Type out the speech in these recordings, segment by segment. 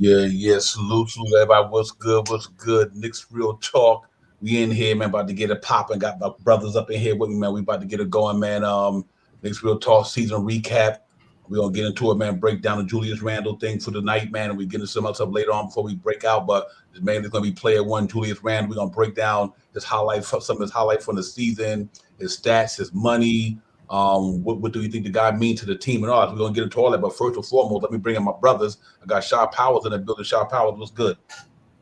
Yeah. Salute everybody. What's good? What's good? Knicks Real Talk. We in here, man. About to get it popping. Got my brothers up in here with me, man. We about to get it going, man. Knicks Real Talk season recap. We're gonna get into it, man. Break down the Julius Randle thing for the night, man. And we get into some other stuff later on before we break out. But it's mainly gonna be player one, Julius Randle. We're gonna break down his highlights, some of his highlights from the season, his stats, his money. What do you think the guy means to the team and all? We're gonna get into all that. But first and foremost, let me bring in my brothers. I got Shaw Powers in the building. Shaw Powers, what's good?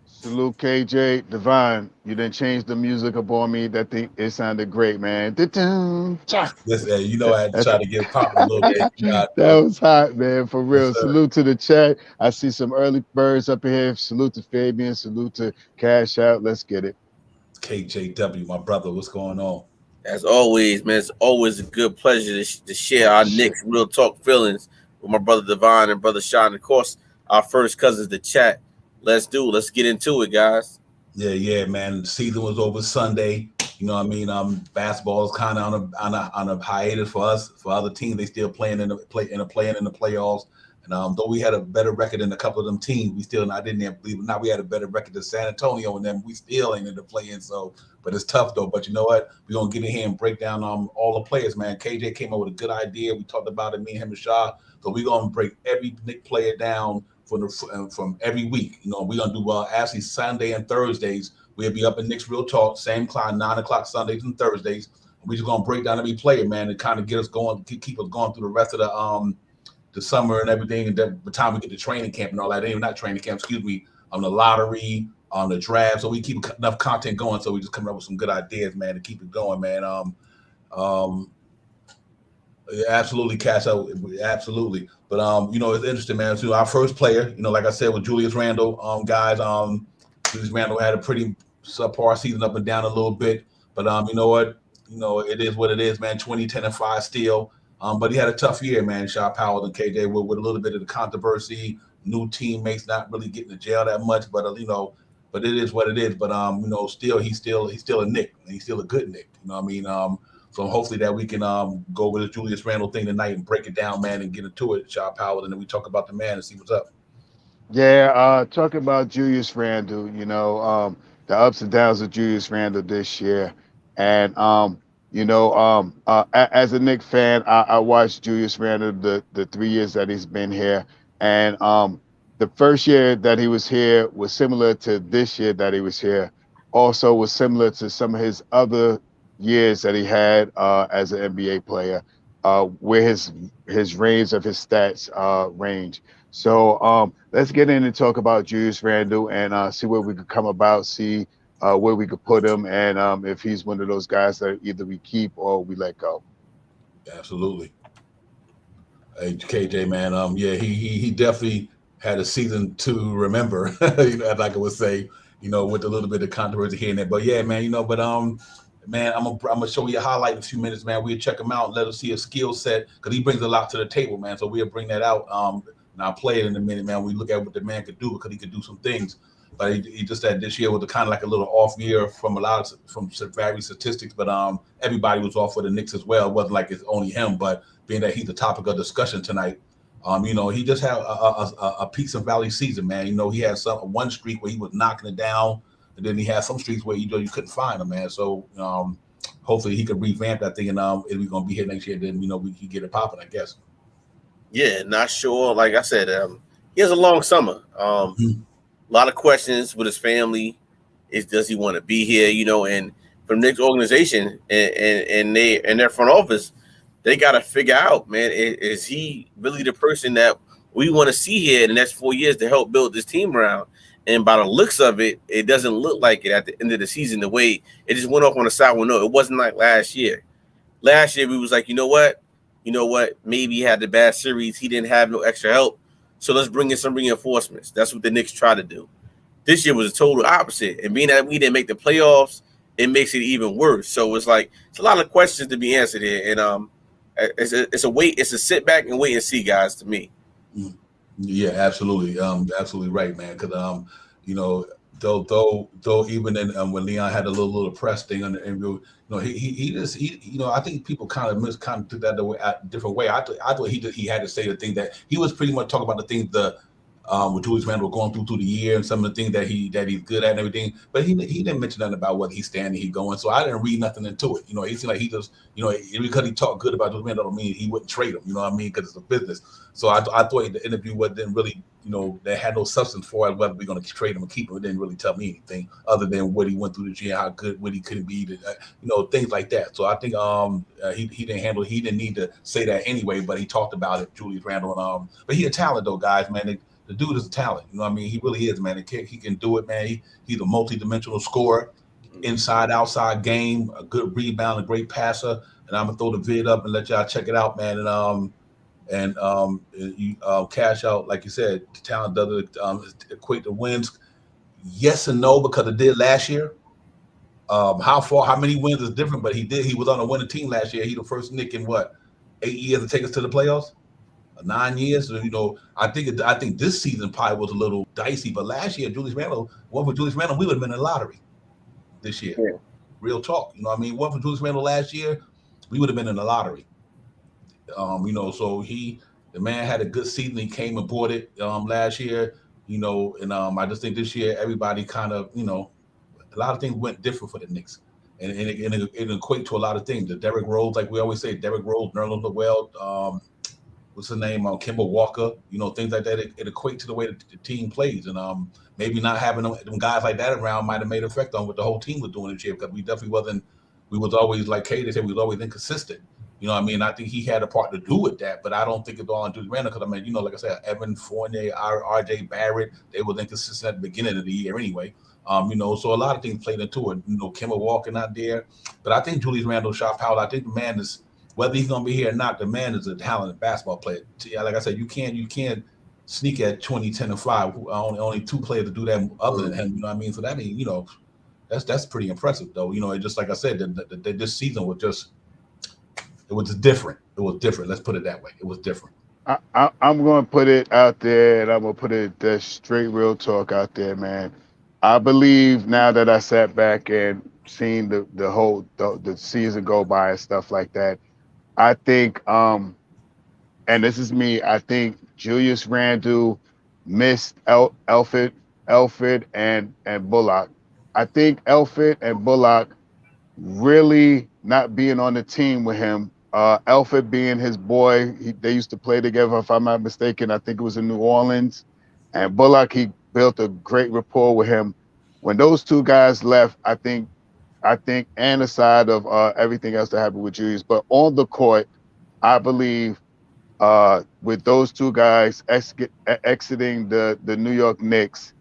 Salute KJ Divine. You didn't change the music up on me. That thing it sounded great, man. Yes, you know I had to try to get popping a little bit. That was hot, man. For Yes, real. sir. Salute to the chat. I see some early birds up in here. Salute to Fabian. Salute to Cash Out. Let's get it. KJW, my brother, what's going on? As always, man, it's always a good pleasure to share our Shit. Knicks real talk feelings with my brother Devon and brother Sean. And of course, our first cousins, the chat. Let's get into it, guys. Yeah, man. The season was over Sunday. You know what I mean? Basketball is kind of on a hiatus for us. For other teams, they still playing in the playoffs. And though we had a better record than a couple of them teams, we still not in there. Believe it or not, we had a better record than San Antonio and them. We still ain't in the play-in. So, but it's tough though. But you know what? We're gonna get in here and break down all the players, man. KJ came up with a good idea. We talked about it, me and him and Shaw. So we're gonna break every Nick player down from every week. You know, we're gonna do actually Sunday and Thursdays. We'll be up in Knicks Real Talk, same clock, 9 o'clock Sundays and Thursdays. We just gonna break down every player, man, and kind of get us going, keep us going through the rest of the summer and everything, and then by the time we get to training camp and all that, ain't not training camp, excuse me, on the lottery, on the draft. So we keep enough content going. So we just coming up with some good ideas, man, to keep it going, man. Um, yeah, absolutely, Cash out, absolutely. But you know, it's interesting, man. So our first player, you know, like I said, with Julius Randle, guys, Julius Randle had a pretty subpar season, up and down a little bit. But you know what? You know, it is what it is, man. 20, 10, and 5 still. But he had a tough year, man. Shaw Powell and KJ with a little bit of the controversy, new teammates not really getting to jail that much. But you know, but it is what it is. But you know, he's still a Nick, and he's still a good Nick. You know what I mean? So hopefully that we can go with the Julius Randle thing tonight and break it down, man, and get into it, Shaw Powell, and then we talk about the man and see what's up. Yeah, talking about Julius Randle, the ups and downs of Julius Randle this year. And as a Knicks fan, I watched Julius Randle the 3 years that he's been here. And the first year that he was here was similar to this year that he was here. Also was similar to some of his other years that he had as an NBA player, where his range of his stats range. So let's get in and talk about Julius Randle and see where we could come about, see where we could put him, and if he's one of those guys that either we keep or we let go. Absolutely. Hey, KJ, man. Yeah, he definitely had a season to remember. You know, like I would say, you know, with a little bit of controversy here and there. But yeah, man, you know, but man, I'm gonna show you a highlight in a few minutes, man. We'll check him out, let us see his skill set, because he brings a lot to the table, man. So we'll bring that out. And I'll play it in a minute, man. We look at what the man could do, because he could do some things. But he just said this year was kind of like a little off year from various statistics. But everybody was off for the Knicks as well. It wasn't like it's only him, but being that he's the topic of discussion tonight, you know, he just had a peaks and valley season, man. You know, he had one streak where he was knocking it down, and then he had some streaks where you couldn't find him, man. So hopefully he could revamp that thing, and if we're gonna be here next year, then you know we can get it popping, I guess. Yeah, not sure. Like I said, he has a long summer. A lot of questions with his family. Does he want to be here? You know, and from Nick's organization and their front office, they got to figure out, man, is he really the person that we want to see here in the next 4 years to help build this team around? And by the looks of it, it doesn't look like it at the end of the season. The way it just went off on a sour note. It wasn't like last year. Last year we was like, you know what? Maybe he had the bad series. He didn't have no extra help. So let's bring in some reinforcements. That's what the Knicks try to do. This year was a total opposite. And being that we didn't make the playoffs, it makes it even worse. So it's like it's a lot of questions to be answered here. And it's a sit back and wait and see, guys, to me. Yeah, absolutely. Absolutely right, man. Because you know, though even in when Leon had a little press thing on the interview, you know, he you know, I think people kind of took that a different way. I thought he had to say the thing that he was pretty much talking about the things With Julius Randle going through the year and some of the things that he's good at and everything. But he didn't mention nothing about what he's standing, he going. So I didn't read nothing into it. He seemed like he just, because he talked good about Julius Randle, don't mean he wouldn't trade him. You know what I mean? Because it's a business. So I thought the interview didn't really, they had no substance for it, whether we're going to trade him or keep him. It didn't really tell me anything other than what he went through the year, how good, what he couldn't be, things like that. So I think he didn't need to say that anyway, but he talked about it, Julius Randle. But he a talent though, guys, man. The dude is a talent. You know what I mean? He really is, man. He can do it, man. He's a multi-dimensional scorer, inside, outside game, a good rebound, a great passer. And I'm gonna throw the vid up and let y'all check it out, man. And you cash out, like you said, the talent doesn't equate to wins. Yes and no, because it did last year. How many wins is different, but he did. He was on a winning team last year. He the first Knick in 8 years to take us to the playoffs. 9 years. I think this season probably was a little dicey, but last year, Julius Randle, we would have been in the lottery this year. Yeah. Real talk. You know what I mean? One for Julius Randle last year, we would have been in the lottery. So the man had a good season. He came and bought it last year, and I just think this year everybody kind of, a lot of things went different for the Knicks. And it equates to a lot of things. The Derrick Rose, like we always say, Derrick Rose, Nerlens Noel, what's the name? Kemba Walker, things like that. It equates to the way that the team plays. And maybe not having them guys like that around might have made an effect on what the whole team was doing this year, because we definitely wasn't, we was always, like Kay said, we was always inconsistent. You know what I mean? I think he had a part to do with that, but I don't think it's all on Julius Randle, because, I mean, like I said, Evan Fournier, RJ Barrett, they were inconsistent at the beginning of the year anyway. So a lot of things played into it. Kemba Walker not there. But I think Julius Randle shot power. I think the man is, whether he's gonna be here or not, the man is a talented basketball player. Like I said, you can't sneak at 20, 10, and 5. Only 2 players to do that other than him. You know what I mean? So that means, that's pretty impressive though. It just, like I said, this season was just, it was different. It was different. Let's put it that way. It was different. I'm going to put it out there, and I'm going to put it the straight real talk out there, man. I believe now that I sat back and seen the whole the season go by and stuff like that, I think, and this is me, I think Julius Randle missed Elfrid and Bullock. I if Elfrid and Bullock really not being on the team with him, Elfrid being his boy, they used to play together, if I'm not mistaken. I think it was in New Orleans. And Bullock, he built a great rapport with him. When those 2 guys left, I think, and aside of everything else that happened with Julius, but on the court, I believe with those 2 guys exiting the New York Knicks,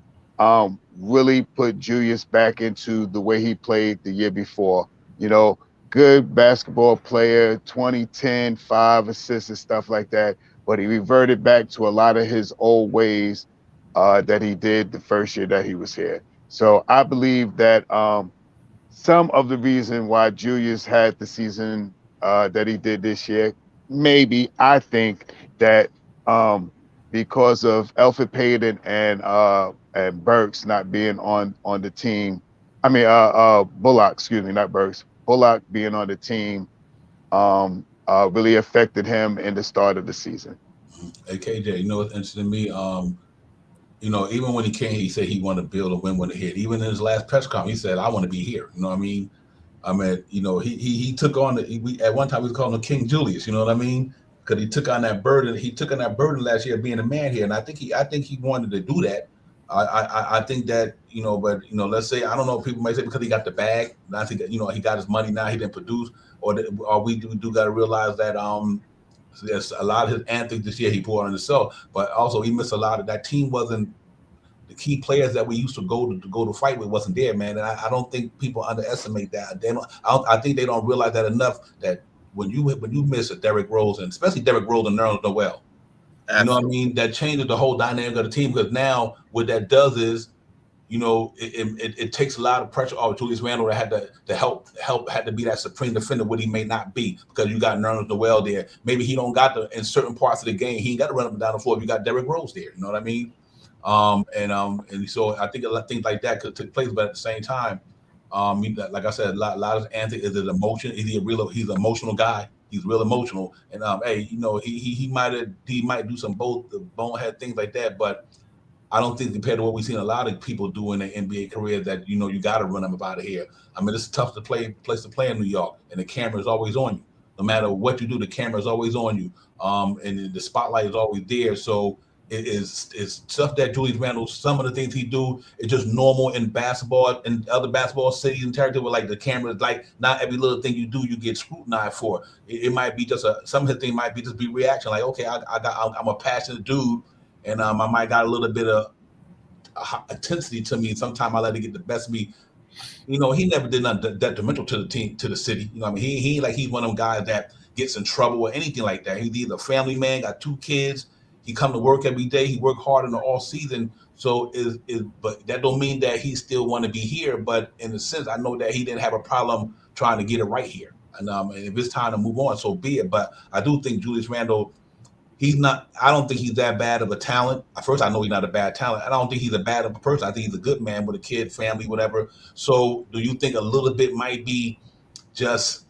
really put Julius back into the way he played the year before. Good basketball player, 2010, 5 assists and stuff like that. But he reverted back to a lot of his old ways that he did the first year that he was here. So I believe that some of the reason why Julius had the season that he did this year, maybe I think that because of Elfrid Payton and Burks not being on the team, I mean Bullock, excuse me, not Burks. Bullock being on the team really affected him in the start of the season. Hey KJ, what's interesting to me? Even when he came, he said he wanted to build a win when it hit. Even in his last press conference, he said, "I want to be here." You know what I mean? He took on at one time we was calling him King Julius. You know what I mean? Because he took on that burden. He took on that burden last year, being a man here, and I think he wanted to do that. I think that, but let's say, I don't know, people might say because he got the bag. I think that, he got his money now, he didn't produce, or we do got to realize that there's a lot of his antics this year he poured on himself, but also he missed a lot of that team. Wasn't the key players that we used to go to fight with wasn't there, man. And I don't think people underestimate that. I think they don't realize that enough, that when you miss a Derrick Rose, and especially Derrick Rose and Nerlens Noel, you know what I mean? That changes the whole dynamic of the team, because now what that does is, it takes a lot of pressure off Julius Randle that had to help had to be that supreme defender, what he may not be, because you got Nerlens Noel there. Maybe he don't got in certain parts of the game, he ain't got to run up and down the floor if you got Derrick Rose there. You know what I mean? And so I think a lot of things like that could take place, but at the same time, like I said, a lot of antics is his emotion. He's an emotional guy. He's real emotional, and hey, he might do some bonehead things like that, but I don't think compared to what we've seen a lot of people do in their NBA career that, you know, you got to run them up out of here. I mean, it's tough to place to play in New York, and the camera is always on you. No matter what you do, the camera is always on you, and the spotlight is always there. So it's stuff that Julius Randle, some of the things he do is just normal in basketball and other basketball cities and territory where like the camera is like not every little thing you do you get scrutinized for. It might be just some of the thing might be just be reaction like, okay, I'm a passionate dude, and I might got a little bit of intensity to me. Sometimes I let it get the best of me. You know, he never did nothing detrimental to the team, to the city. You know what I mean? He like he's one of them guys that gets in trouble or anything like that. He's either a family man, got 2 kids. He come to work every day. He worked hard in the all season. So but that don't mean that he still want to be here. But in a sense, I know that he didn't have a problem trying to get it right here. And if it's time to move on, so be it. But I do think Julius Randle, I don't think he's that bad of a talent. At first, I know he's not a bad talent. I don't think he's a bad of a person. I think he's a good man with a kid, family, whatever. So do you think a little bit might be just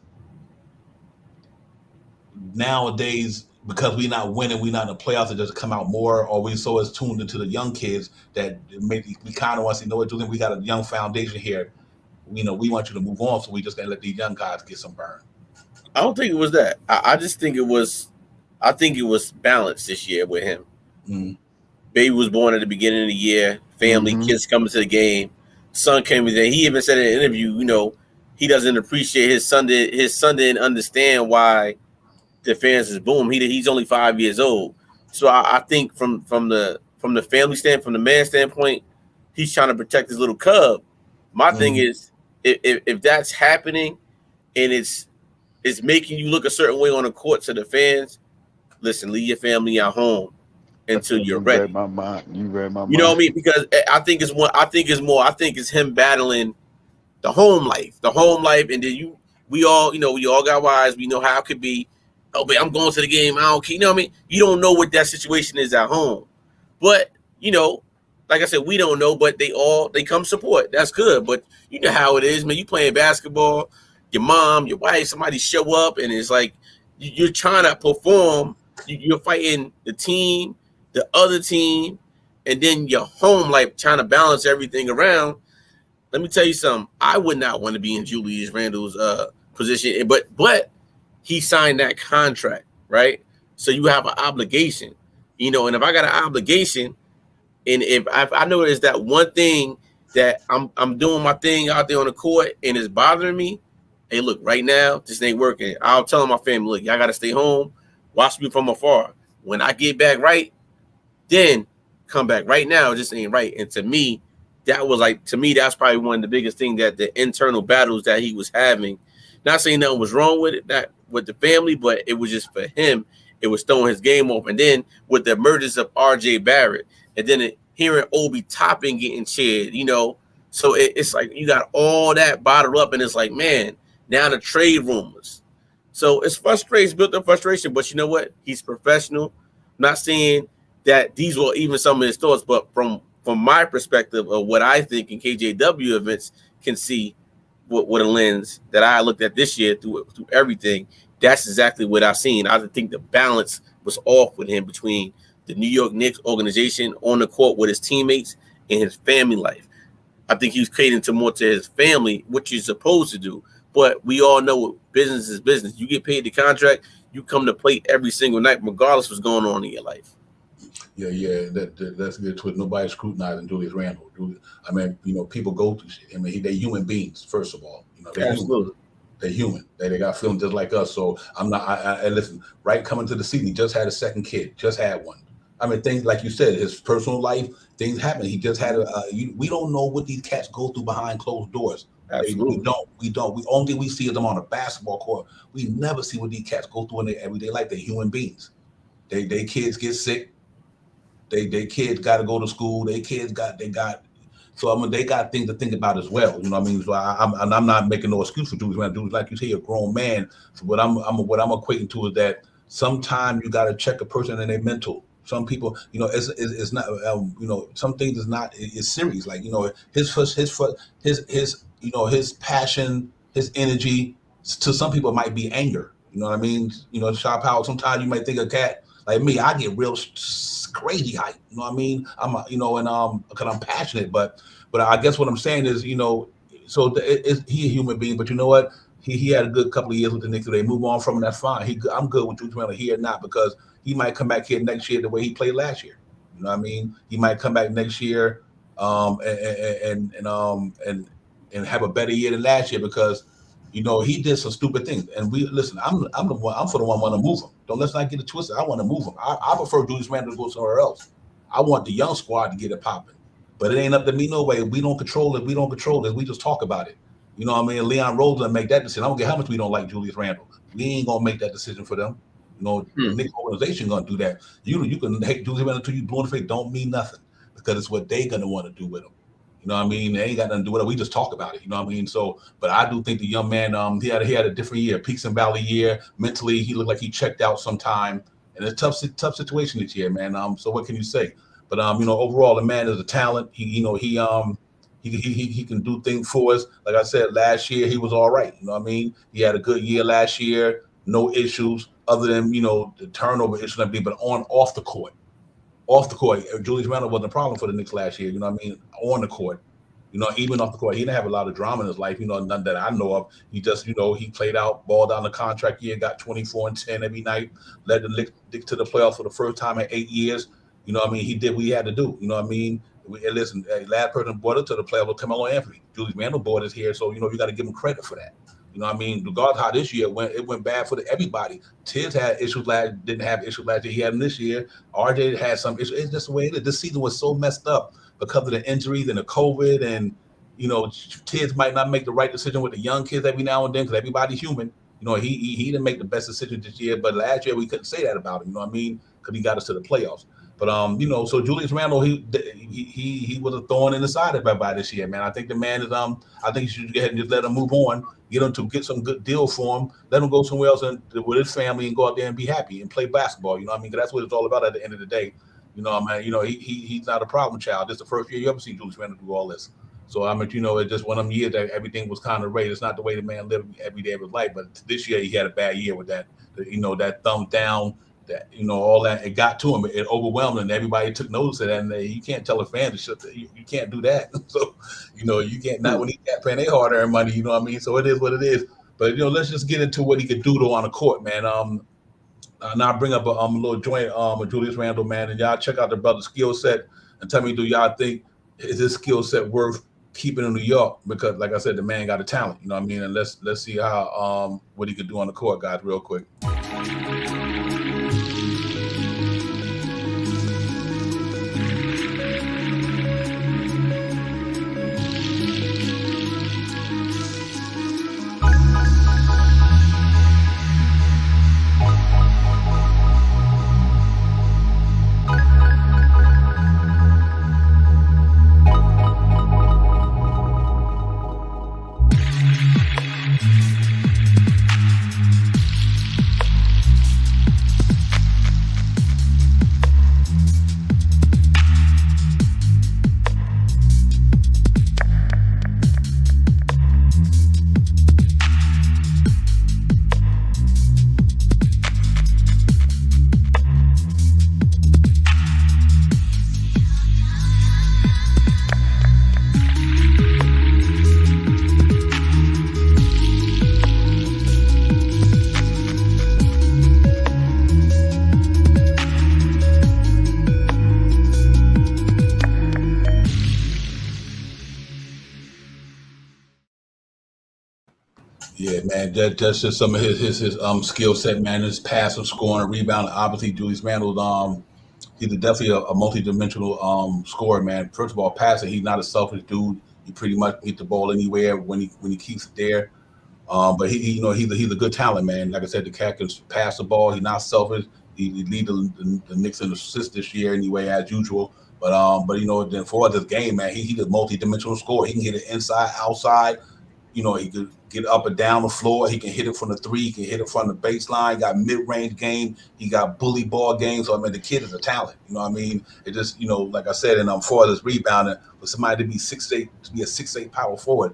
nowadays, because we're not winning, we're not in the playoffs, it just come out more, or we so as tuned into the young kids that maybe we kind of want to say, you know what, Julian, we got a young foundation here. You know, we want you to move on, so we just got to let these young guys get some burn. I don't think it was that. I just think it was. I think it was balanced this year with him. Mm-hmm. Baby was born at the beginning of the year. Family, kids coming to the game. Son came in there. He even said in an interview, you know, he doesn't appreciate his son. His son didn't understand why the fans is boom. He's only 5 years old. So I think from the family stand, from the man standpoint, he's trying to protect his little cub. My thing is, if that's happening and it's making you look a certain way on the court to the fans, listen, leave your family at home until you're ready. You read my mind. You know what I mean? Because I think it's him battling the home life, and then we all got wives. We know how it could be. Oh, but I'm going to the game. I don't care. You know what I mean? You don't know what that situation is at home, but you know, like I said, we don't know. But they come support. That's good. But you know how it is, man. You playing basketball, your mom, your wife, somebody show up, and it's like you're trying to perform. You're fighting the team, the other team, and then your home life, trying to balance everything around. Let me tell you something. I would not want to be in Julius Randle's position, but he signed that contract, right? So you have an obligation, you know. And if I got an obligation, and if I notice that one thing that I'm doing my thing out there on the court and it's bothering me, hey, look, right now this ain't working. I'll tell my family, look, y'all got to stay home. Watch me from afar. When I get back right, then come back. Right now, it just ain't right. And to me, that's probably one of the biggest things, that the internal battles that he was having. Not saying nothing was wrong with it, that with the family, but it was just for him. It was throwing his game off. And then with the emergence of R.J. Barrett, and then hearing Obi Toppin getting cheered, you know, so it's like you got all that bottled up, and it's like, man, now the trade rumors. So it's frustration, built up frustration, but you know what? He's professional. I'm not saying that these were even some of his thoughts, but from my perspective of what I think in KJW events can see with a lens that I looked at this year through everything, that's exactly what I've seen. I think the balance was off with him between the New York Knicks organization on the court with his teammates and his family life. I think he was catering more to his family, which you're supposed to do. But we all know business is business. You get paid the contract, you come to play every single night, regardless of what's going on in your life. Yeah, that's good twist. Nobody's scrutinizing Julius Randle. I mean, you know, people go through shit. I mean, they're human beings, first of all. You know, Absolutely. They're human. They got feelings just like us. So I'm not. I listen. Right, coming to the season, he just had a second kid. Just had one. I mean, things like you said, his personal life, things happen. He just had we don't know what these cats go through behind closed doors. Absolutely. We don't. We only we see them on a basketball court. We never see what these cats go through in their everyday life. They're human beings. They kids get sick. They kids got to go to school. They got. So I mean, they got things to think about as well. You know what I mean? So I'm not making no excuse for Julius Randle. Like you say, a grown man. So what I'm equating to is that sometimes you got to check a person in their mental. Some people, you know, it's not, you know, some things is not, it's serious. Like, you know, his you know, his passion, his energy, to some people might be anger. You know what I mean? You know, Shaw Powell, sometimes you might think a cat, like me, I get real crazy hype. You know what I mean? Because I'm passionate, but I guess what I'm saying is, so he a human being, but you know what? He had a good couple of years with the Knicks. So they move on from him. That's fine. I'm good with Julius Randle here or not, because he might come back here next year the way he played last year. You know what I mean? He might come back next year and have a better year than last year, because he did some stupid things. And I'm the one. I'm for the one want to move him. Let's not get it twisted. I want to move him. I prefer Julius Randle to go somewhere else. I want the young squad to get it popping. But it ain't up to me no way. We don't control it. We just talk about it. You know what I mean? Leon Rose doesn't make that decision. I don't care how much we don't like Julius Randle. We ain't gonna make that decision for them. The Knicks organization gonna do that. You can hate Julius Randle until you blow in the face. Don't mean nothing, because it's what they gonna want to do with him. You know what I mean? They ain't got nothing to do with it. We just talk about it. You know what I mean? So, but I do think the young man, he had a different year, peaks and valley year. Mentally, he looked like he checked out sometime. And it's a tough situation this year, man. So what can you say? But overall, the man is a talent. He can do things for us. Like I said, last year he was all right. You know what I mean? He had a good year last year, no issues other than the turnover issue, but off the court. Off the court, Julius Randle wasn't a problem for the Knicks last year. You know what I mean? On the court, even off the court, he didn't have a lot of drama in his life. None that I know of. He just, he played out, balled down the contract year, got 24 and 10 every night, led the Knicks to the playoffs for the first time in 8 years. You know what I mean? He did what he had to do. You know what I mean? Listen, last person brought it to the playoffs was Carmelo Anthony. Julius Randle brought us here, so you got to give him credit for that. You know what I mean? Regardless how this year went, it went bad for everybody. Tiz had issues didn't have issues last year. He had them this year. RJ had some issues. It's just the way it is. This season was so messed up because of the injuries and the COVID, and Tiz might not make the right decision with the young kids every now and then, because everybody's human. He didn't make the best decision this year, but last year we couldn't say that about him. You know what I mean? Because he got us to the playoffs. But so Julius Randle, he was a thorn in the side of everybody this year, man. I think the man is I think you should go ahead and just let him move on, get some good deal for him, let him go somewhere else with his family and go out there and be happy and play basketball. You know what I mean? Because that's what it's all about at the end of the day. He's not a problem child. This is the first year you ever see Julius Randle do all this. So it's just one of them years that everything was kind of right. It's not the way the man lived every day of his life, but this year he had a bad year with that. That thumb down. That all that, it got to him, it overwhelmed him, and everybody took notice of that. And you can't tell a fan to shut. You can't do that. So you can't, not when he can't pay their hard-earned money. You know what I mean? So it is what it is. But let's just get into what he could do though on the court, man. Now I bring up a little joint with Julius Randle, man, and y'all check out the brother's skill set and tell me, do y'all think is his skill set worth keeping in New York? Because like I said, the man got a talent. You know what I mean? And let's see how what he could do on the court, guys, real quick. Yeah, man, that's just some of his skill set, man. His passive scoring, rebound. Obviously, Julius Randle, he's definitely a multi-dimensional scorer, man. First of all, passing, he's not a selfish dude. He pretty much get the ball anywhere when he keeps it there. But he's a good talent, man. Like I said, the cat can pass the ball. He's not selfish. He lead the Knicks in assists this year anyway, as usual. But then for this game, man, he's a multi-dimensional scorer. He can hit it inside, outside. He could get up and down the floor. He can hit it from the three. He can hit it from the baseline. He got mid-range game. He got bully ball game. So, I mean, the kid is a talent. You know what I mean? It just, like I said, and for this rebounding, for somebody to be 6'8", to be a 6'8" power forward,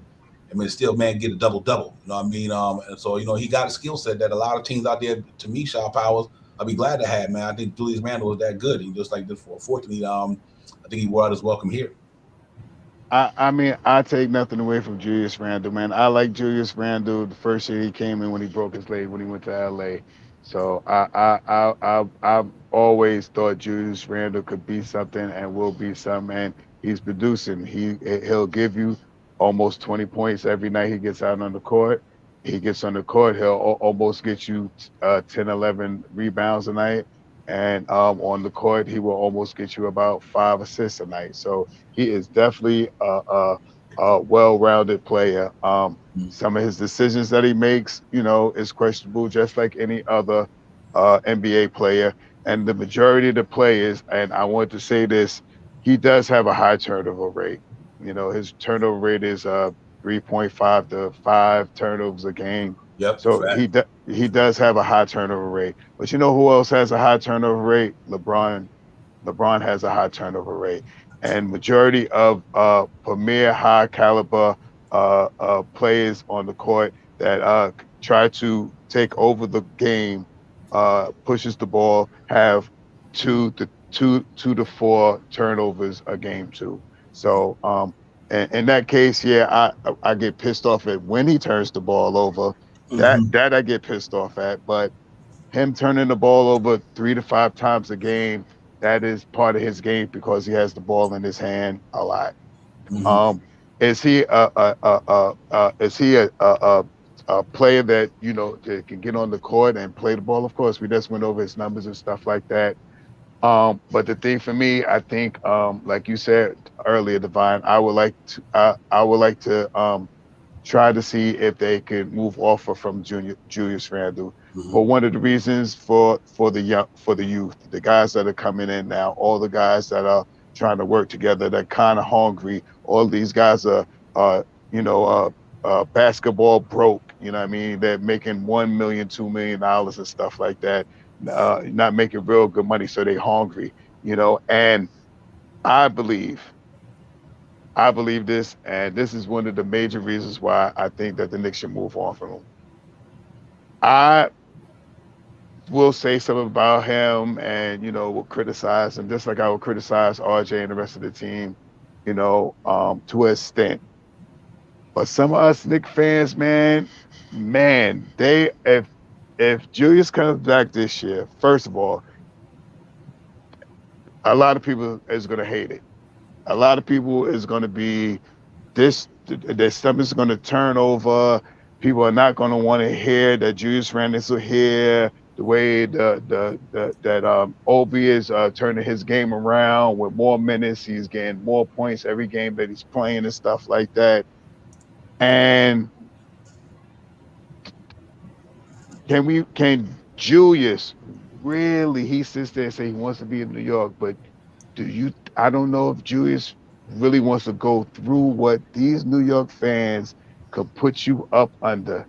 I mean, still, man, get a double-double. You know what I mean? And so, he got a skill set that a lot of teams out there, to me, Shaw Powers, I'll be glad to have, man. I think Julius Randle was that good. He just like this for. Fortunately, I think he wore out his welcome here. I mean, I take nothing away from Julius Randle, man. I like Julius Randle the first year he came in when he broke his leg when he went to LA. So I've always thought Julius Randle could be something and will be something. And he's producing. He'll give you almost 20 points every night he gets out on the court. He gets on the court, he'll almost get you 10, 11 rebounds a night. And on the court, he will almost get you about 5 assists a night. So he is definitely a well-rounded player. Some of his decisions that he makes, is questionable, just like any other NBA player. And the majority of the players, and I want to say this, he does have a high turnover rate. His turnover rate is 3.5 to 5 turnovers a game. Yep, So fact. he does have a high turnover rate. But you know who else has a high turnover rate? LeBron. LeBron has a high turnover rate, and majority of premier high caliber players on the court that try to take over the game, pushes the ball, have two to four turnovers a game too. So in that case, yeah, I get pissed off at when he turns the ball over. That I get pissed off at, but him turning the ball over 3 to 5 times a game, that is part of his game because he has the ball in his hand a lot. Mm-hmm. Um, is he a player that that can get on the court and play the ball? Of course, we just went over his numbers and stuff like that. But the thing for me, I think, like you said earlier, Divine, I would like to try to see if they could move off of from Julius Randle. Mm-hmm. For one of the reasons for the youth, the guys that are coming in now, all the guys that are trying to work together, they're kind of hungry. All these guys are basketball broke. You know what I mean? They're making $1 million, $2 million and stuff like that. Not making real good money, so they're hungry. And I believe I believe this, and this is one of the major reasons why I think that the Knicks should move on from him. I will say something about him and, will criticize him just like I will criticize RJ and the rest of the team, to an extent. But some of us Knicks fans, man, if Julius comes back this year, first of all, a lot of people is going to hate it. A lot of people is going to be their stomach's going to turn over. People are not going to want to hear that Julius Randle here. The way that Obi is turning his game around with more minutes, he's getting more points every game that he's playing and stuff like that. And can Julius really? He sits there and say he wants to be in New York, but I don't know if Julius really wants to go through what these New York fans could put you up under.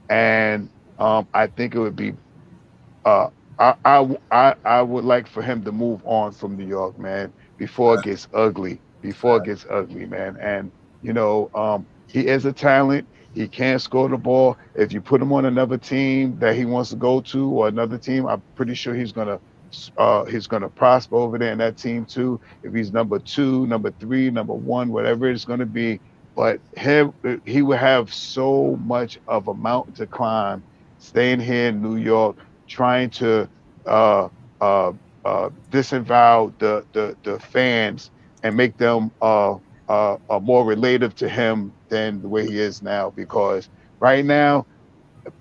And I think it would be uh I would like for him to move on from New York, man, before it gets ugly. Before it gets ugly, man. And he is a talent. He can score the ball. If you put him on another team that he wants to go to or another team, I'm pretty sure he's gonna prosper over there in that team too. If he's number two, number three, number one, whatever it's gonna be. But he will have so much of a mountain to climb staying here in New York, trying to uh, disavow the fans and make them more relative to him than the way he is now. Because right now,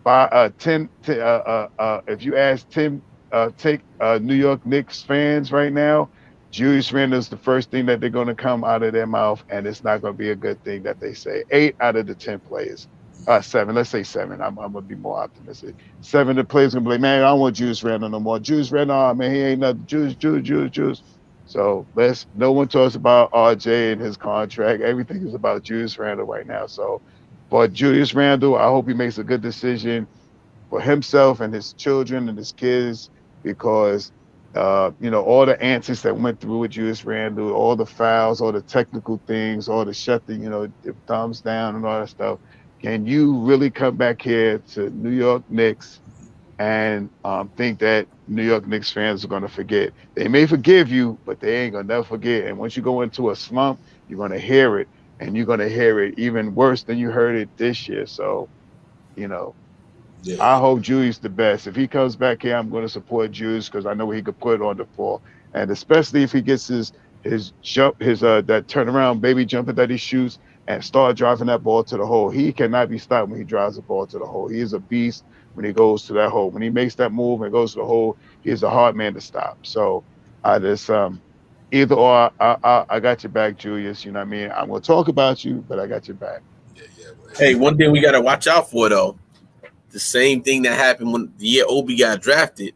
by if you ask 10 take New York Knicks fans right now, Julius Randle is the first thing that they're going to come out of their mouth, and it's not going to be a good thing that they say. 8 out of the 10 players, seven, let's say seven. I'm going to be more optimistic. 7 of the players going to be like, man, I don't want Julius Randle no more. Julius Randle, oh, man, he ain't nothing. Julius. So no one talks about RJ and his contract. Everything is about Julius Randle right now. So for Julius Randle, I hope he makes a good decision for himself and his children and his kids, because all the antics that went through with Julius Randle, all the fouls, all the technical things, all the the thumbs down and all that stuff. Can you really come back here to New York Knicks and think that New York Knicks fans are going to forget. They may forgive you, but they ain't going to never forget. And once you go into a slump, you're going to hear it, and you're going to hear it even worse than you heard it this year. So, you know, Yeah, I hope Julius the best. If he comes back here, I'm going to support Julius because I know he could put on the floor, and especially if he gets his jump, his that turnaround baby jumper that he shoots and start driving that ball to the hole. He cannot be stopped when he drives the ball to the hole. He is a beast when he goes to that hole. When he makes that move and goes to the hole, he is a hard man to stop. So I just either or, I got your back, Julius. You know what I mean? I'm going to talk about you, but I got your back. yeah. Hey, one thing we got to watch out for though, the same thing that happened when the year Obi got drafted.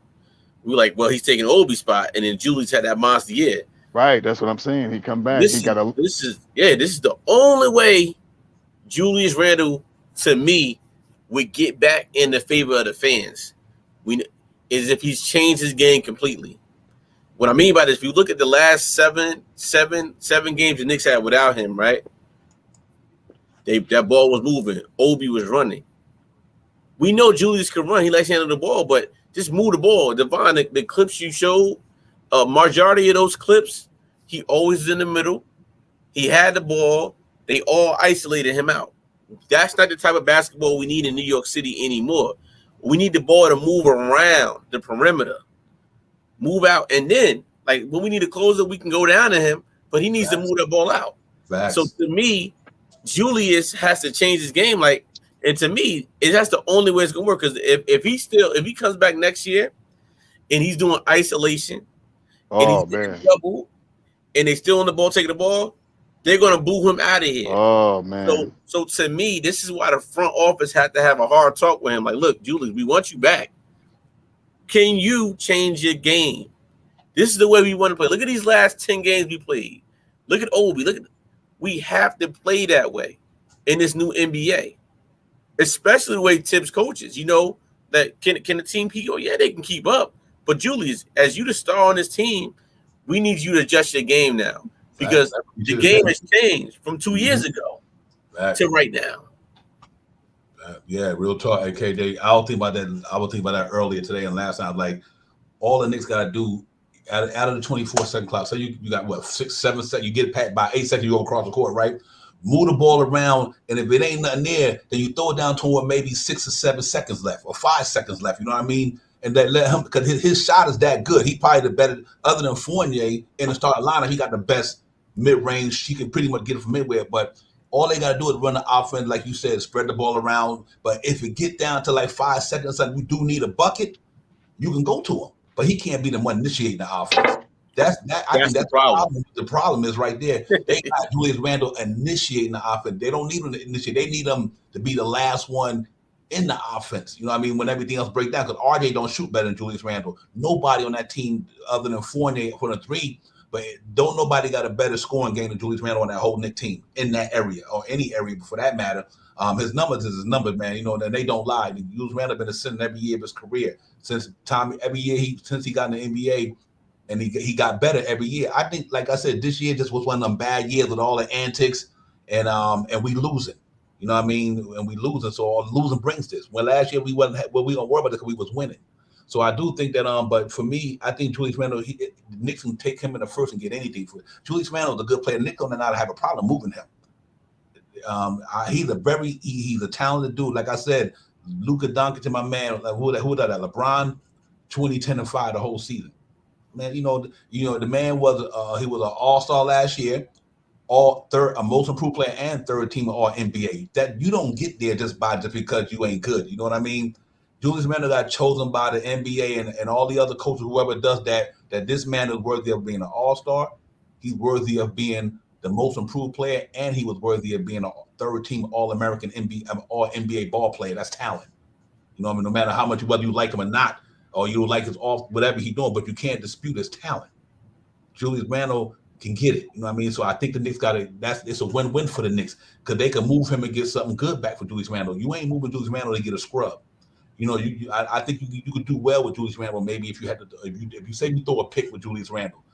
We were like, well, he's taking Obi's spot, and then Julius had that monster year. Right, that's what I'm saying. He come back. He got a This is the only way Julius Randle to me would get back in the favor of the fans. We is if he's changed his game completely. What I mean by this, if you look at the last seven games the Knicks had without him, right? That ball was moving. Obi was running. We know Julius can run. He likes to handle the ball, but just move the ball. Devon, the clips you showed, majority of those clips, he always is in the middle. He had the ball. They all isolated him out. That's not the type of basketball we need in New York City anymore. We need the ball to move around the perimeter, move out, and then like when we need to close it, we can go down to him, but he needs to move that ball out. Facts. So to me, Julius has to change his game. Like, and to me, that's the only way it's gonna work. Because if he comes back next year and he's doing isolation and he's getting double and they still on the ball taking the ball, they're gonna boo him out of here. Oh man. So to me, this is why the front office had to have a hard talk with him. Like, look, Julius, we want you back. Can you change your game? This is the way we want to play. Look at these last 10 games we played. Look at Obi. We have to play that way in this new NBA, especially the way Tibbs coaches. You know that can the team keep going? Yeah, they can keep up. But Julius, as you the star on this team, we need you to adjust your game now because the game has changed from 2 years ago to right now. Yeah, real talk, KJ. I was thinking about that. I was thinking about that earlier today and last night. Like, all the Knicks got to do out of the 24-second clock. So you got what 6, 7 seconds. You get packed by 8 seconds. You go across the court, right? Move the ball around, and if it ain't nothing there, then you throw it down toward maybe 6 or 7 seconds left or 5 seconds left. You know what I mean? And that let him because his shot is that good. He probably the better other than Fournier in the starting lineup. He got the best mid range. He can pretty much get it from anywhere, but. All they got to do is run the offense, like you said, spread the ball around. But if it get down to like 5 seconds and we do need a bucket, you can go to him. But he can't be the one initiating the offense. I think that's the problem. The problem is right there. They got Julius Randle initiating the offense. They don't need him to initiate. They need him to be the last one in the offense. You know what I mean? When everything else breaks down, because RJ don't shoot better than Julius Randle. Nobody on that team other than Fournier for the three. But don't nobody got a better scoring game than Julius Randle on that whole Knicks team in that area or any area for that matter. His numbers is his numbers, man. You know, and they don't lie. Julius Randle been ascending every year of his career since he got in the NBA, and he got better every year. I think, like I said, this year just was one of them bad years with all the antics and we losing. You know what I mean? And we losing, so losing brings this. When last year we gonna worry about it because we was winning. So I do think that, but for me, I think Julius Randle, Knicks can take him in the first and get anything for it. Julius Randle is a good player. Knicks don't know how to have a problem moving him. He's a talented dude. Like I said, Luka Doncic, my man, like who that? LeBron, 20, 10, and 5 the whole season. Man, you know, the man was he was an all-star last year, a most improved player and third team All NBA. That you don't get there just because you ain't good. You know what I mean? Julius Randle got chosen by the NBA and all the other coaches, whoever does that this man is worthy of being an all-star. He's worthy of being the most improved player, and he was worthy of being a third-team All-American All-NBA ball player. That's talent. You know what I mean? No matter how much, whether you like him or not, or you like his whatever he's doing, but you can't dispute his talent. Julius Randle can get it. You know what I mean? So I think the Knicks it's a win-win for the Knicks because they can move him and get something good back for Julius Randle. You ain't moving Julius Randle to get a scrub. You know, I think you could do well with Julius Randle. Maybe if you had to, if you say you throw a pick with Julius Randle,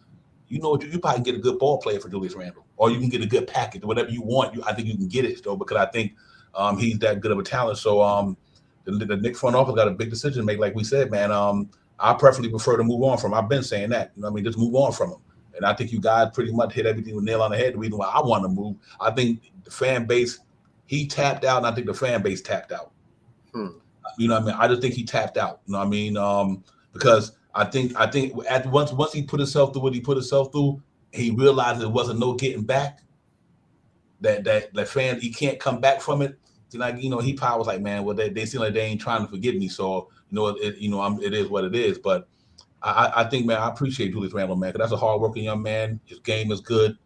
you know, you probably get a good ball player for Julius Randle, or you can get a good package, whatever you want. I think you can get it though because I think he's that good of a talent. So the Knicks front office got a big decision to make. Like we said, man, I preferably prefer to move on from him. I've been saying that. You know what I mean? Just move on from him. And I think you guys pretty much hit everything with nail on the head. The reason why I want to move, I think the fan base, he tapped out, and I think the fan base tapped out. You know what I mean? I just think he tapped out. You know what I mean? Because I think at once he put himself through what he put himself through, he realized there wasn't no getting back. That fan, he can't come back from it. Like, you know, he probably was like, man, well, they seem like they ain't trying to forgive me. So, you know, it is what it is. But I think, man, I appreciate Julius Randle, man, because that's a hardworking young man. His game is good.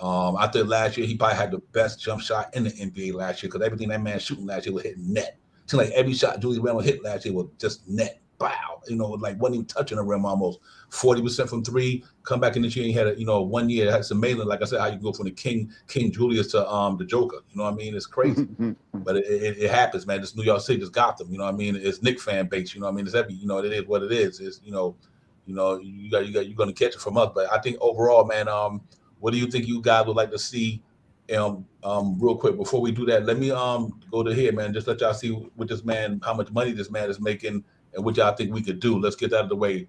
I think last year he probably had the best jump shot in the NBA last year because everything that man shooting last year was hitting net. It seemed like every shot Julius Randle hit last year was just net. Bow, you know, like wasn't even touching the rim almost. 40% from three. Come back in this year, he had 1 year. That's amazing. Like I said, how you go from the King Julius to the Joker. You know what I mean? It's crazy, but it happens, man. It's New York City, it's Gotham. You know what I mean? It's Knicks fan base. You know what I mean? It's every. You know, it is what it is. It's you're gonna catch it from us. But I think overall, man, what do you think you guys would like to see? Real quick before we do that, let me go to here, man. Just let y'all see what this man, how much money this man is making. And what y'all think we could do. Let's get that out of the way.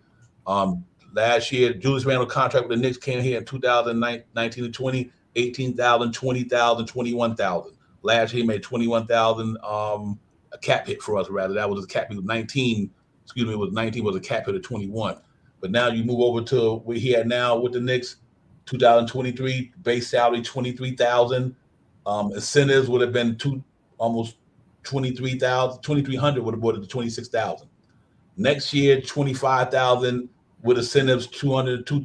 Last year, Julius Randle contract with the Knicks came here in 2019 to 20, 18,000, 20,000, 21,000. Last year, he made 21,000, a cap hit for us, rather. That was a cap hit of 19. Excuse me, it was 19 was a cap hit of 21. But now you move over to where he at now with the Knicks, 2023, base salary 23,000. Incentives would have been almost 23,000, 2,300 would have brought it to 26,000. Next year, 25,000 with incentives, 25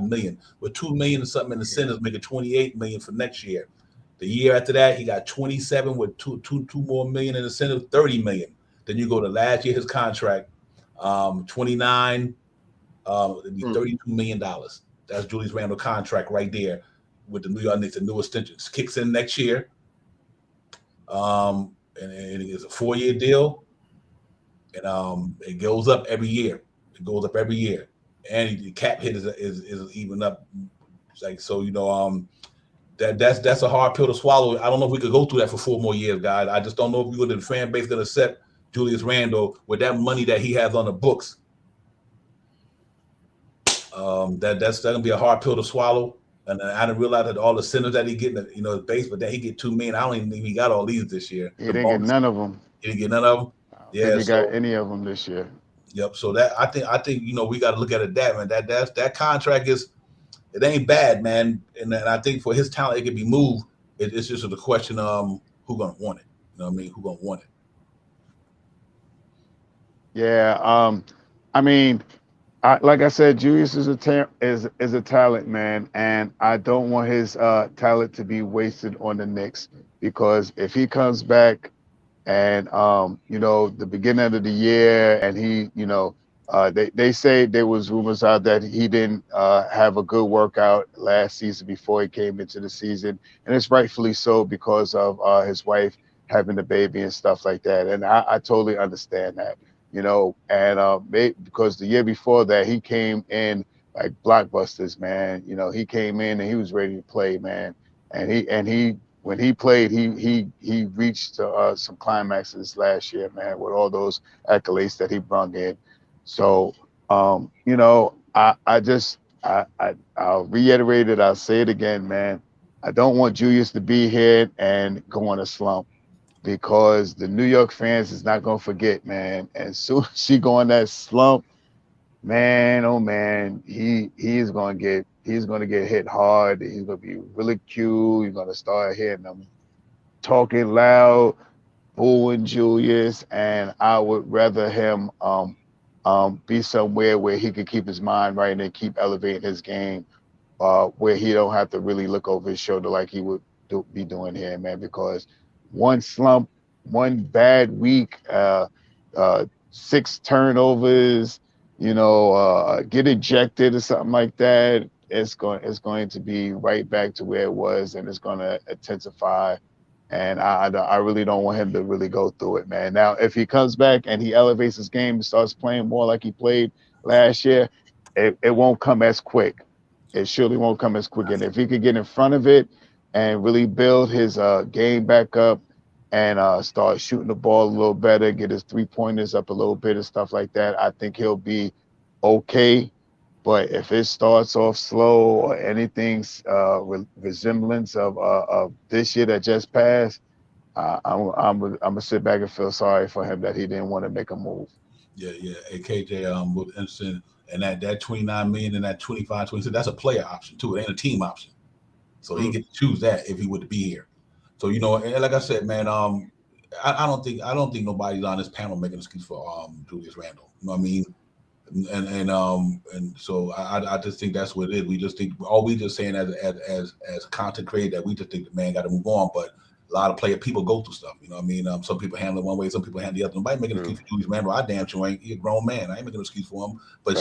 million with 2 million and something in incentives, making 28 million for next year. The year after that, he got 27 with two more million in incentives, 30 million. Then you go to last year, his contract, 29, it'd be $32 million. That's Julius Randle contract right there with the New York Knicks. The new extension kicks in next year. And it's a 4-year deal. And it goes up every year. It goes up every year, and the cap hit is even up. Like so, that's a hard pill to swallow. I don't know if we could go through that for 4 more years, guys. I just don't know if the fan base going to accept Julius Randle with that money that he has on the books. That's going to be a hard pill to swallow. And I didn't realize that all the centers that he getting, his base, but then he get 2 million. I don't even think he got all these this year. He didn't get none of them. He didn't get none of them. Yeah, he got any of them this year. Yep. So that I think we got to look at it that, man. That contract it ain't bad, man. And I think for his talent, it can be moved. It's just a question who gonna want it. You know what I mean? Who gonna want it? Yeah. I mean, like I said, Julius is a talent, man, and I don't want his talent to be wasted on the Knicks, because if he comes back and the beginning of the year, and he, they say there was rumors out that he didn't have a good workout last season before he came into the season, and it's rightfully so because of his wife having the baby and stuff like that, and I totally understand that, and because the year before that he came in like blockbusters, man. He came in and he was ready to play, man, and he when he played, he reached some climaxes last year, man, with all those accolades that he brought in. So, I'll reiterate it. I'll say it again, man. I don't want Julius to be here and go on a slump, because the New York fans is not going to forget, man. And as soon as she go on that slump, man, oh man, he's going to get hit hard. He's going to be ridiculed. You're going to start hearing them talking loud, booing Julius, and I would rather him be somewhere where he could keep his mind right and keep elevating his game, where he don't have to really look over his shoulder like he would be doing here, man. Because one slump, one bad week, 6 turnovers, get ejected or something like that, it's going to be right back to where it was, and it's going to intensify. And I really don't want him to really go through it, man. Now, if he comes back and he elevates his game and starts playing more like he played last year, it won't come as quick. It surely won't come as quick. And if he could get in front of it and really build his game back up and start shooting the ball a little better, get his 3-pointers up a little bit and stuff like that, I think he'll be okay. But if it starts off slow or anything's resemblance of this year that just passed, I'm gonna sit back and feel sorry for him that he didn't want to make a move. Yeah. Hey, KJ, was interesting, and that 29 million and that 25, 26, that's a player option too. It ain't a team option, so he get to choose that if he would be here. So and like I said, man, I don't think nobody's on this panel making an excuse for Julius Randle. You know what I mean? And so I just think that's what it is. We just think all we just saying as content creator that we just think the man got to move on, but a lot of people go through stuff. You know what I mean? Some people handle it one way, some people handle the other. Nobody making an excuse for Julius Randle. I damn sure ain't. He a grown man. I ain't making an excuse for him. But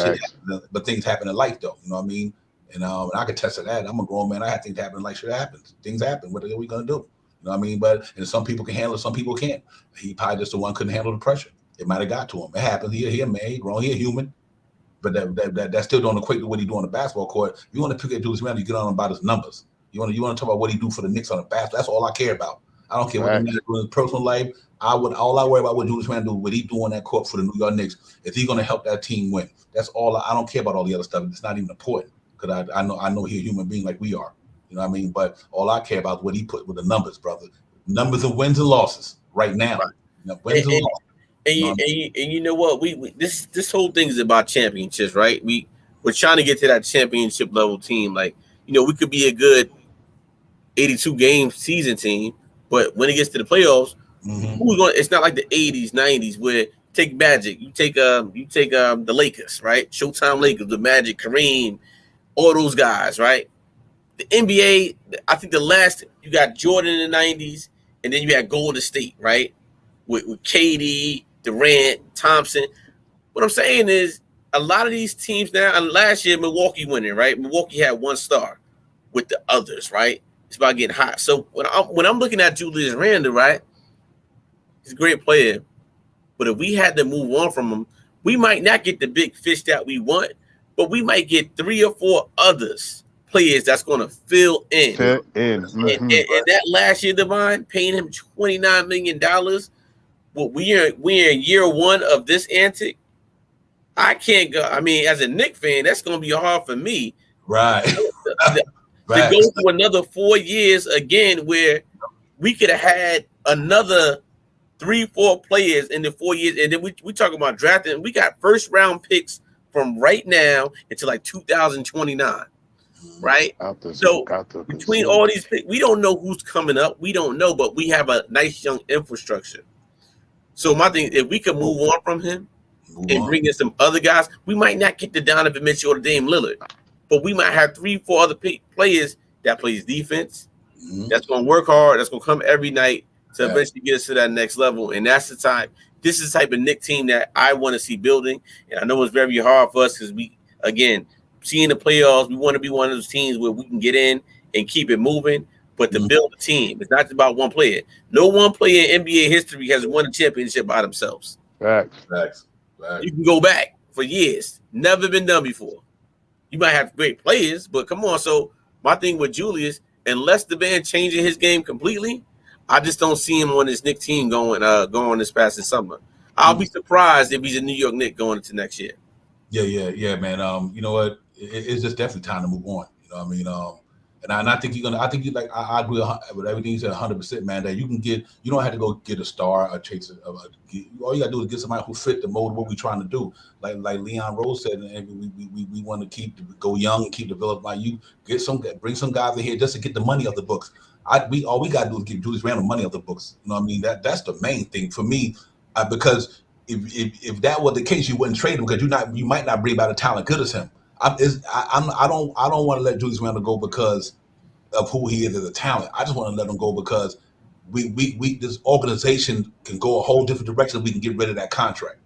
but things happen in life though. You know what I mean? And I can test to that. I'm a grown man. I have things happen in life. Shit happens. Things happen. What are we gonna do? You know what I mean? And some people can handle it, some people can't. He probably just the one couldn't handle the pressure. It might have got to him. It happens. He a man. He grown. He a human. But that still don't equate to what he do on the basketball court. You want to pick at Julius Randle, you get on him about his numbers. You want to talk about what he do for the Knicks on the basketball. That's all I care about. I don't care what he do in his personal life. All I worry about what Julius Randle do, what he do on that court for the New York Knicks. Is he going to help that team win? That's all. I don't care about all the other stuff. It's not even important because I know he's a human being like we are. You know what I mean? But all I care about is what he put with the numbers, brother. Numbers of wins and losses right now. Right. Wins and losses. And you know what? We this whole thing is about championships, right? We're trying to get to that championship level team. Like, we could be a good 82 game season team, but when it gets to the playoffs, who's going? It's not like the 80s, 90s where take Magic, you take the Lakers, right? Showtime Lakers, the Magic, Kareem, all those guys, right? The NBA, I think the last you got Jordan in the 90s, and then you had Golden State, right? With KD, Durant, Thompson. What I'm saying is a lot of these teams now, and last year Milwaukee winning, right? Milwaukee had one star with the others, right? It's about getting hot. So when I'm looking at Julius Randle, right? He's a great player. But if we had to move on from him, we might not get the big fish that we want, but we might get 3 or 4 others players that's going to fill in. And that last year, Divine, paying him $29 million. Well, we're in year 1 of this antic. I can't go. I mean, as a Knicks fan, that's going to be hard for me. Right. To go through another 4 years again where we could have had another 3-4 players in the 4 years. And then we talk about drafting. We got first round picks from right now until like 2029. Right? So between all these picks, we don't know who's coming up. We don't know, but we have a nice young infrastructure. So my thing, if we could move on from him and bring in some other guys, we might not get the Donovan Mitchell or the Dame Lillard, but we might have 3-4 other players that plays defense, that's going to work hard, that's going to come every night to eventually get us to that next level. And that's the time. This is the type of Knicks team that I want to see building. And I know it's very hard for us because we, again, seeing the playoffs, we want to be one of those teams where we can get in and keep it moving. But to build a team, it's not just about one player. No one player in NBA history has won a championship by themselves. Facts. You can go back for years. Never been done before. You might have great players, but come on. So my thing with Julius, unless the man changing his game completely, I just don't see him on this Knicks team going this past this summer. I'll be surprised if he's a New York Knicks going into next year. Yeah, man. You know what? It's just definitely time to move on. You know what I mean? And I think you're gonna. I think I agree with everything you said 100%, man. That you can get. You don't have to go get a star or chase. All you gotta do is get somebody who fit the mold of what we're trying to do. Like Leon Rose said, and we want to go young and keep developing my youth. Bring some guys in here just to get the money of the books. All we gotta do is get Julius Randle money of the books. You know what I mean? That's the main thing for me, because if that was the case, you wouldn't trade him because you might not bring about a talent good as him. I don't want to let Julius Randle go because of who he is as a talent. I just want to let him go because we this organization can go a whole different direction. We can get rid of that contract.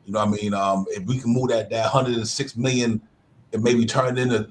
You know what I mean? If we can move that $106 million and maybe turn it into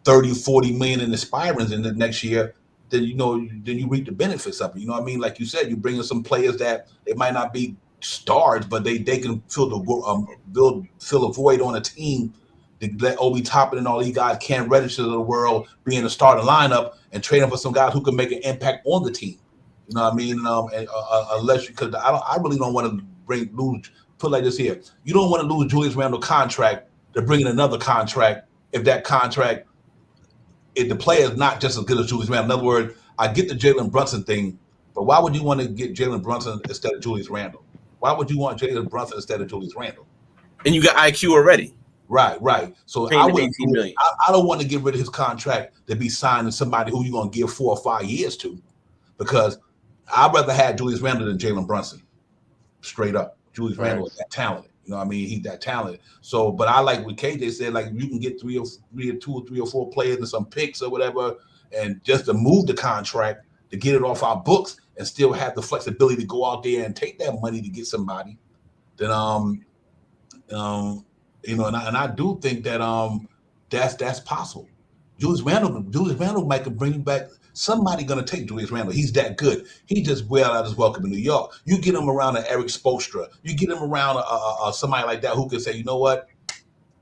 30, 40 million in aspirants in the next year, then you reap the benefits of it. You know what I mean? Like you said, you bring in some players that they might not be stars, but they can fill a void on a team. To let Obi Toppin and all these guys can't register to the world, be in the starting lineup, and trade them for some guys who can make an impact on the team. You know what I mean? And, unless because I really don't want to lose. Put like this here, you don't want to lose Julius Randle contract to bring in another contract if that contract, if the player is not just as good as Julius Randle. In other words, I get the Jalen Brunson thing, but why would you want to get Jalen Brunson instead of Julius Randle? Why would you want Jalen Brunson instead of Julius Randle? And you got IQ already. Right. So Paying him 18 million. I don't want to get rid of his contract to be signed to somebody who you're going to give 4 or 5 years to, because I'd rather have Julius Randle than Jalen Brunson. Straight up, Julius Randle is that talented. You know what I mean? He's that talented. So, but I like what KJ said, like you can get 2 or 4 players and some picks or whatever, and just to move the contract to get it off our books and still have the flexibility to go out there and take that money to get somebody. Then you know, and I do think that that's possible. Julius Randle might bring you back. Somebody gonna take Julius Randle. He's that good. He just well out his welcome in New York. You get him around an Eric Spoelstra. You get him around somebody like that who can say, you know what,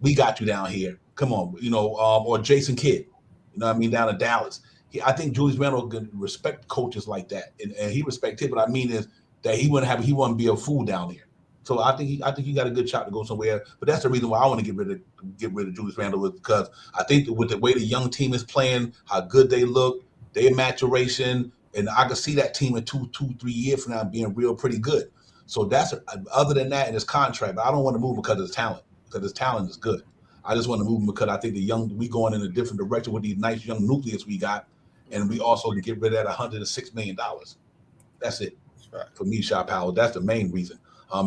we got you down here. Come on, you know, or Jason Kidd. You know what I mean, down in Dallas. I think Julius Randle can respect coaches like that, and he respects it. But I mean is that he wouldn't be a fool down there. So I think he got a good shot to go somewhere. But that's the reason why I want to get rid of Julius Randle, because I think that with the way the young team is playing, how good they look, their maturation, and I can see that team in 2-3 years from now being real pretty good. So that's other than that in his contract. But I don't want to move because of his talent, because his talent is good. I just want to move him because I think we going in a different direction with these nice young nucleus we got, and we also to get rid of that $106 million. That's it. Right. For me, Shot Power. That's the main reason.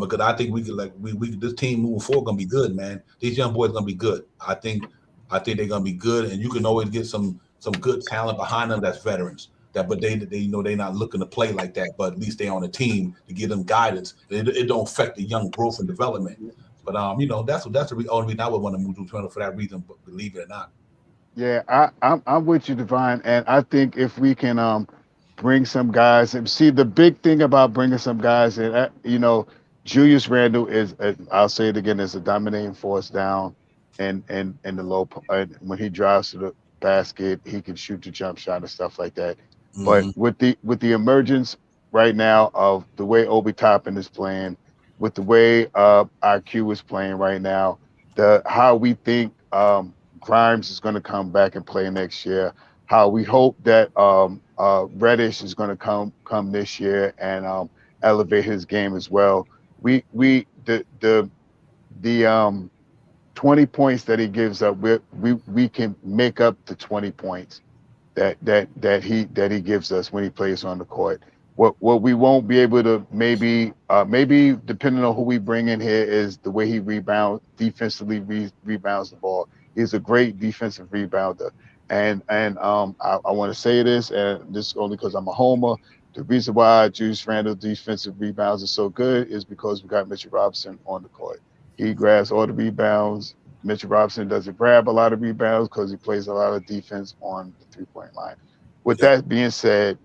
Because I think we could this team moving forward gonna be good, man. These young boys gonna be good. I think they're gonna be good, and you can always get some good talent behind them that's veterans. But they you know they're not looking to play like that, but at least they're on the team to give them guidance. It don't affect the young growth and development. But you know that's the only reason I would want to move to Toronto for that reason. But believe it or not. Yeah, I'm with you, Divine, and I think if we can bring some guys and see the big thing about bringing some guys in, you know, Julius Randle is, I'll say it again, is a dominating force down and the low. When he drives to the basket, he can shoot the jump shot and stuff like that. Mm-hmm. But with the emergence right now of the way Obi Toppin is playing, with the way IQ is playing right now, how we think Grimes is going to come back and play next year, how we hope that Reddish is going to come this year and elevate his game as well. The 20 points that he gives up, we can make up the 20 points that he gives us when he plays on the court. What we won't be able to maybe depending on who we bring in here is the way he defensively rebounds the ball. He's a great defensive rebounder, and I want to say this, and this is only because I'm a homer. The reason why Julius Randle defensive rebounds are so good is because we got Mitchell Robinson on the court. He grabs all the rebounds. Mitchell Robinson doesn't grab a lot of rebounds because he plays a lot of defense on the three-point line. With that being said,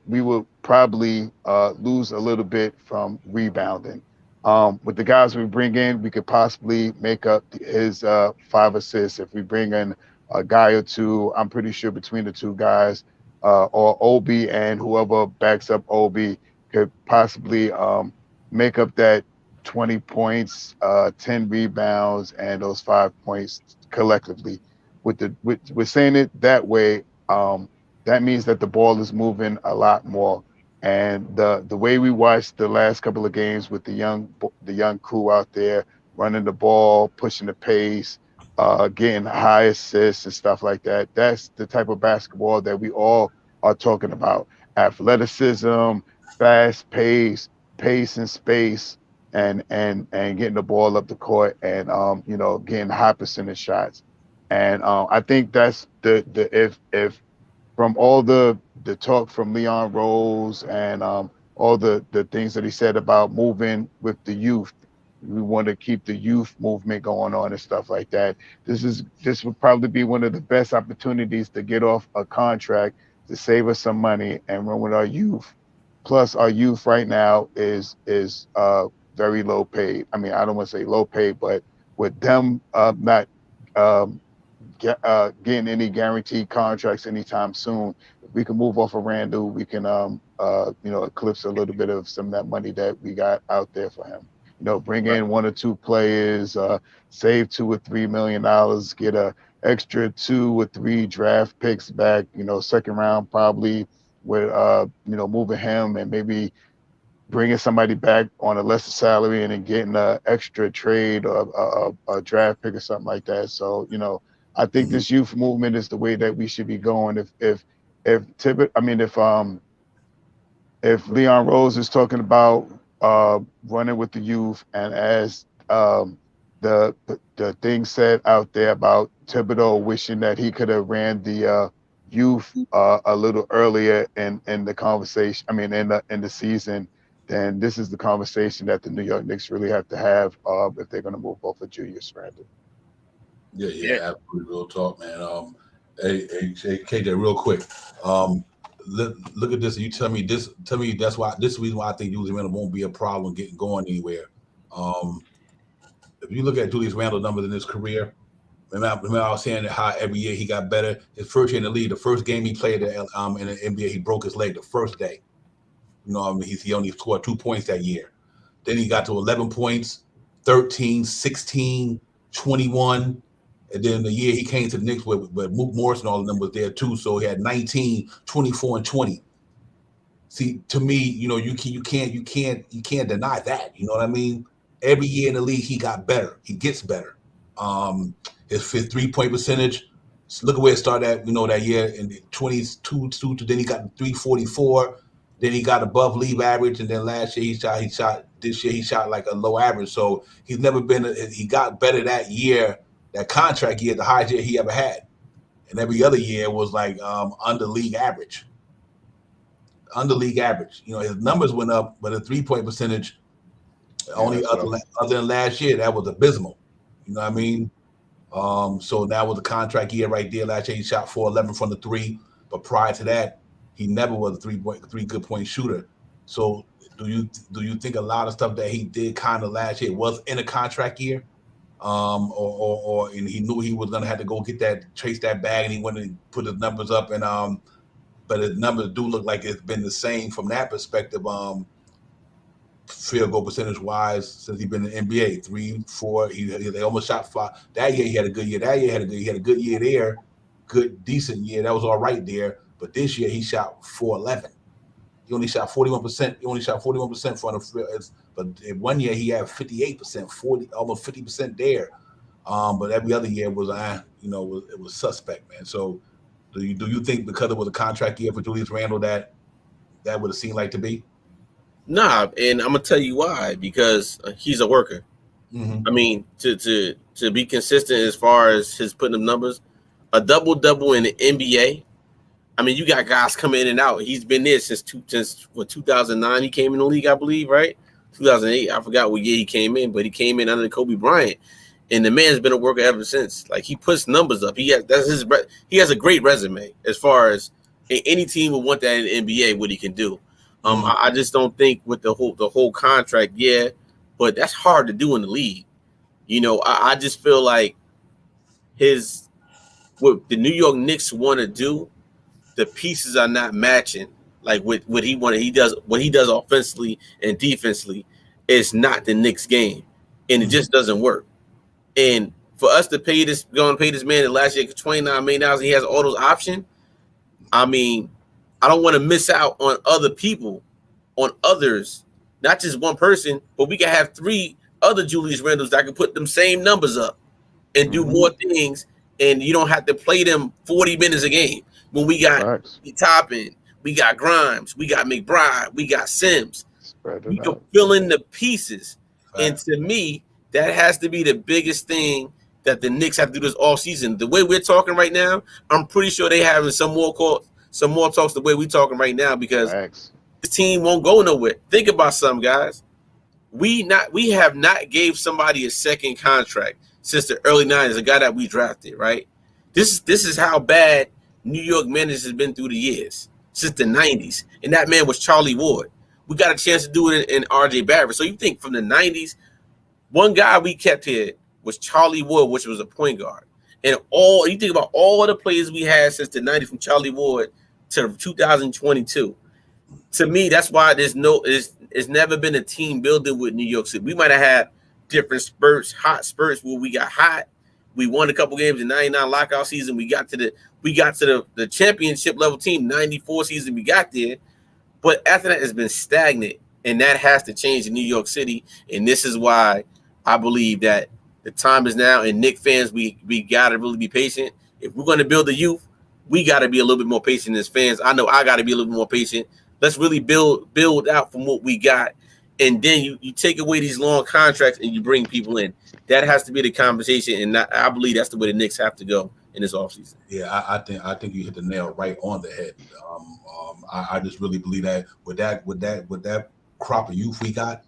we will probably lose a little bit from rebounding. With the guys we bring in, we could possibly make up his 5 assists. If we bring in a guy or two, I'm pretty sure between the two guys, or Obi and whoever backs up Obi could possibly make up that 20 points, 10 rebounds, and those 5 points collectively. With saying it that way, that means that the ball is moving a lot more. And the way we watched the last couple of games with the young crew out there running the ball, pushing the pace, getting high assists and stuff like that. That's the type of basketball that we all are talking about. Athleticism, fast pace and space, and getting the ball up the court and you know, getting high percentage shots. And I think that's if from all the talk from Leon Rose and all the things that he said about moving with the youth, we want to keep the youth movement going on and stuff like that. This would probably be one of the best opportunities to get off a contract to save us some money and run with our youth. Plus, our youth right now is very low paid. I mean, I don't want to say low paid, but with them not getting any guaranteed contracts anytime soon, if we can move off of Randall, we can eclipse a little bit of some of that money that we got out there for him. Bring in 1 or 2 players, save $2 or $3 million, get a extra 2 or 3 draft picks back, second round probably, with moving him and maybe bringing somebody back on a lesser salary and then getting an extra trade or a draft pick or something like that. So, I think this youth movement is the way that we should be going. If Leon Rose is talking about running with the youth, and as the thing said out there about Thibodeau wishing that he could have ran the youth a little earlier in the conversation, in the season, then this is the conversation that the New York Knicks really have to have if they're going to move off of Julius Randle. Yeah, absolutely. Real talk, man. Hey, KJ, real quick. Look at this. You tell me this. Tell me this is the reason why I think Julius Randle won't be a problem getting going anywhere. If you look at Julius Randle numbers in his career, remember I was saying how every year he got better. His first year in the league, the first game he played in the NBA, he broke his leg the first day. He only scored 2 points that year. Then he got to 11 points, 13, 16, 21. And then the year he came to the Knicks with Mook Morris and all of them was there too. So he had 19, 24, and 20. See, to me, you can't deny that. You know what I mean? Every year in the league, he got better. He gets better. His 3-point percentage. Look at where it started at. That year in the 22. Then he got 344. Then he got above league average, and then last year he shot. This year he shot like a low average. So he's never been. He got better that year. That contract year, the highest year he ever had, and every other year was like under league average. His numbers went up, but the 3-point percentage only other than last year, that was abysmal. You know what I mean? So that was a contract year right there. Last year he shot 4-11 from the 3, but prior to that, he never was a 3 good point shooter. So do you think a lot of stuff that he did kind of last year was in a contract year? And he knew he was gonna have to go chase that bag, and he went and put his numbers up, and but his numbers do look like it's been the same from that perspective. Field goal percentage wise, since he's been in the NBA, 3, 4, they almost shot 5. That year he had a good year. He had a good year there, decent year. That was all right there. But this year he shot 4-11. He only shot 41%. He only shot 41% for the field. But in 1 year he had 58%, 40, almost 50% there. But every other year was it was suspect, man. So do you think because it was a contract year for Julius Randle that would have seemed like to be? Nah, and I'm gonna tell you why. Because he's a worker. I mean, to be consistent as far as his putting up numbers, a double in the NBA. I mean, you got guys coming in and out. He's been there since 2009. He came in the league, I believe, right? 2008. I forgot what year he came in, but he came in under Kobe Bryant, and the man's been a worker ever since. Like, he puts numbers up. He has a great resume as far as any team would want that in the NBA. What he can do. I just don't think with the whole contract, but that's hard to do in the league. I just feel like what the New York Knicks want to do, the pieces are not matching. Like what he does offensively and defensively is not the Knicks game, and it just doesn't work. And for us to pay this man the last year $29 million, and he has all those options. I mean, I don't want to miss out on other people, on others, not just one person, but we can have 3 other Julius Randles that can put them same numbers up and do more things, and you don't have to play them 40 minutes a game. When we got Toppin, we got Grimes, we got McBride, we got Sims. We can fill in the pieces. And to me, that has to be the biggest thing that the Knicks have to do this all season. The way we're talking right now, I'm pretty sure they having some more talks the way we're talking right now, because this team won't go nowhere. Think about something, guys. We have not gave somebody a second contract since the early 90s, a guy that we drafted, right? This is how bad New York managers has been through the years, since the 90s. And that man was Charlie Ward. We got a chance to do it in RJ Barrett. So you think from the 90s, one guy we kept here was Charlie Ward, which was a point guard. And you think about all the players we had since the 90s from Charlie Ward to 2022. To me, that's why it's never been a team building with New York City. We might have had different spurts, hot spurts where we got hot. We won a couple games in 99 lockout season. We got to the championship level team, 94 season. We got there. But after that, it's been stagnant. And that has to change in New York City. And this is why I believe that the time is now. And Knicks fans, we got to really be patient. If we're going to build the youth, we got to be a little bit more patient as fans. I know I got to be a little bit more patient. Let's really build out from what we got. And then you take away these long contracts and you bring people in. That has to be the conversation. And I believe that's the way the Knicks have to go in this offseason. Yeah, I think you hit the nail right on the head. I just really believe that with that crop of youth we got,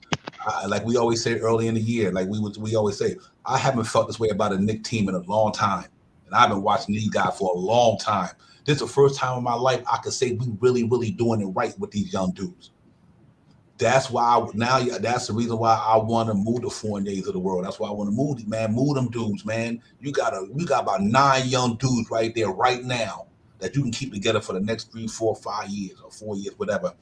like we always say early in the year, like we always say, I haven't felt this way about a Knicks team in a long time, and I've been watching these guys for a long time. This is the first time in my life I could say we really doing it right with these young dudes. That's why that's the reason why I want to move the Fourniers of the world. That's why I want to move them dudes, man. You got about 9 young dudes right there right now that you can keep together for the next 3, 4, 5 years or 4 years, whatever,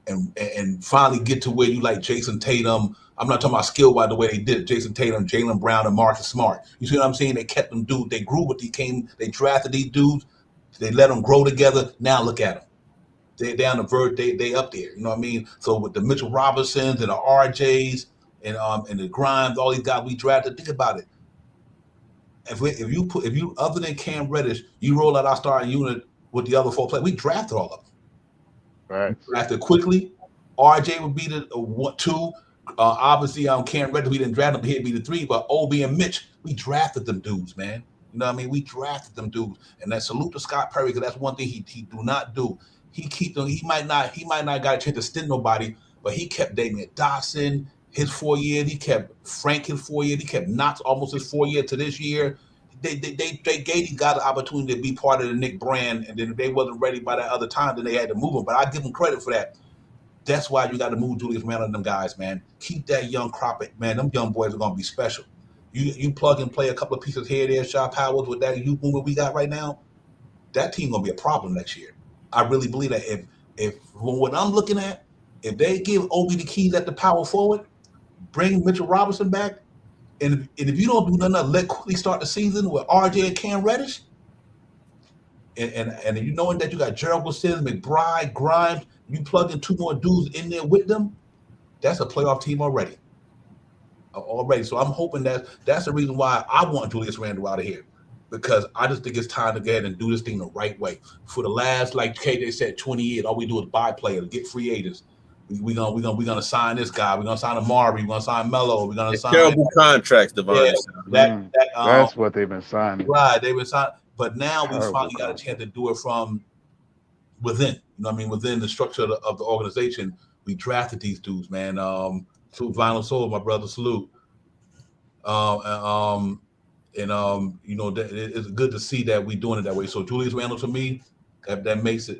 and finally get to where you like Jason Tatum. I'm not talking about skill by the way they did it. Jason Tatum, Jaylen Brown, and Marcus Smart. You see what I'm saying? They kept them dudes. They grew with they drafted these dudes. They let them grow together. Now look at them. They're down the verge. They up there. You know what I mean? So with the Mitchell Robinsons and the RJs and the Grimes, all these guys we drafted. Think about it. If you other than Cam Reddish, you roll out our starting unit with the other 4 players. We drafted all of them. Right. We drafted quickly. RJ would be the 2. Obviously, Cam Reddish, we didn't draft him. He'd be the 3. But Obi and Mitch, we drafted them dudes, man. You know what I mean? We drafted them dudes. And that salute to Scott Perry, because that's one thing he do not do. He keep them. He might not got a chance to stint nobody, but he kept Damian Dotson his 4 years. He kept Frank his 4 years. He kept Knox almost his 4 years to this year. They gave these guys the opportunity to be part of the Knicks brand, and then if they wasn't ready by that other time, then they had to move them. But I give them credit for that. That's why you got to move Julius Randle and them guys, man. Keep that young crop, man. Them young boys are gonna be special. You plug and play a couple of pieces here, there, Sharp Powers with that youth movement we got right now. That team gonna be a problem next year. I really believe that if what I'm looking at, if they give Obi the keys at the power forward, bring Mitchell Robinson back, and if you don't do nothing, let quickly start the season with RJ and Cam Reddish, and you knowing that you got Gerald Wilson, McBride, Grimes, you plug in 2 more dudes in there with them, that's a playoff team already. So I'm hoping that's the reason why I want Julius Randle out of here. Because I just think it's time to go ahead and do this thing the right way. For the last, like KJ said, 20 years, all we do is buy players, get free agents. We're gonna sign this guy. We're gonna sign Amari. We're gonna sign Melo. We're gonna sign terrible contracts, Devon. Yeah, that's what they've been signing. Right, they've been signing. But now we finally got a chance to do it from within. You know what I mean? Within the structure of the organization, we drafted these dudes, man. Salute Vinyl Soul, my brother. Salute. You know, it's good to see that we're doing it that way. So Julius Randle, to me, that makes it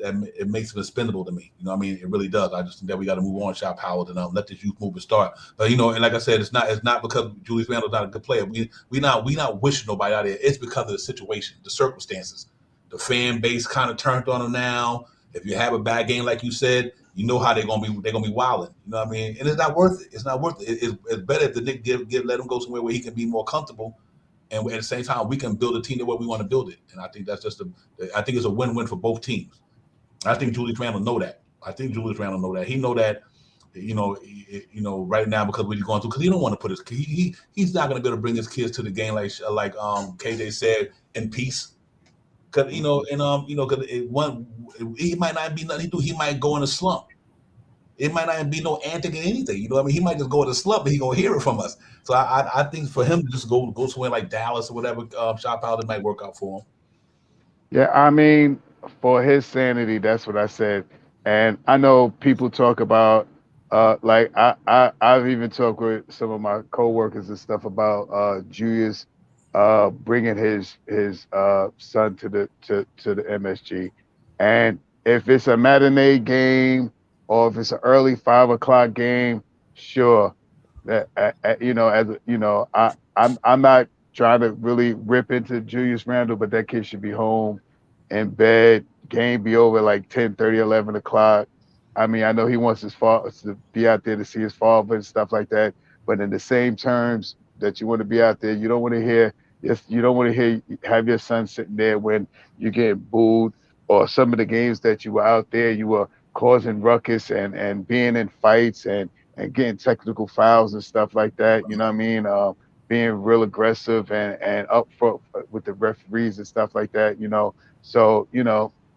expendable to me. You know what I mean? It really does. I just think that we got to move on, Shop Howard, and let this youth movement start. But you know, and like I said, it's not because Julius Randle's not a good player. We not wishing nobody out there. It's because of the situation, the circumstances. The fan base kind of turned on him now. If you have a bad game, like you said, you know how they're gonna be wilding. You know what I mean? And it's not worth it. It's not worth it. It's better if the Knicks let him go somewhere where he can be more comfortable. And at the same time, we can build a team the way we want to build it. And I think that's I think it's a win-win for both teams. I think Julius Randle know that. He know that, you know, right now because what he's going through, because he don't want to put he's not going to be able to bring his kids to the game like KJ said in peace. Because you know, and because he might not be nothing to do. He might go in a slump. It might not be no antic or anything. You know what I mean? He might just go in a slump, but he gonna hear it from us. So I think for him to just go somewhere like Dallas or whatever, shop out, it might work out for him. Yeah, I mean, for his sanity, that's what I said. And I know people talk about, like I've even talked with some of my coworkers and stuff about Julius bringing his son to the MSG, and if it's a matinee game or if it's an early 5 o'clock game, sure. That you know, as you know, I'm not trying to really rip into Julius Randle, but that kid should be home in bed game be over like 10:30, 11 o'clock. I mean, I know he wants his father to be out there to see his father and stuff like that. But in the same terms that you want to be out there, you don't want to hear, yes, you don't want to hear, have your son sitting there when you're getting booed, or some of the games that you were out there, you were causing ruckus and being in fights and getting technical fouls and stuff like that. You know what I mean? Being real aggressive and upfront with the referees and stuff like that. So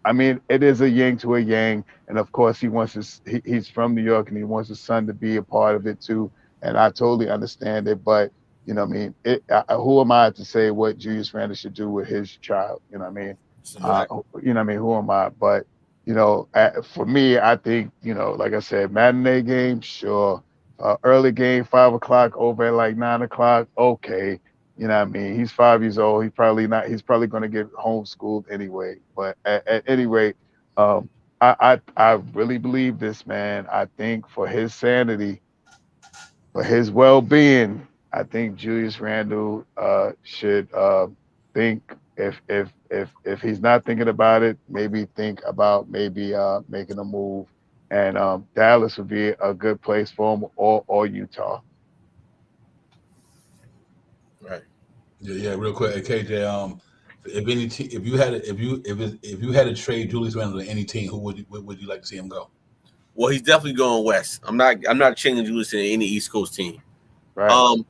I mean, it is a yin to a yang, and of course, he's from New York, and he wants his son to be a part of it too. And I totally understand it, but you know what I mean? Who am I to say what Julius Randle should do with his child? You know what I mean? You know what I mean? Who am I? But for me, I think, like I said, matinee game, sure. Early game, 5 o'clock, over at like 9 o'clock, okay. You know what I mean? He's 5 years old. He's probably going to get homeschooled anyway. But at any rate, I really believe this, man. I think for his sanity, for his well-being, I think Julius Randle should think, if he's not thinking about it, maybe think about making a move, and Dallas would be a good place for him, or Utah. Right. Yeah. Real quick, KJ. If you had to trade Julius Randle to any team, who would you like to see him go? Well, he's definitely going west. I'm not changing Julius to any East Coast team. Right.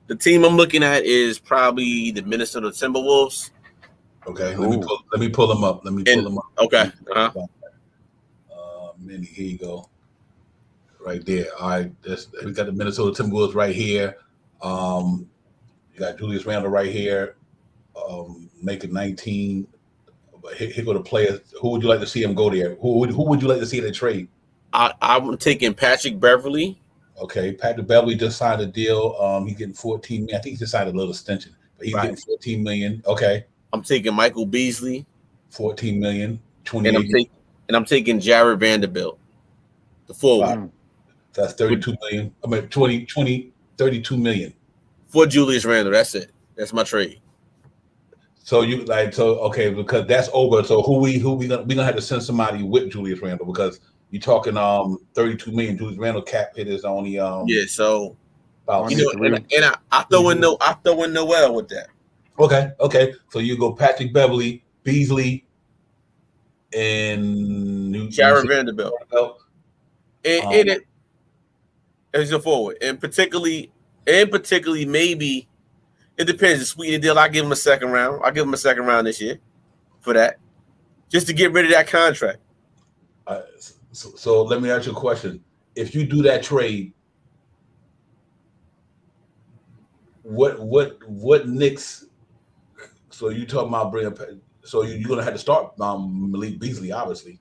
The team I'm looking at is probably the Minnesota Timberwolves. Okay, let me pull them up. Okay. Minnie, here you go. Right there. All right, we got the Minnesota Timberwolves right here. You got Julius Randle right here, making 19. But here go the players. Who would you like to see him go there? Who would you like to see in a trade? I'm taking Patrick Beverley. Okay, Patrick Beverley just signed a deal. He's getting 14 million. I think he just signed a little extension, but he's getting 14 million. Okay. I'm taking Michael Beasley. 14 million. 28. And I'm taking Jared Vanderbilt, the forward. Wow. That's 32 million. I mean 32 million. For Julius Randle. That's it. That's my trade. So okay, because that's over. So who we gonna have to send somebody with Julius Randle, because you're talking 32 million. Julius Randle cap hit is only so about, and I throw in Noel with that. Okay. So you go Patrick Beverley, Beasley, and Jared Vanderbilt. And it as a forward. And particularly maybe it depends. The sweet deal, I give him a second round. I'll give him a second round this year for that. Just to get rid of that contract. So let me ask you a question. If you do that trade, what Knicks? So you talking about bringing? So you're gonna have to start Malik Beasley, obviously.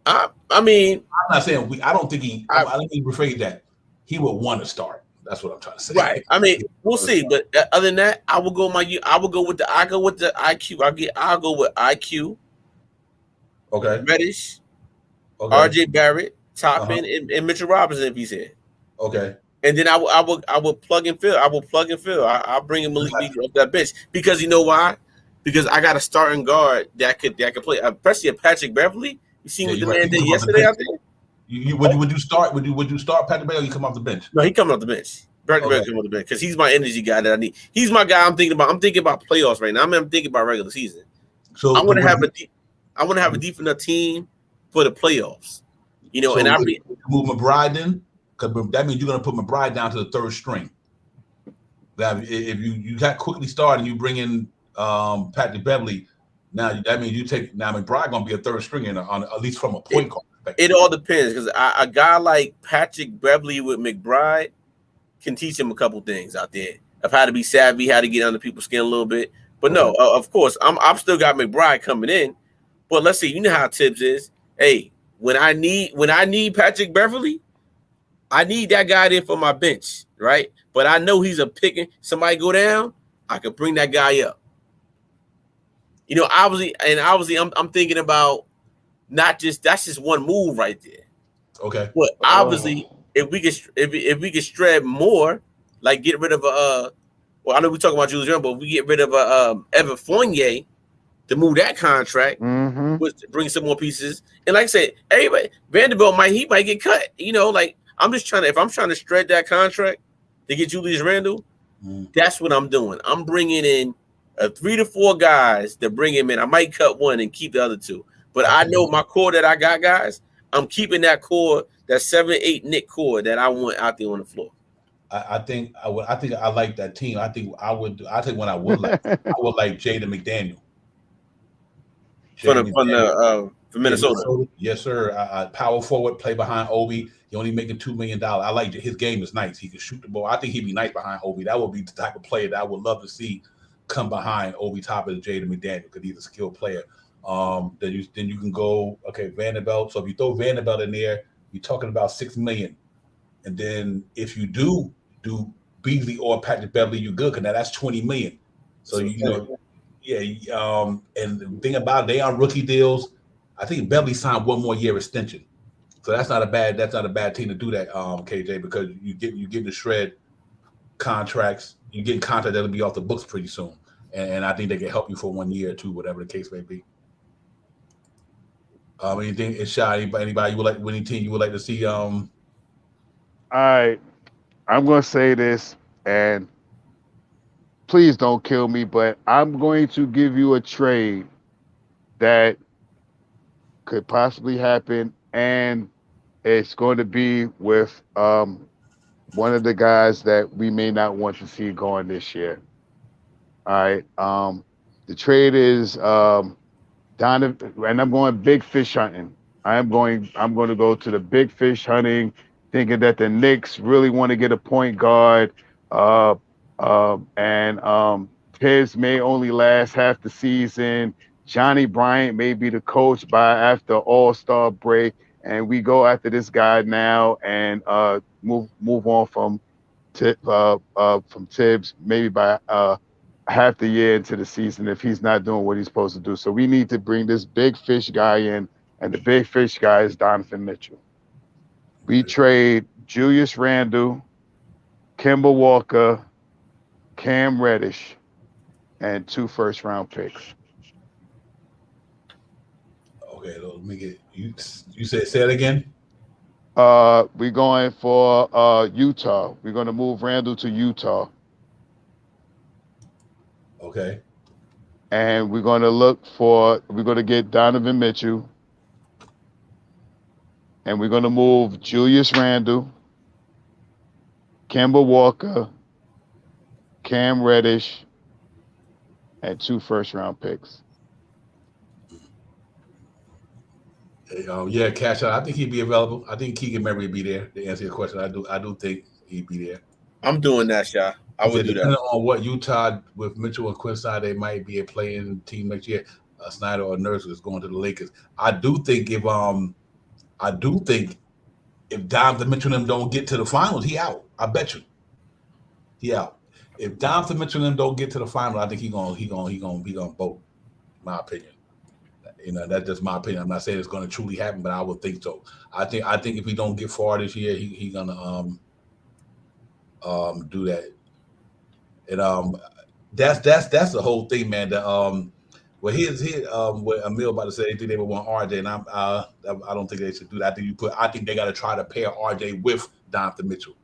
I mean, I'm not saying I don't think he. Let me rephrase that. He would want to start. That's what I'm trying to say. Right. I mean, we'll see. But other than that, I will go with the IQ. I'll go with IQ. Okay. Reddish. Okay. RJ Barrett, Toppin, and Mitchell Robinson if he's here. Okay. And then I will plug and fill. I'll bring him Malik Beasley off that bench, because you know why? Because I got a starting guard that could play, especially a Patrick Beverley. You seen what the man did yesterday out there? Would you start Patrick Beverley? Or you come off the bench? No, he coming off the bench. Patrick Beverley coming off the bench because he's my energy guy that I need. He's my guy. I'm thinking about playoffs right now. I'm thinking about regular season. So I want to have a deep enough team for the playoffs. So and I move McBride in, because that means you're going to put McBride down to the third string. That if you got quickly started and you bring in Patrick Beverley, now that means McBride going to be a third stringer on at least from a point guard perspective. It all depends, because a guy like Patrick Beverley with McBride can teach him a couple things out there of how to be savvy, how to get under people's skin a little bit. But no, of course, I'm still got McBride coming in. But let's see, you know how Tibbs is. Hey, when I need Patrick Beverley, I need that guy there for my bench, right? But I know he's a picking. Somebody go down, I could bring that guy up. Obviously, I'm thinking about that's just one move right there. Okay. But obviously, if we could shred more, like get rid of I know we're talking about Julius Randle, but if we get rid of Evan Fournier, to move that contract, was to bring some more pieces. And like I said, everybody Vanderbilt might get cut. You know, like if I'm trying to shred that contract to get Julius Randle, that's what I'm doing. I'm bringing in 3 to 4 guys to bring him in. I might cut one and keep the other 2. But I know my core that I got, guys. I'm keeping that core, that 7-8 Knick core that I want out there on the floor. I think I like that team. I think I would like Jaden McDaniel. From Minnesota. Yes, sir. Power forward, play behind Obi. He only making $2 million. I like his game is nice. He can shoot the ball. I think he'd be nice behind Obi. That would be the type of player that I would love to see come behind Obi Toppin, Jaden McDaniel, because he's a skilled player. Then you can go Vanderbilt. So if you throw Vanderbilt in there, you're talking about $6 million. And then if you do Beasley or Patrick Beverly, you're good, because now that's $20 million. So and the thing about it, they on rookie deals. I think Beverly signed 1 more year extension. So that's not a bad team to do that, KJ, because you get the shred contracts. You get contracts that'll be off the books pretty soon. And I think they can help you for 1 year or 2, whatever the case may be. Anything, anybody you would like, winning team you would like to see? All right, I'm going to say this, and please don't kill me, but I'm going to give you a trade that could possibly happen, and it's going to be with one of the guys that we may not want to see going this year. All right, the trade is Donovan, and I'm going big fish hunting. I'm going to go to the big fish hunting, thinking that the Knicks really want to get a point guard, and Tibbs may only last half the season. Johnny Bryant may be the coach after All-Star break, and we go after this guy now and move on from Tibbs maybe by half the year into the season if he's not doing what he's supposed to do. So we need to bring this big fish guy in, and the big fish guy is Donovan Mitchell. We trade Julius Randle, Kemba Walker, Cam Reddish, and 2 first-round picks. Okay, let me get you. You say it again. We're going for Utah. We're going to move Randle to Utah. Okay. And we're going to get Donovan Mitchell. And we're going to move Julius Randle, Kemba Walker, Cam Reddish, and 2 first-round picks. Cash out. I think he'd be available. I think Keegan Murray would be there to answer your question. I do think he'd be there. I'm doing that, Sha. I would do that. Depending on what Utah with Mitchell and Quinside, they might be a playing team next year. Snyder or Nurse is going to the Lakers. I do think if Donovan Mitchell and them don't get to the finals, he out. I bet you. He out. If Donovan Mitchell and them don't get to the final, I think he gonna vote. My opinion. That's just my opinion. I'm not saying it's going to truly happen, but I would think so. I think if he don't get far this year, he gonna do that. And that's the whole thing, man. What Emil about to say, they think they would want RJ, and I don't think they should do that. I think they got to try to pair RJ with Donovan Mitchell.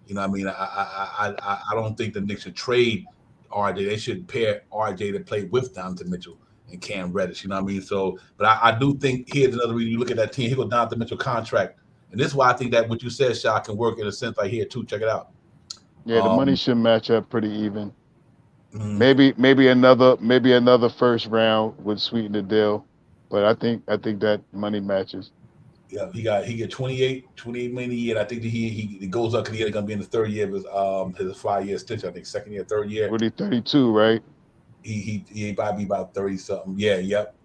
You know what I mean? I don't think the Knicks should trade RJ. They should pair RJ to play with Donovan Mitchell and Cam Reddish. You know what I mean? So, but I do think here's another reason. You look at that team. Here goes Donovan Mitchell contract, and this is why I think that what you said, Shah, can work in a sense like here too. Check it out. Yeah, the money should match up pretty even. Mm-hmm. Maybe another first round would sweeten the deal, but I think that money matches. Yeah, he get 28 million a year. And I think that he goes up because he's going to be in the 3rd year of his 5-year extension. I think 2nd year, 3rd year. What, he 32, right? He probably be about 30 something. Yeah, yep.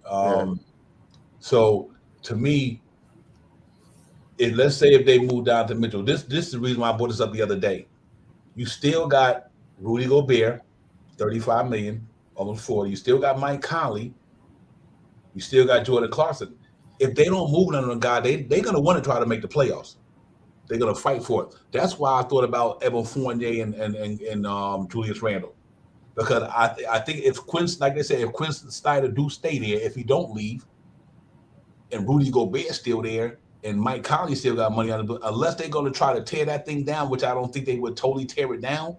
So to me, let's say if they move down to Mitchell, this is the reason why I brought this up the other day. You still got Rudy Gobert, 35 million, almost 40. You still got Mike Conley. You still got Jordan Clarkson. If they don't move none of them guys, they're going to want to try to make the playoffs. They're going to fight for it. That's why I thought about Evan Fournier and Julius Randle. because I think if Quinn, like they said, if Quinn Snyder do stay there, if he don't leave, and Rudy Gobert's still there, and Mike Conley still got money on the book, unless they're going to try to tear that thing down, which I don't think they would totally tear it down.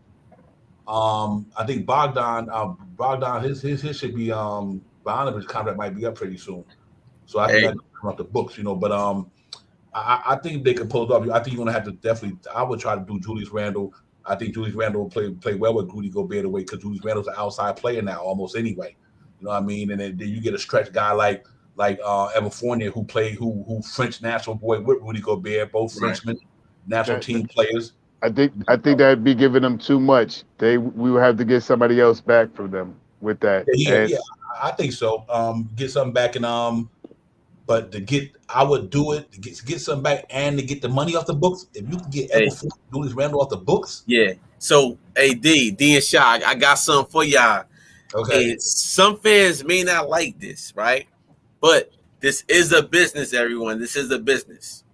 I think Bogdan, his should be Bogdanovic's contract might be up pretty soon, so I think that come off the books, But I think they can pull it off. I think you're going to have to definitely. I would try to do Julius Randle. I think Julius Randle will play well with Rudy Gobert away because Julius Randle's an outside player now almost anyway. You know what I mean? And then you get a stretch guy like Evan Fournier who French national boy with Rudy Gobert, both Frenchmen, national team players. I think that'd be giving them too much. We would have to get somebody else back from them with that. Yeah, I think so. Get something back and but I would do it to get something back and to get the money off the books. If you can get Julius Randle off the books. Yeah. So D and Shy, I got something for y'all. Okay. And some fans may not like this, right? But this is a business, everyone. This is a business.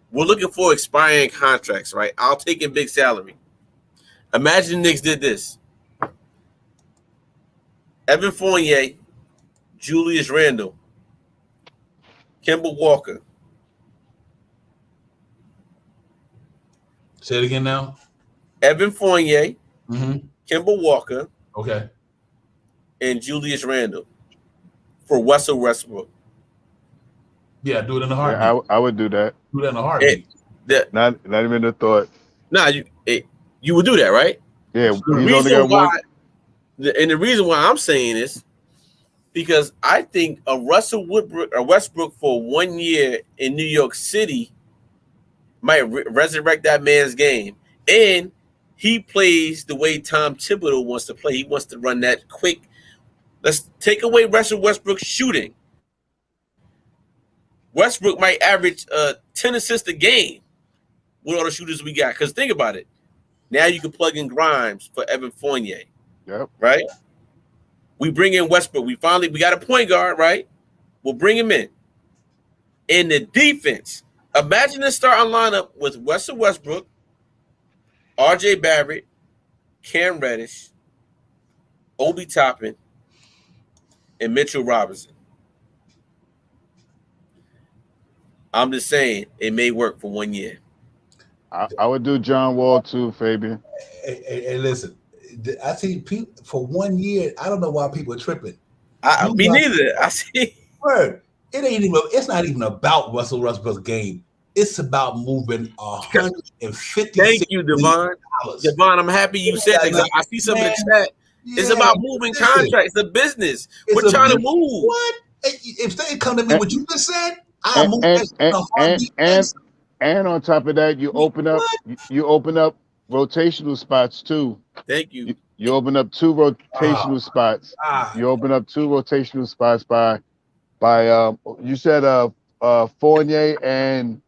We're looking for expiring contracts, right? I'll take a big salary. Imagine Knicks did this. Evan Fournier, Julius Randle, Kemba Walker. Say it again now. Evan Fournier, Kemba Walker, okay, and Julius Randle for Russell Westbrook. Yeah, do it in a heartbeat. Yeah, I would do that. Do that in a heartbeat. Not even a thought. Nah, you would do that, right? Yeah, So the reason why I'm saying this because I think a Westbrook for 1 year in New York City might resurrect that man's game, and he plays the way Tom Thibodeau wants to play. He wants to run that quick. Let's take away Russell Westbrook's shooting. Westbrook might average 10 assists a game with all the shooters we got. Because think about it. Now you can plug in Grimes for Evan Fournier. Yep. Right? We bring in Westbrook. We got a point guard, right? We'll bring him in. In the defense, imagine the starting lineup with Russell Westbrook, RJ Barrett, Cam Reddish, Obi Toppin, and Mitchell Robinson. I'm just saying it may work for 1 year. I would do John Wall too, Fabian. Hey, listen, I see people for 1 year. I don't know why people are tripping. Me neither. I see. Word. It's not even about Russell Westbrook's game. It's about moving $150. Thank you, Devon. Devon, I'm happy you said that. I see some of the chat. Yeah, it's about moving contracts. It's a business. We're trying to move. What? If they come to me, what you just said, I'll move that. And on top of that, you open up rotational spots too. Thank you. You open up 2 rotational spots. You open up 2 rotational spots by you said Fournier and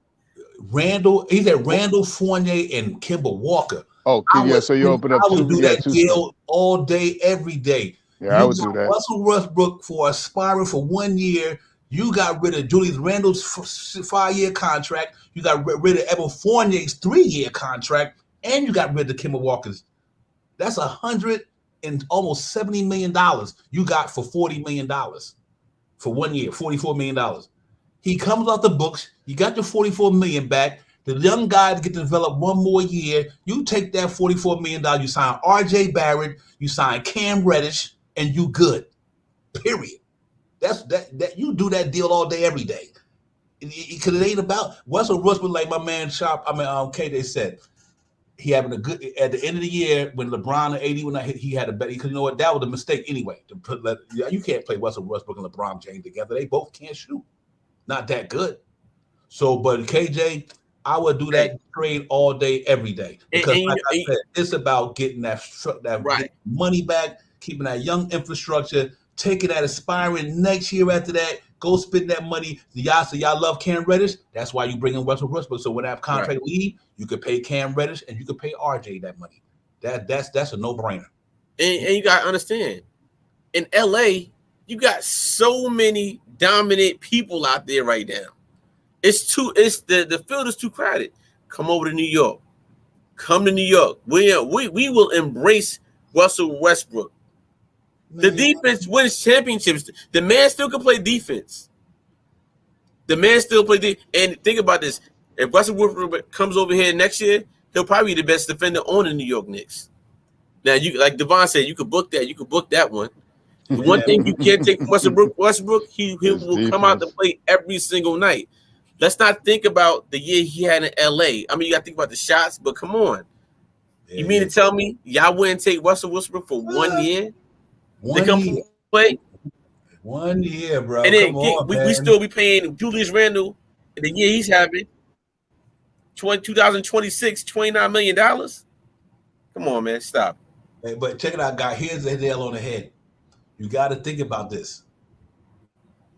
Randall. He said Randall, Fournier, and Kemba Walker. Oh, yeah. So you open up 2. I would do that deal all day, every day. Yeah, I would do that. Russell Westbrook for aspiring for 1 year. You got rid of Julius Randle's 5-year contract. You got rid of Evan Fournier's 3-year contract, and you got rid of Kemba Walker's. That's $100 and almost $70 million you got for $40 million for 1 year, $44 million. He comes off the books. You got your $44 million back. The young guys get to develop 1 more year. You take that $44 million. You sign RJ Barrett. You sign Cam Reddish, and you good. Period. That you do that deal all day, every day. Because it ain't about Russell Westbrook, like my man KJ said. He having a good at the end of the year when LeBron and AD he had a better, because you know what, that was a mistake anyway. You can't play Russell Westbrook and LeBron James together. They both can't shoot. Not that good. So, but KJ, I would do that trade all day, every day. Because like I said, it's about getting that right. money back, keeping that young infrastructure, taking that aspiring next year after that, go spend that money. Y'all love Cam Reddish. That's why you bring in Russell Westbrook. So when that contract leave, you could pay Cam Reddish and you could pay RJ that money. That's a no-brainer. And you gotta understand, in LA, you got so many dominant people out there right now. The field is too crowded. Come over to New York. Come to New York. We will embrace Russell Westbrook. The defense wins championships. The man still can play defense. The man still play defense. And think about this. If Russell Westbrook comes over here next year, he'll probably be the best defender on the New York Knicks. Now, you like Devon said, you could book that. You could book that one. The one thing you can't take from Westbrook, he will come out to play every single night. Let's not think about the year he had in LA. I mean, you got to think about the shots, but come on. You mean to tell me y'all wouldn't take Russell Westbrook for 1 year to come play? 1 year, bro. And then we still be paying Julius Randle in the year he's having 2026, $29 million. Come on, man. Stop. Hey, but check it out, guy. Here's the nail on the head. You got to think about this.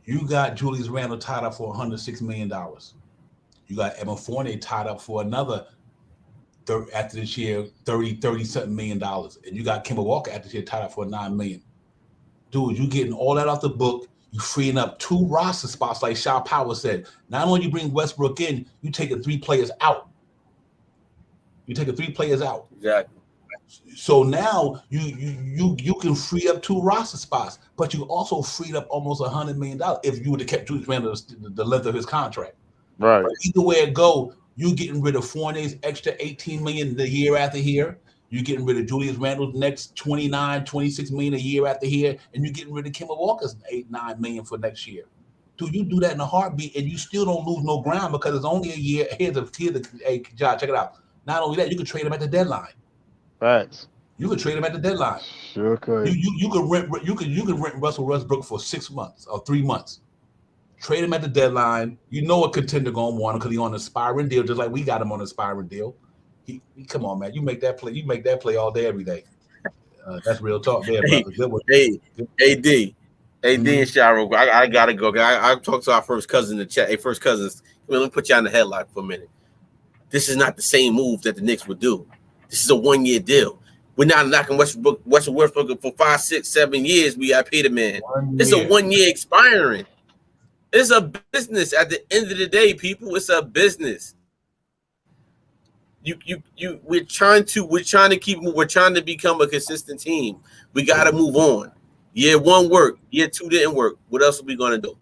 You got Julius Randle tied up for $106 million. You got Evan Fournier tied up for another, after this year, 30-something million dollars. And you got Kemba Walker after this year tied up for $9 million. Dude, you getting all that off the book. You freeing up 2 roster spots, like Shaw Power said. Not only you bring Westbrook in, you taking 3 players out. Exactly. So now you can free up 2 roster spots, but you also freed up almost $100 million if you would have kept Julius Randle the length of his contract. Right. But either way it go, you getting rid of Fournier's extra $18 million the year after year. You getting rid of Julius Randle's next $26 million a year after year, and you getting rid of Kemba Walker's $9 million for next year. Dude, you do that in a heartbeat, and you still don't lose no ground because it's only a year. Hey, John, check it out. Not only that, you could trade him at the deadline. Facts. You could trade him at the deadline. Sure could. You could rent Russell Westbrook for 6 months or 3 months. Trade him at the deadline. You know a contender gonna want him because he's on an aspiring deal, just like we got him on an aspiring deal. He come on, man. You make that play. You make that play all day, every day. That's real talk there, brother. Good one. Hey, AD and Shiro, I gotta go. I talked to our first cousin in the chat. Hey, first cousins, let me put you on the headline for a minute. This is not the same move that the Knicks would do. This is a 1-year deal. We're not knocking Westbrook for 5, 6, 7 years. We got paid a man. It's a 1 year expiring. It's a business at the end of the day, people. It's a business. We're trying to become a consistent team. We got to move on. Year 1 worked. Year 2 didn't work. What else are we gonna do?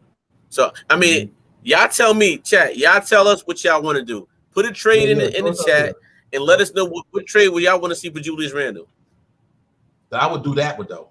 So I mean, y'all tell me, chat. Y'all tell us what y'all want to do. Put a trade in the chat and let us know what trade would y'all want to see for Julius Randle. I would do that one though.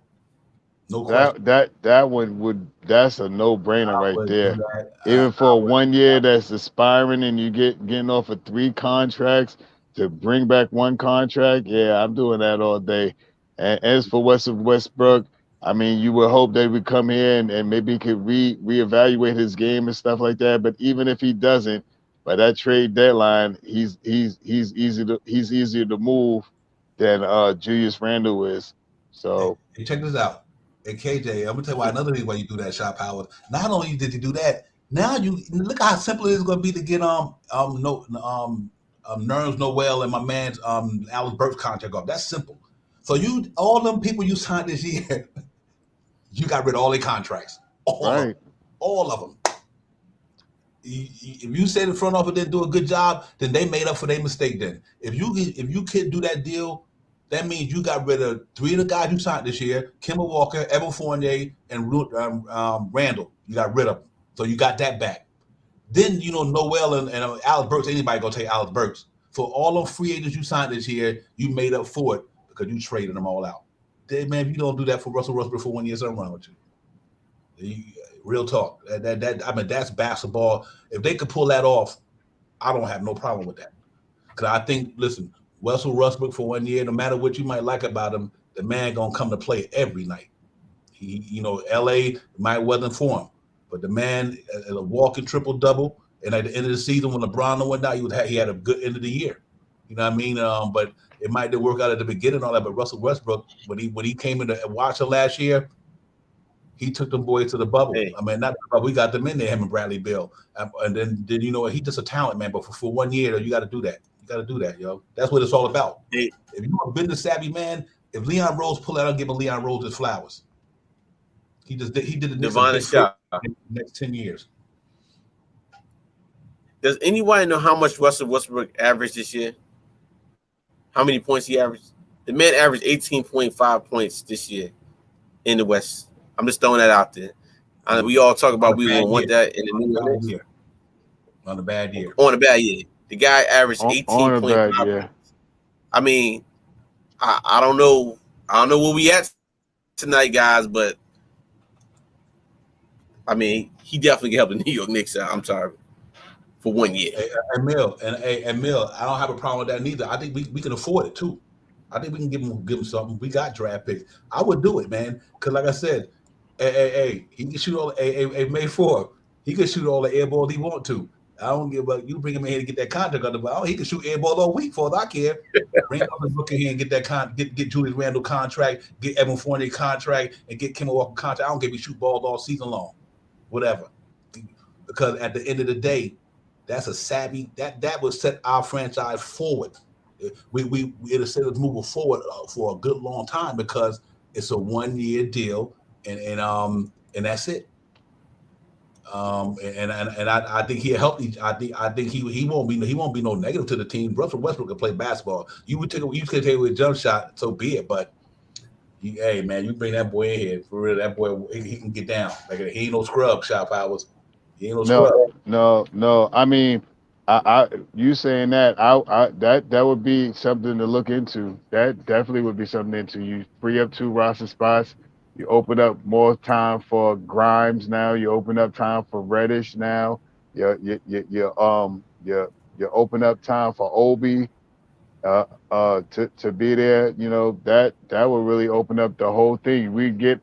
No question. That one that's a no-brainer right there. Even for 1 year that's expiring and you getting off of 3 contracts to bring back 1 contract, yeah, I'm doing that all day. And as for Westbrook, I mean, you would hope they would come here and maybe he could reevaluate his game and stuff like that. But even if he doesn't, by that trade deadline, he's easier to move than Julius Randle is. So hey, check this out. Hey KJ, I'm gonna tell you why another reason why you do that, Shot Power. Not only did you do that, now you look how simple it is gonna be to get Nerves Noel and my man's Alex Burks contract off. That's simple. So all them people you signed this year, you got rid of all their contracts. All of them. If you say the front office didn't do a good job, then they made up for their mistake. Then if you could do that deal, that means you got rid of 3 of the guys you signed this year: Kemba Walker, Evan Fournier, and Randall. You got rid of them, so you got that back. Then Noel and Alex Burks. Anybody gonna take Alex Burks? So all those free agents you signed this year, you made up for it because you traded them all out. Man, if you don't do that for Russell Westbrook for 1 year, something wrong with you. Real talk. That's basketball. If they could pull that off, I don't have no problem with that. Because I think, listen, Russell Westbrook for 1 year, no matter what you might like about him, the man gonna come to play every night. LA might wasn't for him, but the man a walking triple double. And at the end of the season, when LeBron went down, he had a good end of the year. You know what I mean? But it might didn't work out at the beginning and all that. But Russell Westbrook, when he came into Washington last year, he took them boys to the bubble. Hey. I mean, not the bubble. We got them in there, him and Bradley Beal. And then you know what? He's just a talent, man. But for 1 year, you got to do that. You got to do that, yo. That's what it's all about. Hey. If you're a business savvy man, if Leon Rose pull out, I'll give Leon Rose his flowers. He did the next 10 years. Does anybody know how much Russell Westbrook averaged this year? How many points he averaged? The man averaged 18.5 points this year in the West. I'm just throwing that out there. We all talk about we will want that in the New York Knicks. On a bad year. On a bad year. The guy averaged 18.5 points. I mean, I don't know. I don't know where we at tonight, guys, but I mean, he definitely can help the New York Knicks out. I'm sorry. For 1 year. And Mill, I don't have a problem with that neither. I think we can afford it too. I think we can give him something. We got draft picks. I would do it, man. Because like I said, hey, he can shoot all. May 4th, he can shoot all the air balls he want to. I don't give a. You bring him in here to get that contract under, but he can shoot air balls all week for all I care. Bring Elvis Booker here and get that get Julius Randle contract, get Evan Fournier contract, and get Kemba Walker contract. I don't give a shoot balls all season long, whatever. Because at the end of the day, that's a savvy that would set our franchise forward. It'll set us moving forward for a good long time because it's a 1 year deal and that's it. And I think he'll help. I think he won't be no negative to the team. Russell Westbrook can play basketball. You could take away a jump shot, so be it. But hey man, you bring that boy in here for real. That boy he can get down. Like he ain't no scrub shot powers. He ain't no scrub. No. I mean, you saying that that would be something to look into. That definitely would be something into. You free up 2 roster spots. You open up more time for Grimes now. You open up time for Reddish now. You open up time for Obi to be there. You know, that would really open up the whole thing. We get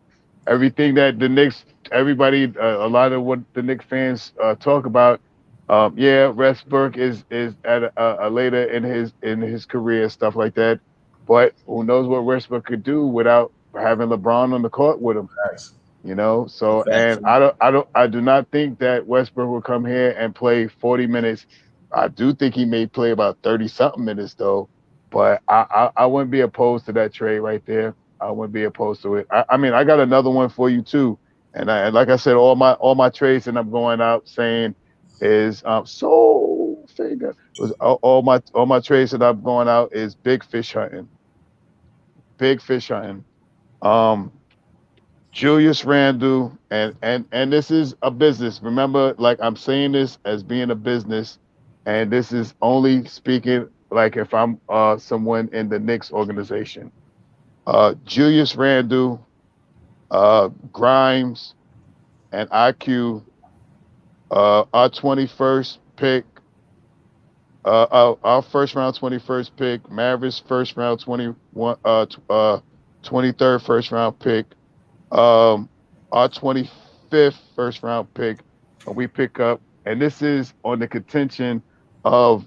everything that the Knicks, everybody, a lot of what the Knicks fans talk about. Westbrook is at a later in his career, stuff like that. But who knows what Westbrook could do without having LeBron on the court with him? Nice. You know, so and I do not think that Westbrook will come here and play 40 minutes. I do think he may play about 30 something minutes though. But I wouldn't be opposed to that trade right there. I wouldn't be opposed to it. I mean, I got another one for you too. And like I said, all my trades that I'm going out saying is all my trades that I'm going out is big fish hunting. Julius Randle and this is a business. Remember, like I'm saying this as being a business, and this is only speaking like if I'm someone in the Knicks organization. Julius Randle, Grimes, and IQ, our 21st pick, our first round 21st pick, Mavericks first round 23rd first round pick, our 25th first round pick, we pick up, and this is on the contention of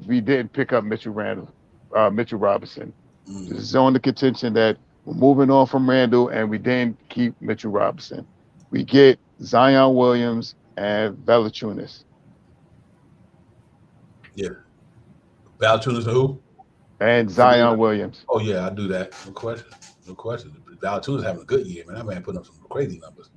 we didn't pick up Mitchell Robinson. This is on the contention that we're moving on from Randle and we didn't keep Mitchell Robinson. We get Zion Williams and Valanciunas. Yeah. Valanciunas and who? And Zion Williams. Oh yeah, I do that. No question. Valanciunas having a good year, man. That man putting up some crazy numbers.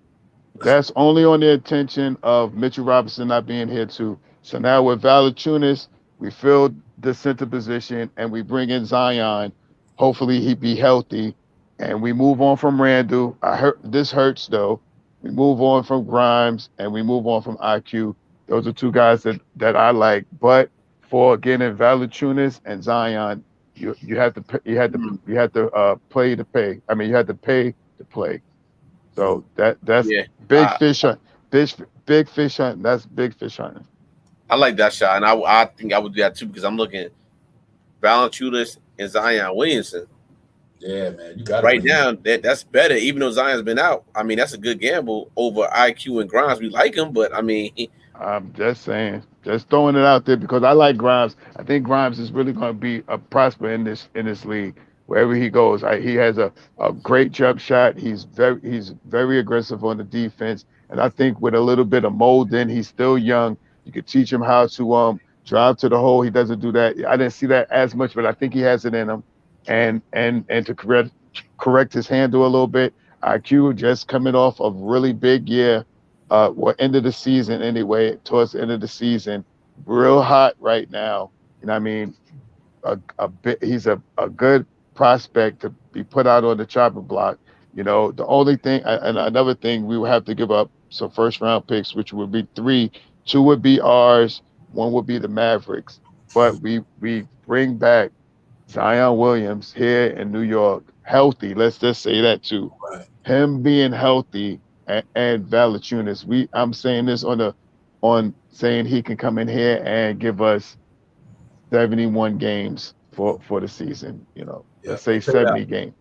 That's only on the intention of Mitchell Robinson not being here too. So now with Valanciunas, we filled the center position and we bring in Zion. Hopefully he be healthy, and we move on from Randle. This hurts though. We move on from Grimes and we move on from IQ. Those are 2 guys that I like. But for getting Valanciunas and Zion, you had to play to pay. I mean, you had to pay to play. So that's big fish hunt. Big fish hunt. That's big fish hunting. I like that shot, and I think I would do that too because I'm looking at Valanciunas and Zion Williamson. Yeah, man, you got right now. That's better, even though Zion's been out. I mean, that's a good gamble over IQ and Grimes. We like him, but I mean, I'm just saying, just throwing it out there because I like Grimes. I think Grimes is really going to be a prosper in this league wherever he goes. He has a great jump shot. He's very aggressive on the defense, and I think with a little bit of molding, he's still young. You could teach him how to drive to the hole. He doesn't do that. I didn't see that as much, but I think he has it in him. And to correct his handle a little bit, IQ just coming off a really big year, end of the season anyway, towards the end of the season, real hot right now. And I mean, he's a good prospect to be put out on the chopping block. You know, the only thing, and another thing, we would have to give up some first round picks, which would be three. Two would be ours, one would be the Mavericks. But we bring back Zion Williams here in New York, healthy. Let's just say that too. Right. Him being healthy and Valanciunas. I'm saying this on saying he can come in here and give us 71 games for the season. You know, Yeah. let's say 70 games.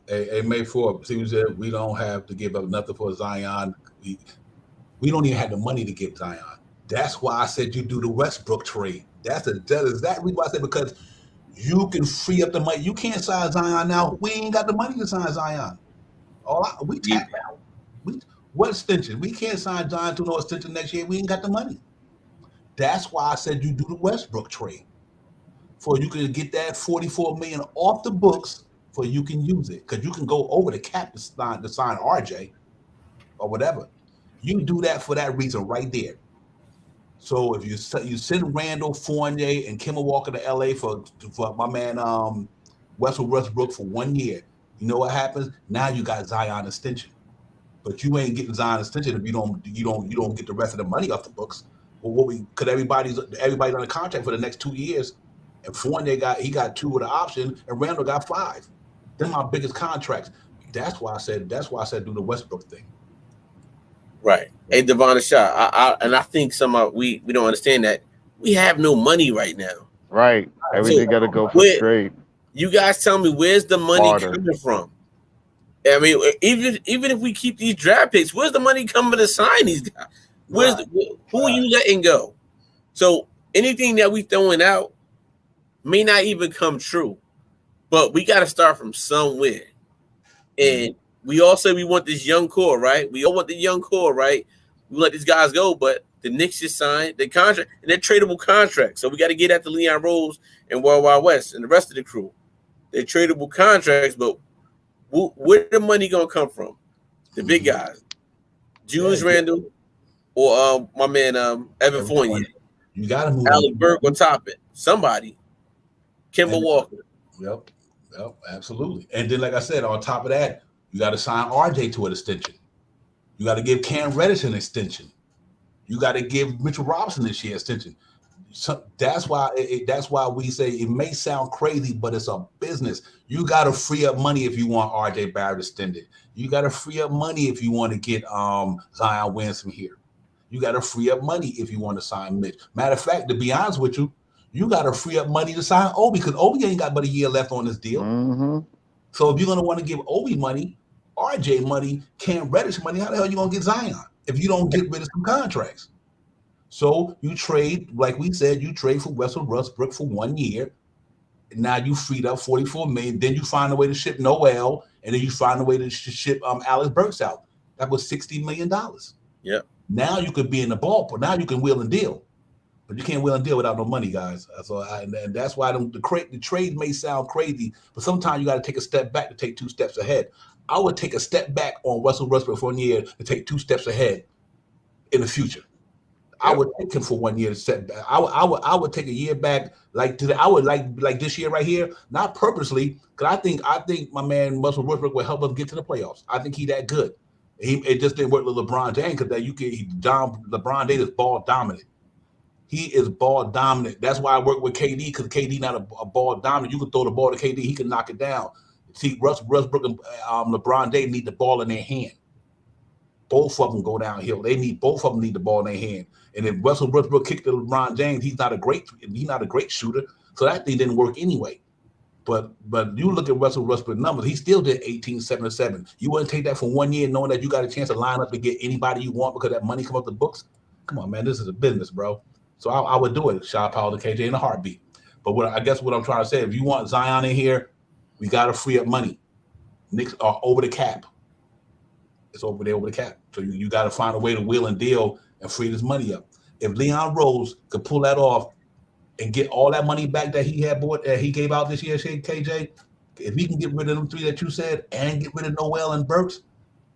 Hey, May 4th, see, we don't have to give up nothing for Zion. We don't even have the money to give Zion. That's why I said you do the Westbrook trade. That is exactly why I said, because you can free up the money. You can't sign Zion now. We ain't got the money to sign Zion. We tapped out. What extension? We can't sign Zion to no extension next year. We ain't got the money. That's why I said you do the Westbrook trade. For you can get that $44 million off the books, for you can use it, because you can go over the cap to sign RJ or whatever. You do that for that reason right there. So if you send Randall, Fournier, and Kemba Walker to LA for my man Westbrook for 1 year, you know what happens? Now you got Zion extension, but you ain't getting Zion extension if you don't get the rest of the money off the books. Well, because everybody's on a contract for the next 2 years, and Fournier got 2 with the option, and Randall got 5. They're my biggest contracts. That's why I said do the Westbrook thing. Right. Hey, Devon Shaw, I think we don't understand that we have no money right now. Right. Everything got to go for trade. You guys tell me, where's the money coming from? I mean, even if we keep these draft picks, where's the money coming to sign these guys? Who are you letting go? So anything that we throwing out may not even come true, but we got to start from somewhere. And we all say we want this young core, right? We all want the young core, right? We let these guys go, but the Knicks just signed the contract, and they're tradable contracts. So we got to get at the Leon Rose and Wild Wild West and the rest of the crew. They're tradable contracts, but where the money gonna come from? The big guys, Julius Randle, or my man Evan Fournier. You got to move Alec Burke on top it. Somebody, Kemba Walker. Yep, absolutely. And then, like I said, on top of that, you got to sign RJ to an extension. You got to give Cam Reddish an extension. You got to give Mitchell Robinson this year extension. So that's why we say it may sound crazy, but it's a business. You got to free up money if you want RJ Barrett extended. You got to free up money if you want to get Zion Williams from here. You got to free up money if you want to sign Mitch. Matter of fact, to be honest with you, you got to free up money to sign Obi, because Obi ain't got but a year left on this deal. Mm-hmm. So if you're going to want to give Obi money, RJ money, Cam Reddish money, how the hell are you going to get Zion if you don't get rid of some contracts? So you trade, like we said, you trade for Russell Westbrook for 1 year. Now you freed up $44 million. Then you find a way to ship Noel, and then you find a way to ship Alex Burks out. That was $60 million. Yeah. Now you could be in the ballpark. Now you can wheel and deal. But you can't wheel and deal without no money, guys. And that's why the trade may sound crazy, but sometimes you got to take a step back to take 2 steps ahead. I would take a step back on Russell Westbrook for 1 year to take 2 steps ahead in the future. I would take him for 1 year to set back. I would take a year back, like today. I would like this year right here, not purposely, because I think my man Russell Westbrook will help us get to the playoffs. I think he that good. It just didn't work with LeBron James, because LeBron James is ball dominant. He is ball dominant. That's why I work with KD, because KD not a ball dominant. You can throw the ball to KD, he can knock it down. See, Westbrook and LeBron James need the ball in their hand. Both of them go downhill. Both of them need the ball in their hand. And if Russell Westbrook kicked to LeBron James, he's not a great shooter. So that thing didn't work anyway. But you look at Russell Westbrook numbers, he still did 18, 7, and 7. You wouldn't take that for 1 year knowing that you got a chance to line up to get anybody you want because that money come up the books? Come on, man, this is a business, bro. So I would do it. Shout out to KJ in a heartbeat. But what I'm trying to say, if you want Zion in here, we got to free up money. Knicks are over the cap. It's over the cap. So you got to find a way to wheel and deal and free this money up. If Leon Rose could pull that off and get all that money back that he had bought, that he gave out this year, KJ, if he can get rid of them 3 that you said and get rid of Noel and Burks,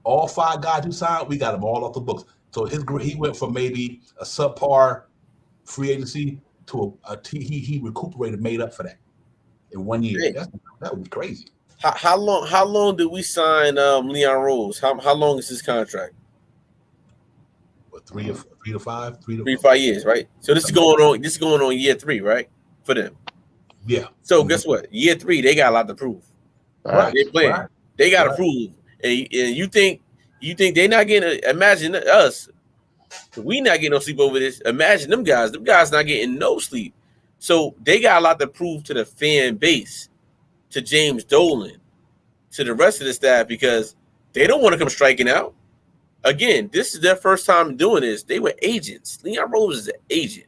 all 5 guys who signed, we got them all off the books. So he went from maybe a subpar free agency to he recuperated, made up for that in 1 year. That would be crazy. How long did we sign Leon Rose? How long is his contract? What, 3 to 5, 3 to 5 years, right? So this is going on. This is going on year 3, right? For them. Yeah. So guess what? Year 3, they got a lot to prove. Right. They playing. Right. They got to prove. And you think they not getting? Imagine us. We not getting no sleep over this. Imagine them guys. Them guys not getting no sleep. So they got a lot to prove to the fan base, to James Dolan, to the rest of the staff, because they don't want to come striking out. Again, this is their first time doing this. They were agents. Leon Rose is an agent.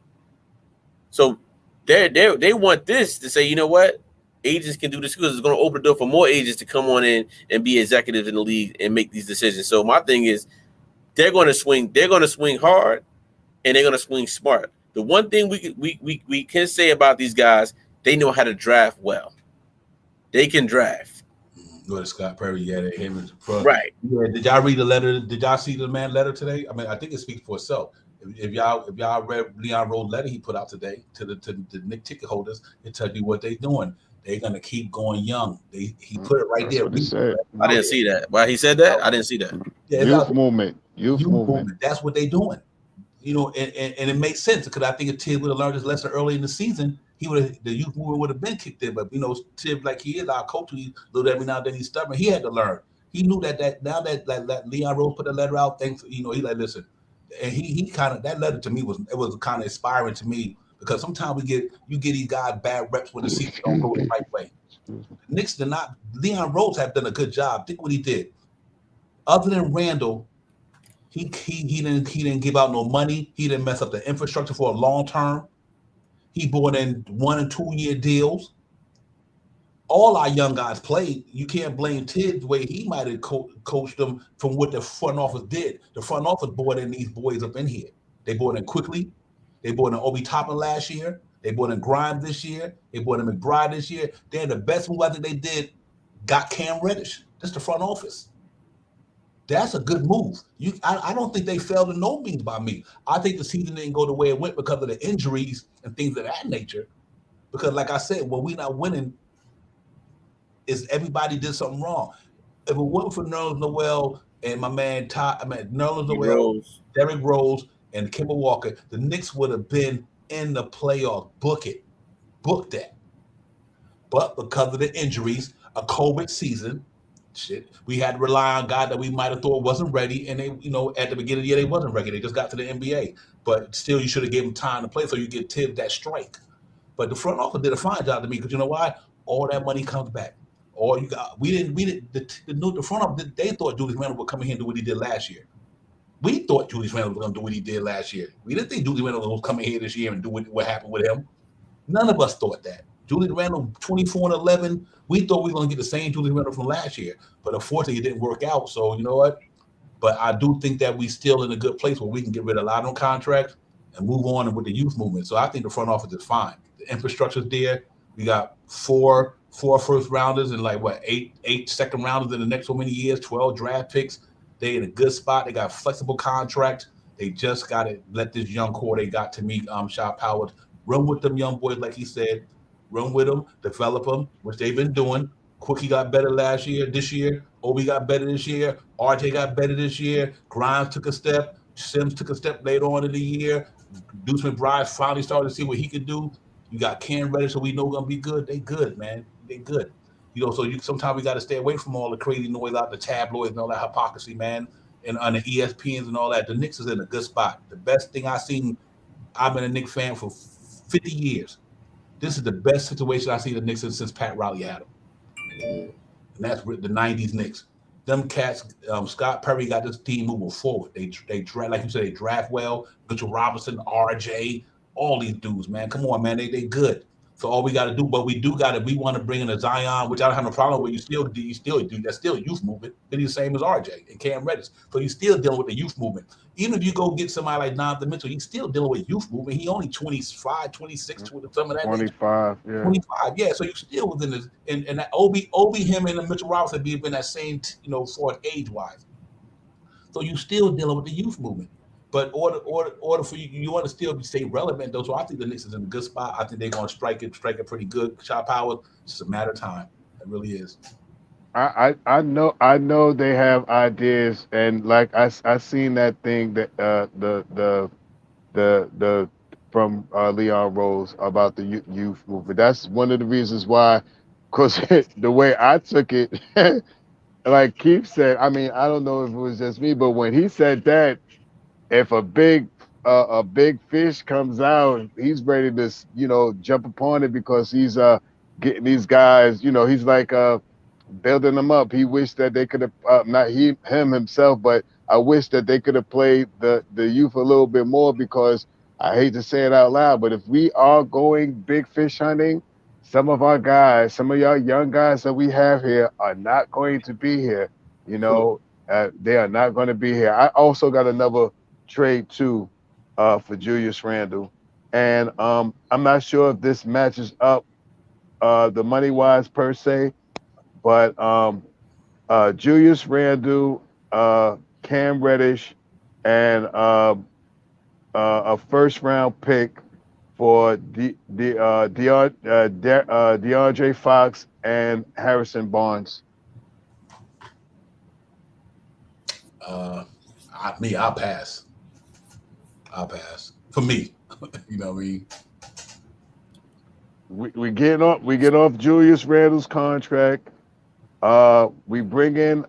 So they want this to say, you know what? Agents can do this because it's going to open the door for more agents to come on in and be executives in the league and make these decisions. So my thing is, they're going to swing. They're going to swing hard, and they're going to swing smart. The one thing we can say about these guys, they know how to draft well. They can draft. Go to Scott Perry, him in front. Right. Yeah, did y'all read the letter? Did y'all see the man letter today? I mean, I think it speaks for itself. If y'all read Leon Rose letter he put out today to the Nick ticket holders, it tells you what they're doing. They're gonna keep going young. He put it right there. What he said. I didn't see that. Why he said that? I didn't see that. Yeah, Youth movement. That's what they're doing. You know, and it makes sense because I think if Tibbs would have learned his lesson early in the season, the youth movement would have been kicked in. But you know, Tibbs, like he is our coach, he little every now and then he's stubborn. He had to learn. He knew that now that Leon Rose put the letter out, things, you know, he like, listen, and he kind of, that letter to me was kind of inspiring to me, because sometimes you get these guys bad reps when the season don't go the right way. Knicks did not. Leon Rose have done a good job. Think what he did. Other than Randall, he didn't give out no money. He didn't mess up the infrastructure for a long term. He brought in 1 and 2 year deals. All our young guys played. You can't blame Tibbs the way he might have coached them from what the front office did. The front office brought in these boys up in here. They brought in Quickly. They brought in Obi Toppin last year. They brought in Grimes this year. They brought in McBride this year. They're the best move I think they did. Got Cam Reddish. That's the front office. That's a good move. I don't think they failed in no means by me. I think the season didn't go the way it went because of the injuries and things of that nature. Because like I said, when we're not winning, is everybody did something wrong. If it wasn't for Nerlens Noel and my man Nerlens Noel, Derrick Rose, and Kemba Walker, the Knicks would have been in the playoffs. Book that. But because of the injuries, a COVID season, we had to rely on guys that we might have thought wasn't ready, and they, you know, at the beginning of the year they wasn't ready. They just got to the NBA, but still, you should have given them time to play so you get Tibbs that strike. But the front office did a fine job to me, because you know why? All that money comes back. All you got, the front office, they thought Julius Randle would come in here and do what he did last year. We thought Julius Randle was going to do what he did last year. We didn't think Julius Randle was coming here this year and do what happened with him. None of us thought that. Julius Randle, 24 and 11. We thought we were going to get the same Julius Randle from last year, but unfortunately, it didn't work out. So you know what? But I do think that we still in a good place where we can get rid of a lot of them contracts and move on with the youth movement. So I think the front office is fine. The infrastructure's there. We got four first rounders and like eight second rounders in the next so many years. 12 draft picks. They in a good spot. They got flexible contracts. They just got to let this young core they got to meet Shot Powers run with them young boys, like he said. Run with them, develop them, which they've been doing. Quickie got better this year. Obi got better this year. RJ got better this year. Grimes took a step. Sims took a step later on in the year. Deuce McBride finally started to see what he could do. You got Cam Reddish, so we know gonna be good. They good, man. They good. You know, so sometimes we got to stay away from all the crazy noise out the tabloids and all that hypocrisy, man, and on the ESPNs and all that. The Knicks is in a good spot. The best thing I've seen. I've been a Knicks fan for 50 years. This is the best situation I've seen the Knicks since Pat Riley had them. And that's the 90s Knicks. Them cats, Scott Perry got this team moving forward. They draft, like you said, they draft well. Mitchell Robinson, RJ, all these dudes, man. Come on, man. They good. So all we got to do, but we want to bring in a Zion, which I don't have no problem with. You still do. That's still a youth movement. Then he's the same as RJ and Cam Reddish. So you're still dealing with the youth movement. Even if you go get somebody like Donovan Mitchell, he's still dealing with youth movement. He only 25, 26, some of that. 25, yeah. 25, yeah. So you still within this, and that Obi, him, and Mitchell Robinson be in that same, for age-wise. So you still dealing with the youth movement. But order for you want to still stay relevant though. So I think the Knicks is in a good spot. I think they're going to strike it pretty good. Shot Powers, it's just a matter of time. It really is. I know they have ideas, and like I seen that thing that the from Leon Rose about the youth movement. That's one of the reasons why, because the way I took it, like Keith said, I mean, I don't know if it was just me, but when he said that, if a big fish comes out, he's ready to jump upon it because he's getting these guys. He's like building them up. He wished that they could have not him himself, but I wish that they could have played the youth a little bit more because I hate to say it out loud, but if we are going big fish hunting, some of our guys, some of y'all young guys that we have here are not going to be here. You True. know, they are not going to be here. I also got another trade too for Julius Randle. And I'm not sure if this matches up the money wise per se, but Julius Randle, Cam Reddish, and a first round pick for DeAndre Fox and Harrison Barnes. I'll pass. I'll pass. For me, you know what I mean. We get off Julius Randle's contract. We bring in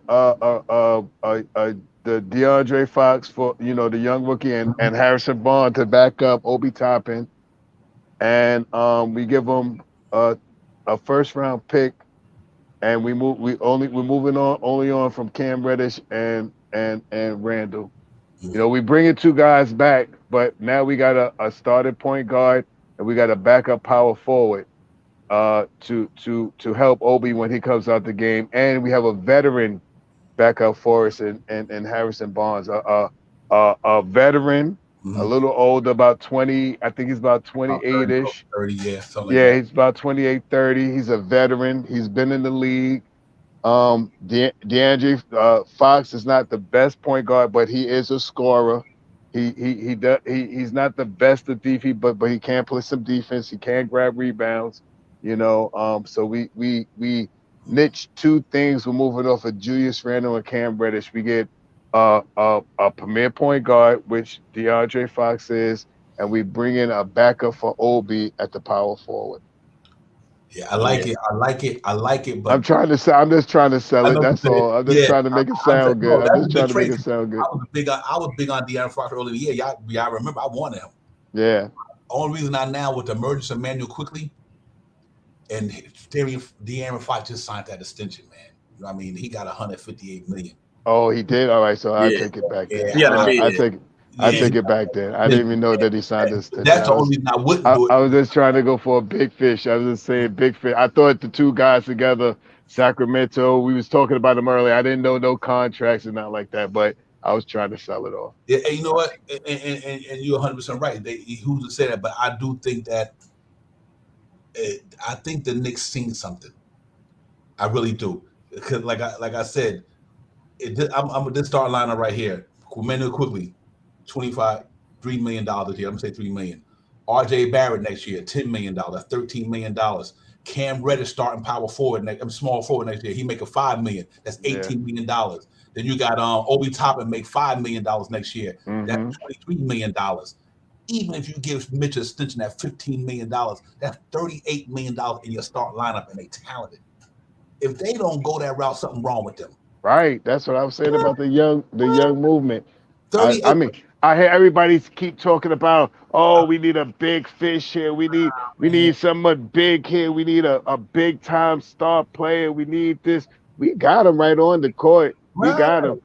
the DeAndre Fox for the young rookie and Harrison Bond to back up Obi Toppin, and we give him a first round pick, and we're moving on only on from Cam Reddish and Randall. We bring in two guys back, but now we got a starting point guard and we got a backup power forward to help Obi when he comes out the game, and we have a veteran backup for us in Harrison Barnes, a veteran, a little older, about 20. I think he's about 28-ish. 30, yeah, something like Yeah, that. he's about 28, 30. He's a veteran. He's been in the league. DeAndre Fox is not the best point guard, but he is a scorer. He's not the best at defense, but he can play some defense. He can grab rebounds. So we niche two things. We're moving off of Julius Randle and Cam Reddish. We get a premier point guard, which DeAndre Fox is, and we bring in a backup for Obi at the power forward. Yeah, I like it. I like it. I like it. But I'm just trying to sell I it. know That's you said, all. I'm just yeah, trying to make it I'm sound good. no, I'm that's just a trying good to make trade. it sound good. I was big on De'Aaron Fox earlier in the year. Y'all remember I wanted him. Yeah. Only reason I now with the emergence of Manuel quickly and De'Aaron Fox just signed that extension, man. You know what I mean? He got 158 million. Oh, he did. All right, so I Yeah. take it back then. Yeah, He had to All right, be there. I Yeah, take it back then. I didn't even know that he signed this extension. that's the only reason I wouldn't do it. I was just trying to go for a big fish. I was just saying big fish. I thought the two guys together, Sacramento, we was talking about them earlier. I didn't know no contracts and not like that, but I was trying to sell it off. Yeah, and you know what? And you're 100% right. Who's to say that? But I do think that I think the Knicks seen something. I really do. Because like I said, I'm this start lineup right here. Manuel quickly, $3 million this year. I'm gonna say $3 million. RJ Barrett next year, $10 million, $13 million. Cam Reddish starting power forward small forward next year. He make a $5 million. That's $18 million. Then you got Obi Toppin make $5 million next year. That's $23 million. Even if you give Mitch a extension at $15 million, that's $38 million in your start lineup, and they talented. If they don't go that route, something wrong with them. Right. That's what I was saying about the young movement. 38. I mean, I hear everybody keep talking about, oh, we need a big fish here. We need someone big here. We need a big time star player. We need this. We got him right on the court. We got him.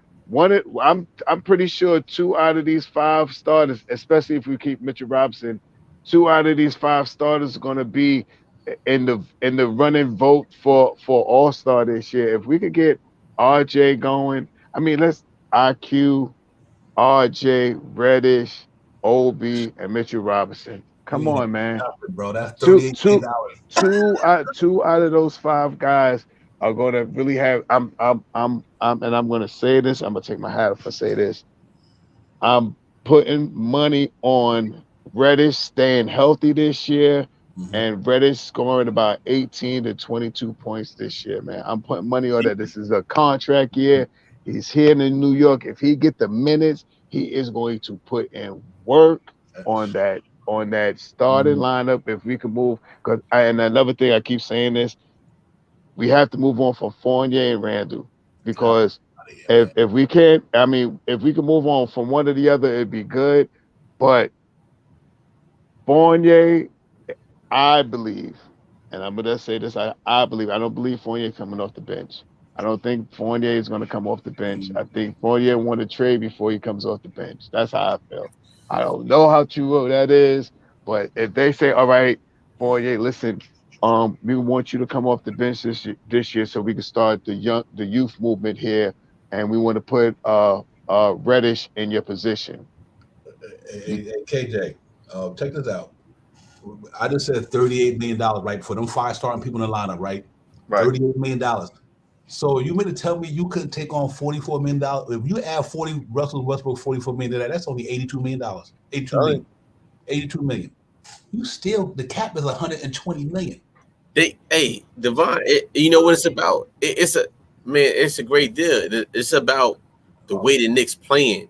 I'm pretty sure 2 out of these 5 starters, especially if we keep Mitchell Robinson, 2 out of these 5 starters are going to be in the running vote for All-Star this year. If we could get RJ going, I mean, let's IQ, RJ, Reddish, Obi, and Mitchell Robinson. Come on, man. Nothing, bro. That's $38 million. Two out of those 5 guys are going to really have. And I'm going to say this. I'm going to take my hat off and say this. I'm putting money on Reddish staying healthy this year And Reddish scoring about 18 to 22 points this year, man. I'm putting money on that. This is a contract year. He's here in New York. If he get the minutes, he is going to put in work on that starting lineup. If we can move, and another thing I keep saying this, we have to move on from Fournier and Randall because if we can't, I mean, if we can move on from one or the other, it'd be good. But Fournier, I believe, and I'm gonna say this, I believe, I don't believe Fournier coming off the bench. I don't think Fournier is gonna come off the bench. I think Fournier want to trade before he comes off the bench. That's how I feel. I don't know how true that is, but if they say, all right, Fournier, listen, we want you to come off the bench this year so we can start the youth movement here, and we want to put Reddish in your position. Hey, KJ, check this out. I just said $38 million, right? For them 5 starting people in the lineup, right? Right. $38 million. So you mean to tell me you couldn't take on $44 million? If you add 40 Russell Westbrook, $44 million, that's only $82 million. $82 million. You still, the cap is $120 million. Hey, Devon, you know what it's about? It's a great deal. It's about the way the Knicks playing.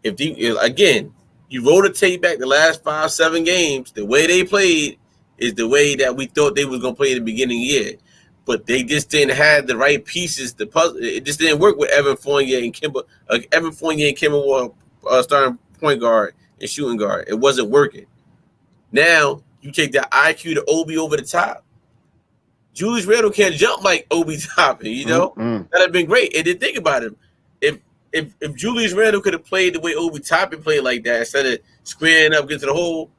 Again, you roll the tape back the last 5-7 games, the way they played is the way that we thought they was gonna play in the beginning of the year. But they just didn't have the right pieces. The puzzle, it just didn't work with Evan Fournier and Kemba. Evan Fournier and Kemba were starting point guard and shooting guard. It wasn't working. Now you take that IQ to Obi over the top. Julius Randle can't jump like Obi Toppin, you know? That'd have been great. And then think about him. If Julius Randle could have played the way Obi Toppin played like that, instead of squaring up, get to the hole,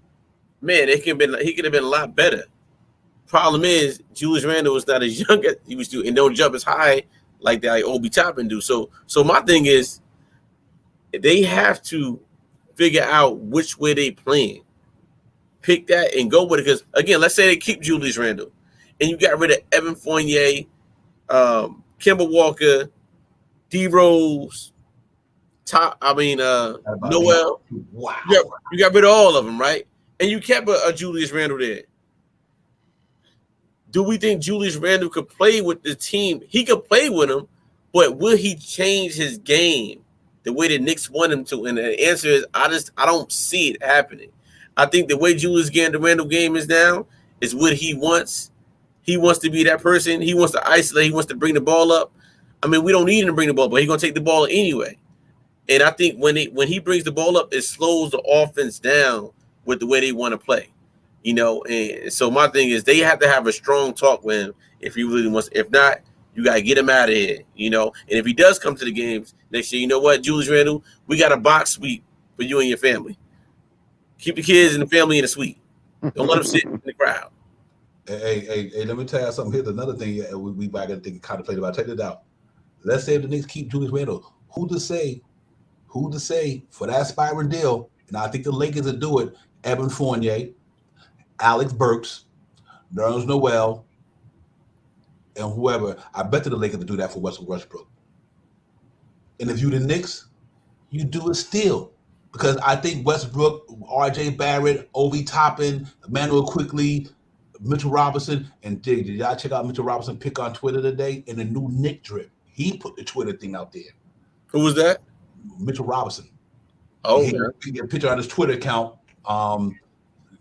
man, he could have been a lot better. Problem is, Julius Randle was not as young as he was doing, and don't jump as high like that like Obi Toppin do. So my thing is, they have to figure out which way they playing. Pick that and go with it. Because again, let's say they keep Julius Randle, and you got rid of Evan Fournier, Kemba Walker, D Rose, Noel. Wow. You got rid of all of them, right? And you kept a Julius Randle there. Do we think Julius Randle could play with the team? He could play with them, but will he change his game the way the Knicks want him to? And the answer is, I don't see it happening. I think the way Julius Randle game is now is what he wants. He wants to be that person. He wants to isolate. He wants to bring the ball up. I mean, we don't need him to bring the ball, but he's gonna take the ball anyway. And I think when he brings the ball up, it slows the offense down with the way they want to play. You know, and so my thing is they have to have a strong talk with him if he really wants. If not, you gotta get him out of here. You know, and if he does come to the games next year, you know what, Julius Randle, we got a box suite for you and your family. Keep the kids and the family in the suite. Don't let them sit in the crowd. Hey, let me tell you something. Here's another thing we got to think contemplate about. Check it out. Let's say if the Knicks keep Julius Randle, who to say for that expiring deal? And I think the Lakers will do it. Evan Fournier, Alex Burks, Nerlens Noel, and whoever. I bet the Lakers will do that for Russell Westbrook. And if you the Knicks, you do it still. Because I think Westbrook, R.J. Barrett, Obi Toppin, Emmanuel Quickly, Mitchell Robinson, and did y'all check out Mitchell Robinson pick on Twitter today in the new Nick drip? He put the Twitter thing out there. Who was that? Mitchell Robinson. Oh, he got a picture on his Twitter account.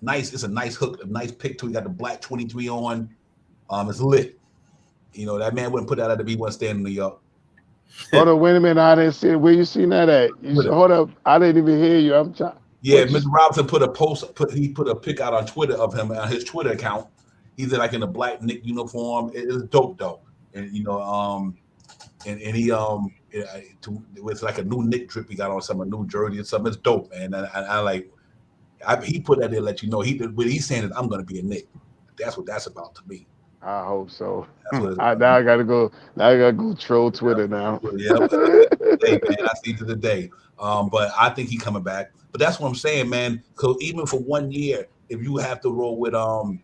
Nice. It's a nice hook, a nice pic too. He got the black 23 on. It's lit. You know, that man wouldn't put that out if he wasn't staying in New York. Hold up, wait a minute. I didn't see it. Where you seen that at? Hold up. I didn't even hear you. I'm trying. Yeah, Mr. Robinson put a post. He put a pic out on Twitter of him on his Twitter account. He's like in a black Knick uniform. It's dope though, and you know, and he it's like a new Knick drip. He got on some new jersey or something. It's dope, man. And I like. He put that there to let you know what he's saying is I'm going to be a Knick. That's what that's about to me. I hope so. Now I gotta go. Now I gotta go troll Twitter now. Yeah, hey man, I see to the day. But I think he's coming back. But that's what I'm saying, man. Because even for 1 year, if you have to roll with now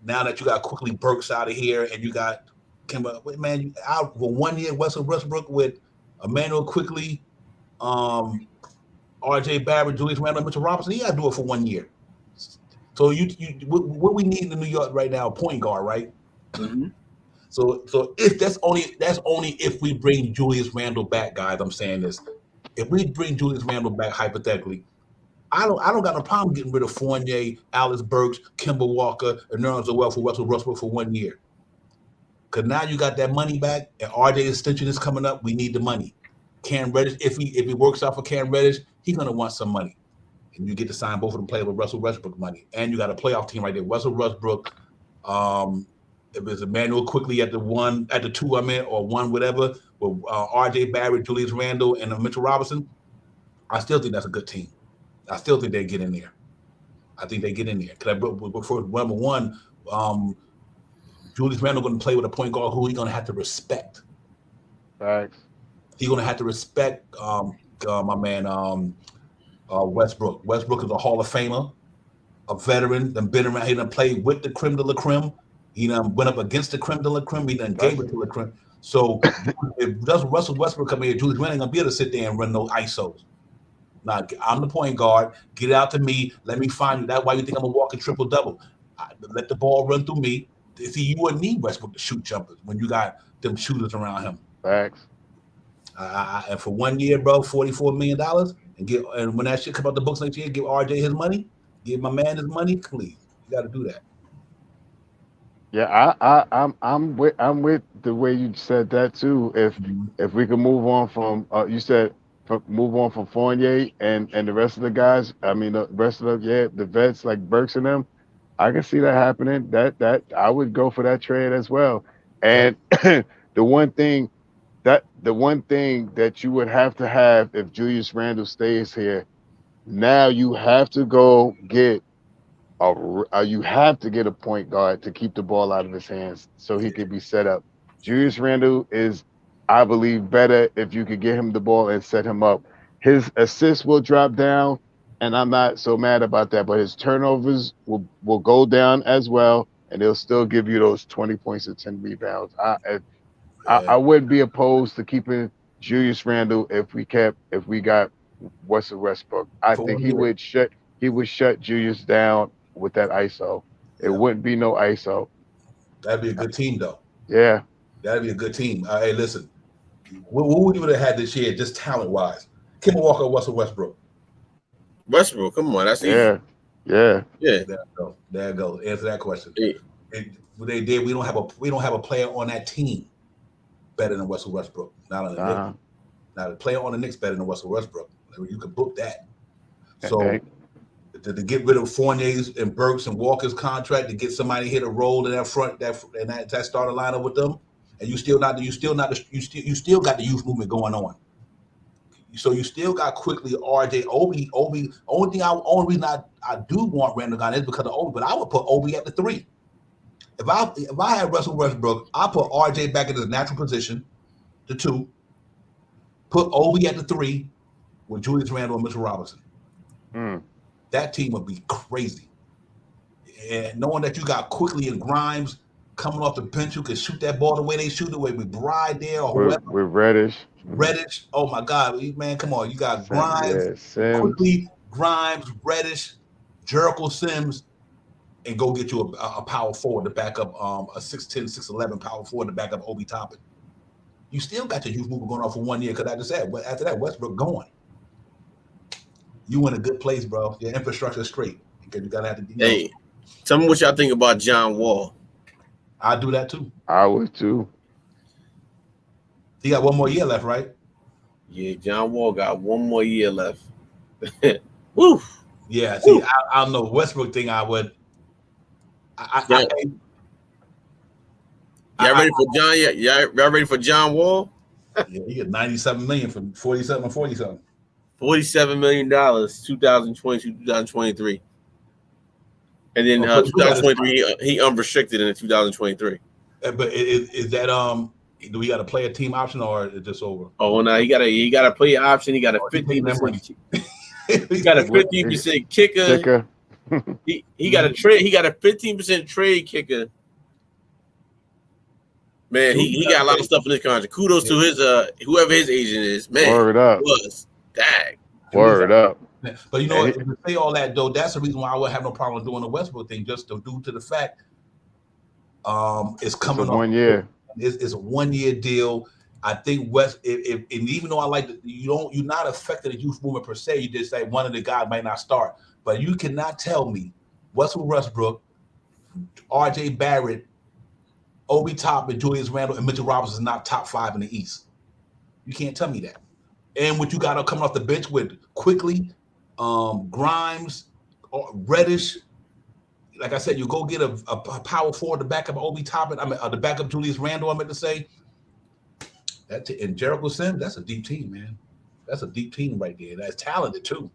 that you got quickly Burks out of here and you got Kemba, man, out for 1 year, Westbrook with Emmanuel Quickly, R.J. Barrett, Julius Randle, Mitchell Robinson, you got to do it for 1 year. So what we need in New York right now, point guard, right? Mm-hmm. So if that's only if we bring Julius Randle back, guys. I'm saying this. If we bring Julius Randle back, hypothetically, I don't got no problem getting rid of Fournier, Alex Burks, Kemba Walker, and Nerlens Noel for Russell Westbrook for 1 year. Because now you got that money back, and RJ extension is coming up. We need the money. Cam Reddish, if he works out for Cam Reddish, he's gonna want some money, and you get to sign both of them players with Russell Westbrook money, and you got a playoff team right there. Russell Westbrook, if it's Emmanuel quickly at the 2, or 1, whatever, with RJ Barrett, Julius Randle, and Mitchell Robinson, I still think that's a good team. I still think they get in there. I think they get in there. Because before number one, Julius Randle going to play with a point guard who he's going to have to respect. Facts. He's going to have to respect my man Westbrook. Westbrook is a Hall of Famer, a veteran. Done been around. He done played with the creme de la creme. He done went up against the creme de la creme. He done gave it to the creme. So if Russell Westbrook come here, Julius Randle ain't going to be able to sit there and run no ISOs. Now, I'm the point guard. Get it out to me. Let me find you. That's why you think I'm going to walk a triple-double. Let the ball run through me. See, you wouldn't need Westbrook to shoot jumpers when you got them shooters around him. Facts. And for 1 year, bro, $44 million, and when that shit come out the books next year, give RJ his money, give my man his money, please. You got to do that. Yeah, I'm with the way you said that too. If we can move on from you said move on from Fournier and the rest of the guys. I mean the rest of the vets like Burks and them. I can see that happening. That I would go for that trade as well. And the one thing that you would have to have if Julius Randle stays here, now you have to go get you have to get a point guard to keep the ball out of his hands so he could be set up. Julius Randle is, I believe, better if you could get him the ball and set him up. His assists will drop down, and I'm not so mad about that, but his turnovers will go down as well, and they'll still give you those 20 points and 10 rebounds. I wouldn't be opposed to keeping Julius Randle if we got Russell Westbrook. I think he would shut Julius down with that ISO. It wouldn't be no ISO. That'd be a good team, though. Yeah. That'd be a good team. Hey, listen, who would you have had this year, just talent-wise? Kemba Walker or Russell Westbrook? Westbrook, come on, that's easy. Yeah. There it goes. Answer that question. Yeah. We don't have a player on that team better than Russell Westbrook. Not on the Knicks. Now the player on the Knicks better than Russell Westbrook. You can book that. So to get rid of Fournier's and Burks and Walker's contract, to get somebody here to roll in that front that starting lineup with them, and you still got the youth movement going on. So you still got quickly RJ, Obi. Only reason I do want Randall Garnett is because of Obi, but I would put Obi at the 3. If I had Russell Westbrook, I put RJ back in his natural position, the 2. Put Obi at the 3 with Julius Randle and Mitchell Robinson. That team would be crazy. And knowing that you got Quickly and Grimes coming off the bench who can shoot that ball the way they shoot it, with Bride there or whoever. With Reddish. Reddish. Oh my God, man, come on. You got Grimes, Quickly, Grimes, Reddish, Jericho Sims, and go get you a power forward to back up a 6'10", 6'11" power forward to back up Obi Toppin. You still got your youth movement going on for 1 year because I just said, but after that, Westbrook going. You in a good place, bro. Your infrastructure is straight. Because you gotta have to. Hey, tell me what y'all think about John Wall. I'd do that too. I would too. He got 1 more year left, right? Yeah, John Wall got 1 more year left. Woo. Yeah. See, I don't know Westbrook thing. I would. Y'all ready for John? Y'all ready for John Wall? Yeah, he got $97 million for 47 or 40-something. $47 million, 2022, 2023. And then 2023, he unrestricted in 2023. But is that do we got to play a team option or is it just over? Oh no, he got a play option. He got a 15%. He got a 15% kicker. He got a trade. He got a 15% trade kicker. Man, he got a lot of stuff in his contract. Kudos to his whoever his agent is. Man, Word up. Was dag. Word up. But you know what? To say all that though, that's the reason why I would have no problem doing the Westbrook thing, just due to the fact it's coming off 1 year. It's a 1 year deal. I think if and even though I like you're not affecting the youth movement per se. You just say one of the guys might not start, but you cannot tell me Russell Westbrook, R.J. Barrett, Obi Toppin, Julius Randle, and Mitchell Robinson is not top 5 in the East. You can't tell me that. And what you got coming off the bench with Quickly, Grimes, Reddish. Like I said, you go get a power forward to back up Obi Toppin. The backup Julius Randle. I meant to say. And Jericho Sims, that's a deep team, man. That's a deep team right there. That's talented too.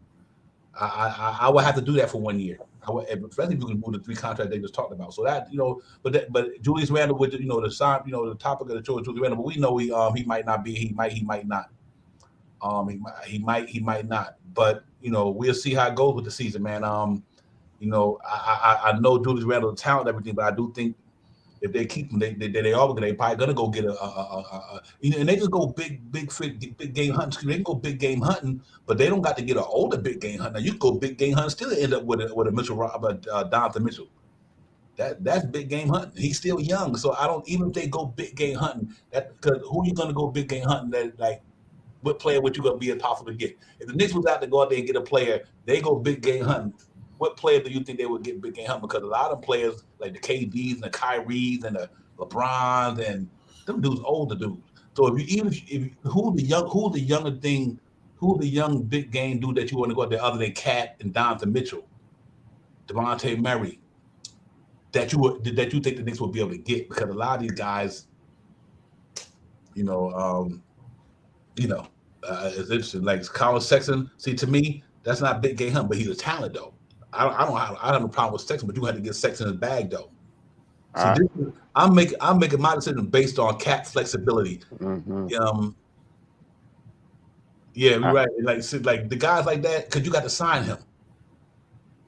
I would have to do that for 1 year. Especially if you can move the 3 contracts they just talked about. So that but Julius Randle with the sign, the topic of the show is Julius Randle, but we know he might not be. He might not. He might not. But we'll see how it goes with the season, man. I know Julius Randle is talented and everything, but I do think. If they keep them, they probably gonna go get and they just go big game hunting. They can go big game hunting, but they don't got to get an older big game hunter. You can go big game hunting, still end up with a Mitchell Donovan Mitchell. That's big game hunting. He's still young, so I don't even if they go big game hunting. Because who you gonna go big game hunting? That like what player would you gonna be possible to get? If the Knicks was out to go out there and get a player, they go big game hunting. What player do you think they would get big game hunting? Because a lot of them players like the KDs and the Kyries and the LeBrons and them dudes older dudes. So who's the young big game dude that you want to go out there other than Cat and Donovan Mitchell, Devontae Murray, that you think the Knicks will be able to get? Because a lot of these guys, it's interesting. Like Colin Sexton, see to me that's not big game hunting, but he's a talent though. I have no problem with Sexton, but you had to get Sexton in his bag though. So I'm making my decision based on cap flexibility. Mm-hmm. Right. Like the guys like that, because you got to sign him.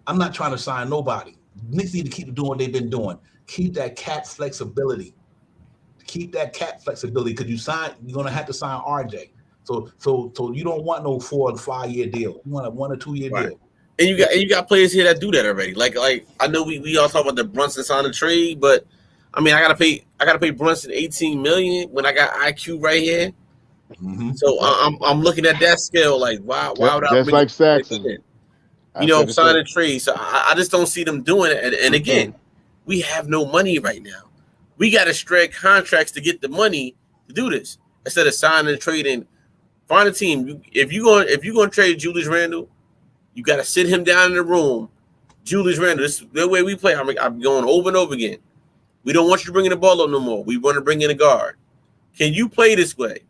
I'm not trying to sign nobody. Knicks need to keep doing what they've been doing. Keep that cap flexibility. Because you're gonna have to sign RJ. So you don't want no 4 or 5 year deal. You want a 1 or 2 year deal. And you got players here that do that already. Like I know we all talk about the Brunson sign the trade, but I mean I gotta pay Brunson $18 million when I got IQ right here. Mm-hmm. So I'm looking at that scale like why would I just like Saxon? Sign a trade. So I just don't see them doing it. And again, we have no money right now. We got to stretch contracts to get the money to do this instead of signing and trading. Find a team. If you're going to trade Julius Randle, you got to sit him down in the room. Julius Randle, this is the way we play. I'm going over and over again. We don't want you to bring in the ball up no more. We want to bring in a guard. Can you play this way?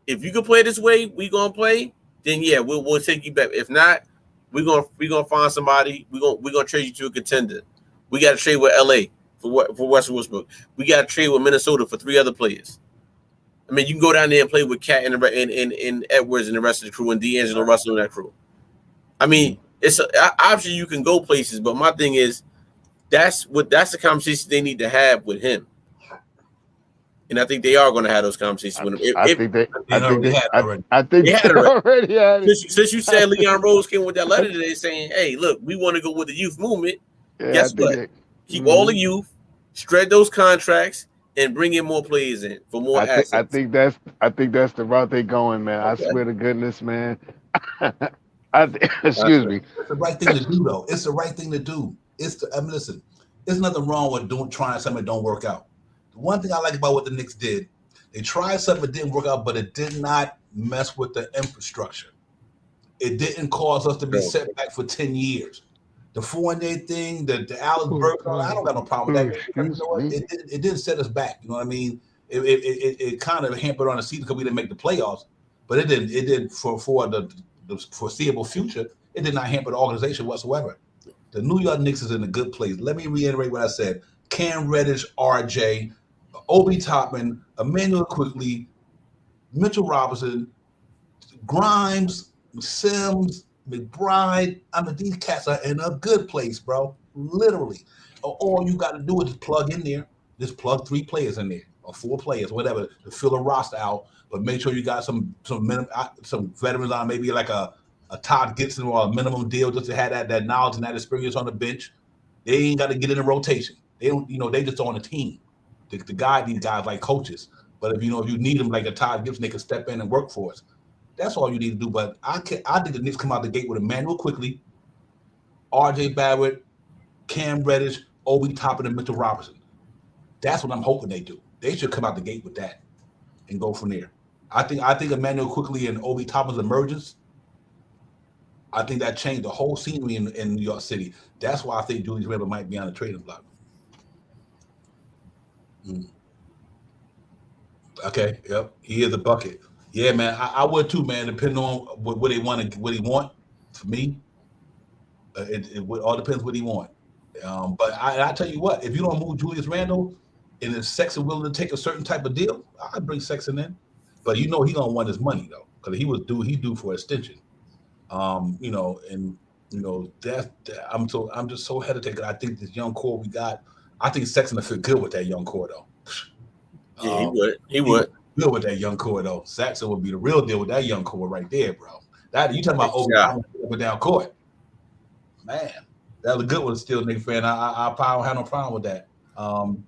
If you can play this way, we gonna play. Then yeah, we'll take you back. If not, we're gonna find somebody. We're gonna trade you to a contender. We got to trade with LA for Western Westbrook. We got to trade with Minnesota for 3 other players. I mean, you can go down there and play with Cat and Edwards and the rest of the crew and D'Angelo Russell and that crew. I mean, obviously you can go places, but my thing is that's the conversation they need to have with him. And I think they are going to have those conversations with him. I think they already had it. Since you said Leon Rose came with that letter today saying, hey, look, we want to go with the youth movement. Yeah, guess what? Keep all the youth, spread those contracts, and bring in more players in for more assets. I think that's the route they're going, man. Okay. I swear to goodness, man. Excuse me. It's the right thing to do, though. It's the right thing to do. Listen, there's nothing wrong with trying something that don't work out. The one thing I like about what the Knicks did, they tried something that didn't work out, but it did not mess with the infrastructure. It didn't cause us to be set back for 10 years. The Fournier thing, the Alex Burke, I don't got no problem with that. It didn't set us back. You know what I mean? It kind of hampered on the season because we didn't make the playoffs, but it did for the foreseeable future. It did not hamper the organization whatsoever. The New York Knicks is in a good place. Let me reiterate what I said. Cam Reddish, RJ, Obi Toppin, Emmanuel Quickly, Mitchell Robinson, Grimes, Sims, McBride. I mean, these cats are in a good place, bro. Literally. All you got to do is just plug in there. Just plug 3 players in there or 4 players, whatever, to fill a roster out. But make sure you got some veterans on, maybe like a a Todd Gibson or a minimum deal just to have that knowledge and that experience on the bench. They ain't got to get in a rotation. They don't, they just on a team to guide these guys like coaches. But if you need them like a Todd Gibson, they can step in and work for us. That's all you need to do. But I think the Knicks come out the gate with Emmanuel Quickly, R.J. Barrett, Cam Reddish, Obi Toppin, and Mitchell Robinson. That's what I'm hoping they do. They should come out the gate with that and go from there. I think Emmanuel Quickly and Obi Toppin's emergence, I think that changed the whole scenery in New York City. That's why I think Julius Randle might be on the trading block. Okay, yep, he is a bucket. Yeah, man, I would too, man. Depending on what he want. For me, it all depends what he want. But I tell you what, if you don't move Julius Randle, and if Sexton willing to take a certain type of deal, I'd bring Sexton in. But he gonna want his money though, because he due for extension. I'm just so hesitant. I think this young core we got. I think Sexton will fit good with that young core though. Yeah, he would. Good with that young core though. Saxon would be the real deal with that young core right there, bro. That you talking about up and down court, man. That was a good one, still, Knicks fan. I probably don't have no problem with that. I'm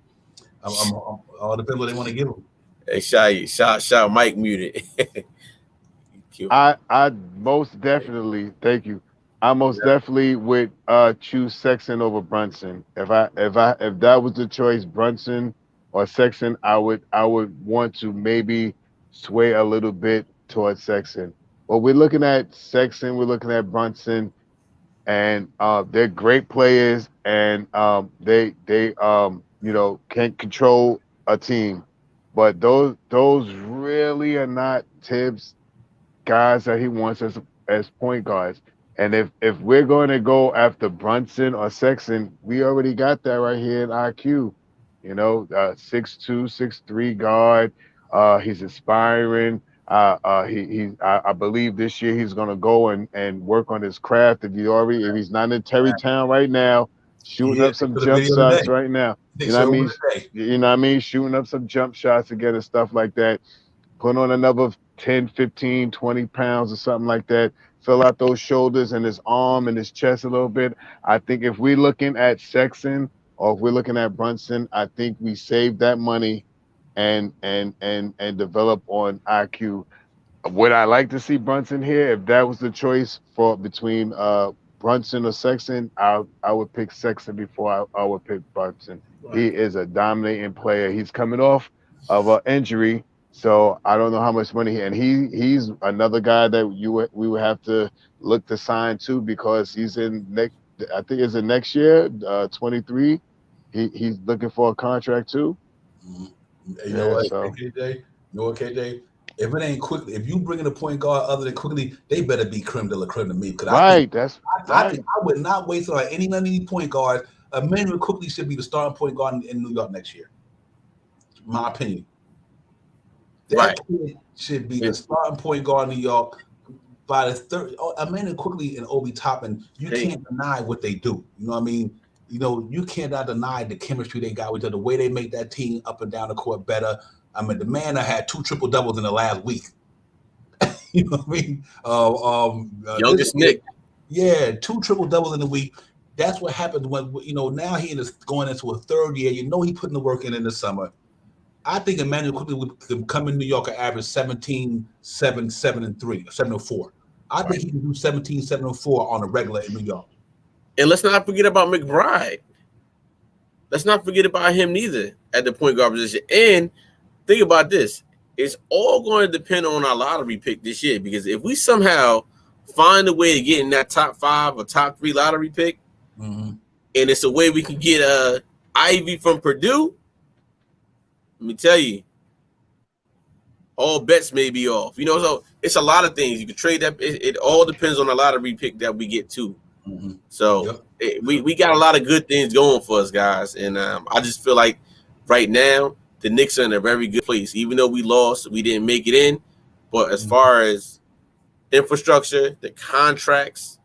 all depends what they want to give him. Hey, shout, Mike muted. I most definitely thank you. I most definitely would choose Sexton over Brunson. If that was the choice, Brunson or Sexton, I would want to maybe sway a little bit towards Sexton. But we're looking at Sexton, we're looking at Brunson, and they're great players, and they can control a team. But those really are not Tibbs guys that he wants as point guards. And if we're going to go after Brunson or Sexton, we already got that right here in IQ. 6'2", 6'3" guard. He's aspiring. I believe this year he's going to go and work on his craft. If he's not in Terrytown right now, shooting up some jump shots right now. You know what I mean? Shooting up some jump shots again and stuff like that. Put on another 10, 15, 20 pounds or something like that. Fill out those shoulders and his arm and his chest a little bit. I think if we're looking at Sexton or if we're looking at Brunson, I think we save that money and develop on IQ. Would I like to see Brunson here? If that was the choice between Brunson or Sexton, I would pick Sexton before I would pick Brunson. Right. He is a dominating player. He's coming off of an injury, so I don't know how much money. And he's another guy that we would have to look to sign to, because he's in next. I think it's in next year, 23. He's looking for a contract too. You know what, KJ? If it ain't Quickly, if you bring in a point guard other than Quickly, they better be creme de la creme to me. I would not waste on none of these point guards. Emmanuel Quickly should be the starting point guard in New York next year. My opinion. That kid should be the starting point guard in New York by the third. Emmanuel Quickly and Obi Toppin, you can't deny what they do. You know what I mean? You cannot deny the chemistry they got with each other, the way they make that team up and down the court better. I mean, the man that had 2 triple-doubles in the last week. You know what I mean? Youngest Nick. Yeah, 2 triple-doubles in a week. That's what happens when, now he is going into a third year. He putting the work in the summer. I think Emmanuel Quickly would come in New York and average 17, 7, 7, and 3, 7 and 4. I think he can do 17, 7, and 4 on a regular in New York. And let's not forget about McBride. Let's not forget about him neither at the point guard position. And think about this. It's all going to depend on our lottery pick this year, because if we somehow find a way to get in that top 5 or top 3 lottery pick, and it's a way we can get Ivy from Purdue, let me tell you, all bets may be off. So it's a lot of things. You can trade that. It all depends on the lottery pick that we get to. So we got a lot of good things going for us, guys. And I just feel like right now, the Knicks are in a very good place. Even though we lost, we didn't make it in. But as far as infrastructure, the contracts,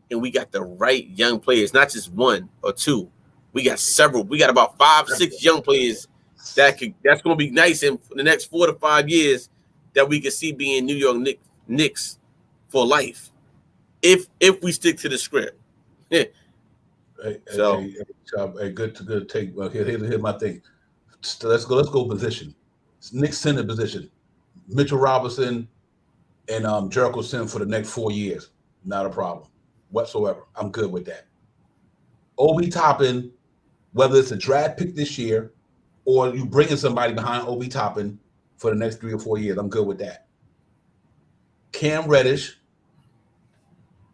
and we got the right young players, not just 1 or 2. We got several. We got about 5, 6 young players that's going to be nice in the next 4 to 5 years that we can see being New York Knicks for life. if we stick to the script. Hey, So good take. Well, here's my thing. Let's go position. Nick center position. Mitchell Robinson and Jericho Sims for the next 4 years. Not a problem whatsoever. I'm good with that. Obi Toppin, whether it's a draft pick this year or you bringing somebody behind Obi Toppin for the next 3 or 4 years, I'm good with that. Cam Reddish,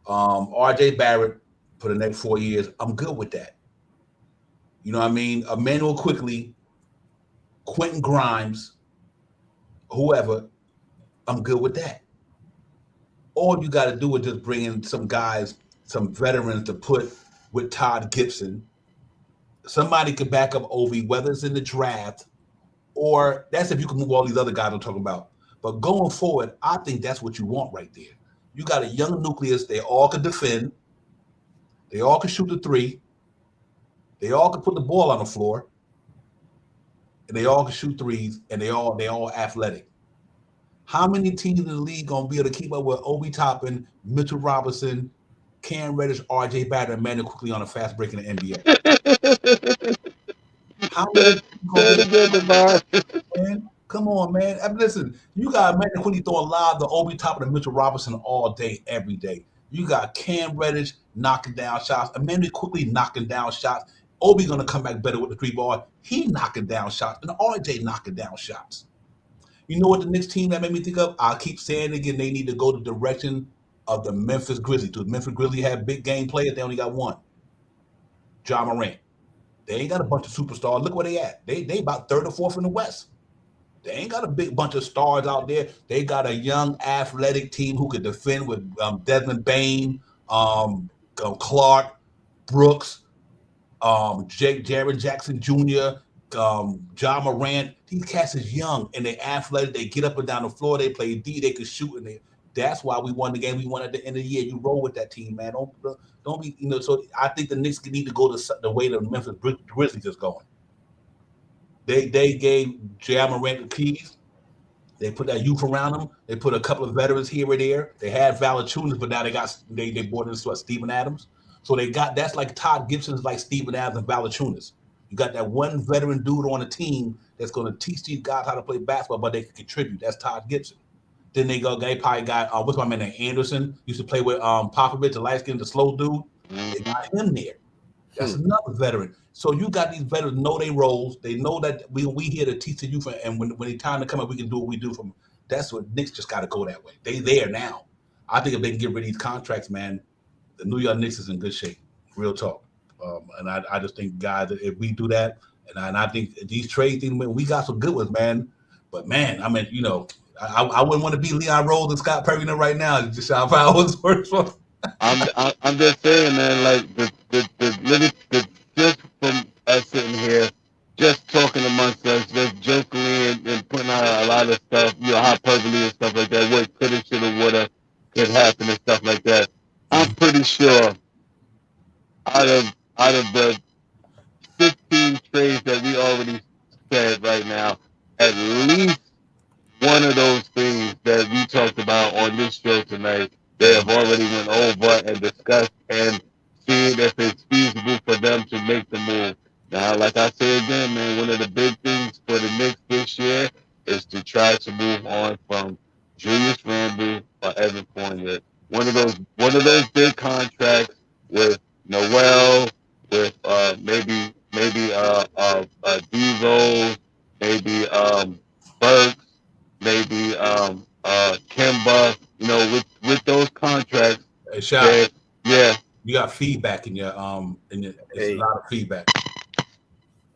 RJ Barrett for the next 4 years, I'm good with that. You know what I mean? Emmanuel Quickly, Quentin Grimes, whoever, I'm good with that. All you got to do is just bring in some guys, some veterans to put with Todd Gibson. Somebody could back up Ovi, whether it's in the draft or that's if you can move all these other guys I'm talking about. But going forward, I think that's what you want right there. You got a young nucleus. They all can defend. They all can shoot the three. They all can put the ball on the floor. And they all can shoot threes. And they all athletic. How many teams in the league gonna be able to keep up with Obi Toppin, Mitchell Robinson, Cam Reddish, RJ Barrett, and Emmanuel Quickly on a fast break in the NBA? How many? Man, come on, man. I mean, listen, you got Emmanuel Quickly throwing live the Obi Toppin and Mitchell Robinson all day, every day. You got Cam Reddish knocking down shots, Emmanuel Quickly knocking down shots. Obi gonna come back better with the 3 ball. He knocking down shots, and RJ knocking down shots. You know what the next team that made me think of? I'll keep saying it again. They need to go the direction of the Memphis Grizzlies. The Memphis Grizzlies have big game players. They only got one. Ja Morant. They ain't got a bunch of superstars. Look where they at. They about 3rd or 4th in the West. They ain't got a big bunch of stars out there. They got a young athletic team who could defend with Desmond Bain, Clark, Brooks, Jared Jackson Jr., Ja Morant. These cats is young and they athletic. They get up and down the floor. They play D. They can shoot, and that's why we won the game. We won at the end of the year. You roll with that team, man. Don't be, you know. So I think the Knicks need to go the way the Memphis Grizzlies is going. They gave Ja Morant the keys. They put that youth around him. They put a couple of veterans here or there. They had Valanciunas, but now they brought in Steven Adams. So they got that's like Todd Gibson's like Steven Adams and Valanciunas. You got that one veteran dude on the team that's going to teach these guys how to play basketball, but they can contribute. That's Todd Gibson. Then they probably got what's my man name? Anderson used to play with Popovich, the light skin, the slow dude. They got him there. That's another veteran. So you got these veterans know their roles. They know that we here to teach the youth, and when it's time to come up, we can do what we do from. That's what Knicks just got to go that way. They there now. I think if they can get rid of these contracts, man, the New York Knicks is in good shape. Real talk. And I just think, guys, that if we do that, and I think these trade things, we got some good ones, man. But man, I mean, you know, I wouldn't want to be Leon Rose and Scott Perry right now. Just how I was worse. I'm just saying, man. Like the just from us sitting here, just talking amongst us, just jokingly and putting out a lot of stuff, you know, hyperbole and stuff like that. What coulda, shoulda, woulda, could happen and stuff like that. I'm pretty sure out of the 15 trades that we already said right now, at least one of those things that we talked about on this show tonight, they have already went over and discussed and seen if it's feasible for them to make the move. Now, like I said again, man, one of the big things for the Knicks this year is to try to move on from Julius Randle or Evan Fournier. One of those big contracts with Noel, with maybe D-Rose, maybe Burks, maybe Kemba, you know, with those contracts. Hey, Shaq, yeah. You got feedback in your it's a lot of feedback.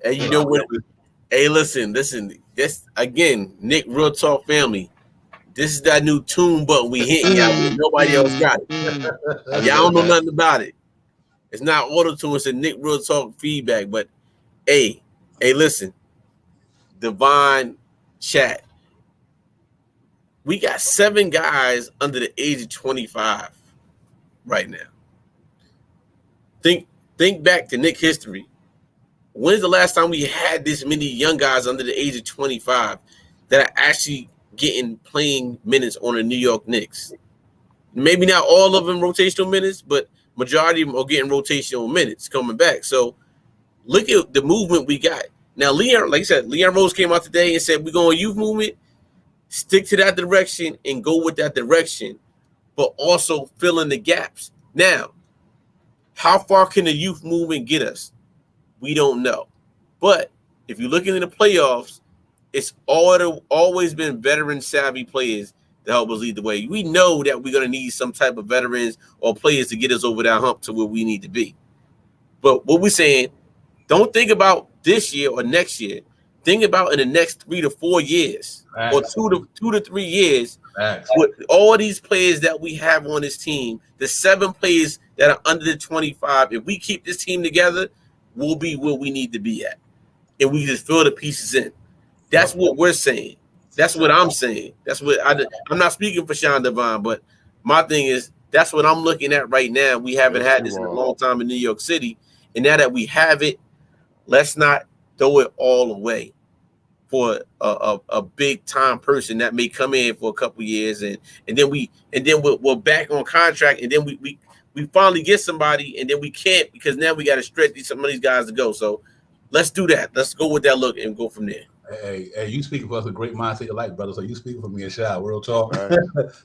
And you know what? Hey, listen. This again, Nick Real Talk family. This is that new tune button we hit, y'all. Nobody else got it. Y'all don't know nothing about it. It's not auto tune. It's a Nick Real Talk feedback. But hey, listen. Divine Chat. We got 7 guys under the age of 25 right now. Think back to Knick history. When's the last time we had this many young guys under the age of 25 that are actually getting playing minutes on the New York Knicks? Maybe not all of them rotational minutes, but majority of them are getting rotational minutes coming back. So look at the movement we got. Now, Leon, like I said, Leon Rose came out today and said, we're going youth movement, stick to that direction and go with that direction, but also fill in the gaps. Now, how far can the youth movement get us? We don't know. But if you're looking in the playoffs, it's always been veteran savvy players to help us lead the way. We know that we're going to need some type of veterans or players to get us over that hump to where we need to be. But what we're saying, don't think about this year or next year. Think about in the next 3 to 4 years. Facts. Or 2 to 3 years. Facts. With all these players that we have on this team, the 7 players that are under the 25, if we keep this team together, we'll be where we need to be at. And we just fill the pieces in. That's what we're saying. That's what I'm saying. That's what I'm not speaking for Sean Devine, but my thing is that's what I'm looking at right now. We haven't had this in a long time in New York City. And now that we have it, let's not throw it all away for a big time person that may come in for a couple years and then we're back on contract and then we finally get somebody and then we can't because now we got to stretch some of these guys to go. So let's do that. Let's go with that look and go from there. Hey, you speaking for us a great mindset alike, brother. So you speaking for me and Shy, real talk. Right.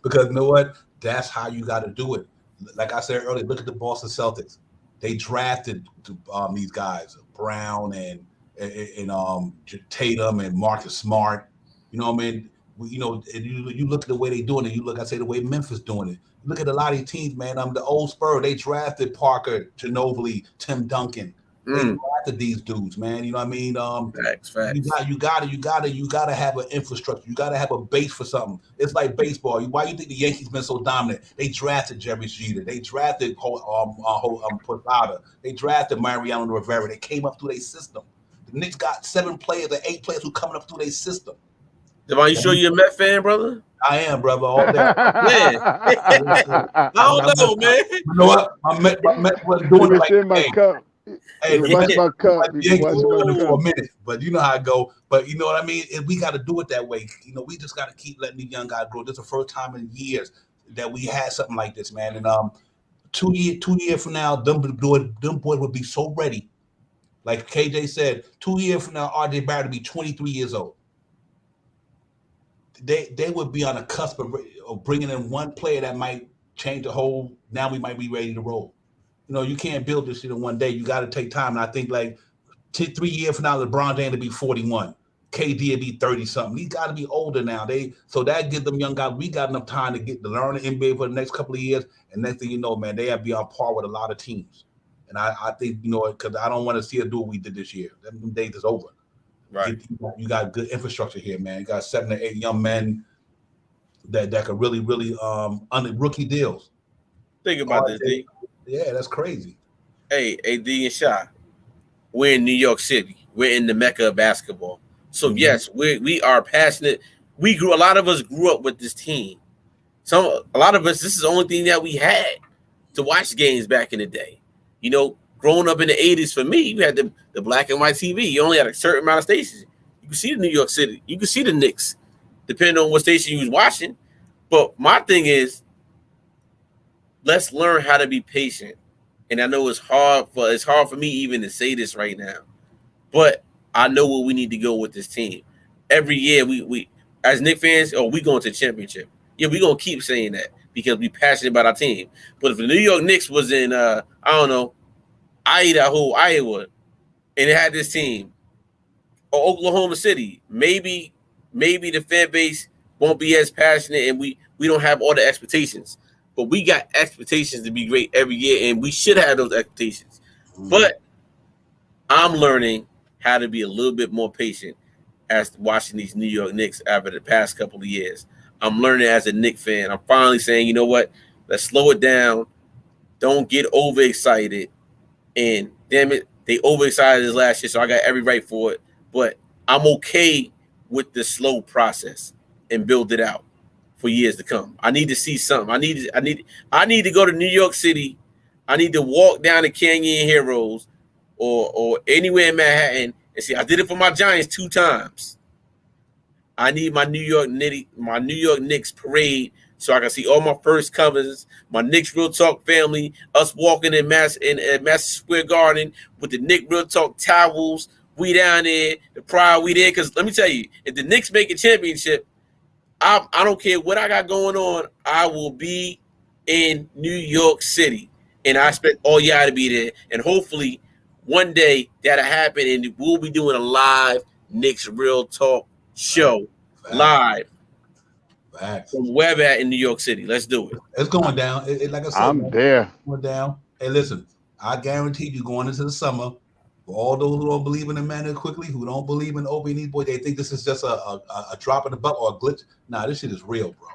Because you know what? That's how you got to do it. Like I said earlier, look at the Boston Celtics. They drafted these guys, Brown and Tatum and Marcus Smart. You know what I mean? You look at the way they doing it. You look, I say the way Memphis doing it. Look at a lot of these teams, man. The old Spurs, they drafted Parker, Ginobili, Tim Duncan. They drafted these dudes, man. You know what I mean? Facts. You gotta have an infrastructure. You gotta have a base for something. It's like baseball. Why you think the Yankees been so dominant? They drafted Jerry Jeter. They drafted Posada. They drafted Mariano Rivera. They came up through their system. The Knicks got 7 players or 8 players who coming up through their system. Devon, you sure you're a Met fan, brother? I am, brother. All day. Man. I don't know, man. You know what? My Met wasn't doing it like my cup. Hey, my cup. For a minute, but you know how I go. But you know what I mean? We got to do it that way. You know, we just got to keep letting these young guys grow. This is the first time in years that we had something like this, man. And 2 years from now, them boys would be so ready. Like KJ said, 2 years from now, RJ Barrett will be 23 years old. They would be on the cusp of bringing in one player that might change the whole. Now we might be ready to roll. You know, you can't build this shit in one day. You got to take time. And I think like 3 years from now, LeBron James will be 41. KD will be 30 something. He's got to be older now. So that gives them young guys. We got enough time to learn the NBA for the next couple of years. And next thing you know, man, they have to be on par with a lot of teams. And I think, you know, because I don't want to see us do what we did this year. Them days is over. Right. You got good infrastructure here, man. You got 7 to 8 young men that could really under rookie deals. Think about this, D. Yeah, that's crazy. Hey, D and Shy, we're in New York City. We're in the Mecca of basketball. So yes, we are passionate. A lot of us grew up with this team. A lot of us, this is the only thing that we had to watch games back in the day. You know, growing up in the 80s, for me, you had the black and white TV. You only had a certain amount of stations. You could see the New York City. You could see the Knicks, depending on what station you was watching. But my thing is, let's learn how to be patient. And I know it's hard for me even to say this right now. But I know where we need to go with this team. Every year we as Knicks fans, we going to the championship. Yeah, we're gonna keep saying that because we're passionate about our team. But if the New York Knicks was in Idaho, Iowa, and it had this team, or Oklahoma City, maybe the fan base won't be as passionate and we don't have all the expectations. But we got expectations to be great every year, and we should have those expectations. But I'm learning how to be a little bit more patient as watching these New York Knicks after the past couple of years. I'm learning as a Knicks fan. I'm finally saying, you know what? Let's slow it down. Don't get overexcited. And damn it, they overexcited this last year, so I got every right for it. But I'm okay with the slow process and build it out for years to come. I need to see something. I need to go to New York City. I need to walk down the Canyon Heroes or anywhere in Manhattan and see. I did it for my Giants 2 times. I need my New York Knicks parade so I can see all my first cousins, my Knicks Real Talk family, us walking in Madison Square Garden with the Knicks Real Talk towels. We down there, the pride we there. Because let me tell you, if the Knicks make a championship, I don't care what I got going on, I will be in New York City. And I expect all y'all to be there. And hopefully one day that'll happen and we'll be doing a live Knicks Real Talk show. Live. Facts. From wherever at in New York City. Let's do it. It's going down. Like I said, I'm there. Going down. Hey, listen, I guarantee you going into the summer, for all those who don't believe in Emmanuel Quickly, who don't believe in Obi and these boys, they think this is just a drop in the bucket or a glitch. Nah, this shit is real, bro.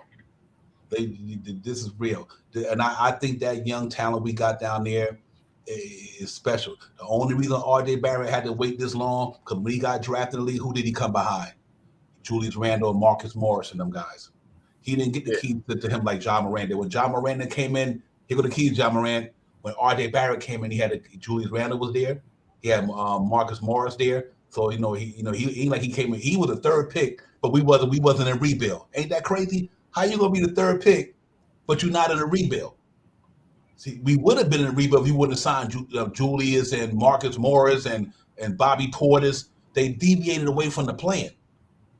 This is real. And I think that young talent we got down there is special. The only reason RJ Barrett had to wait this long, because when he got drafted in the league, who did he come behind? Julius Randle and Marcus Morris and them guys. He didn't get the keys to him like John Moran did. When John Moran came in, he got the keys to John Moran. When RJ Barrett came in, he had Julius Randle was there. He had Marcus Morris there. So he ain't like he came in. He was the third pick, but we wasn't in rebuild. Ain't that crazy? How you gonna be the third pick, but you're not in a rebuild? See, we would have been in a rebuild if you wouldn't have signed Julius and Marcus Morris and Bobby Portis. They deviated away from the plan.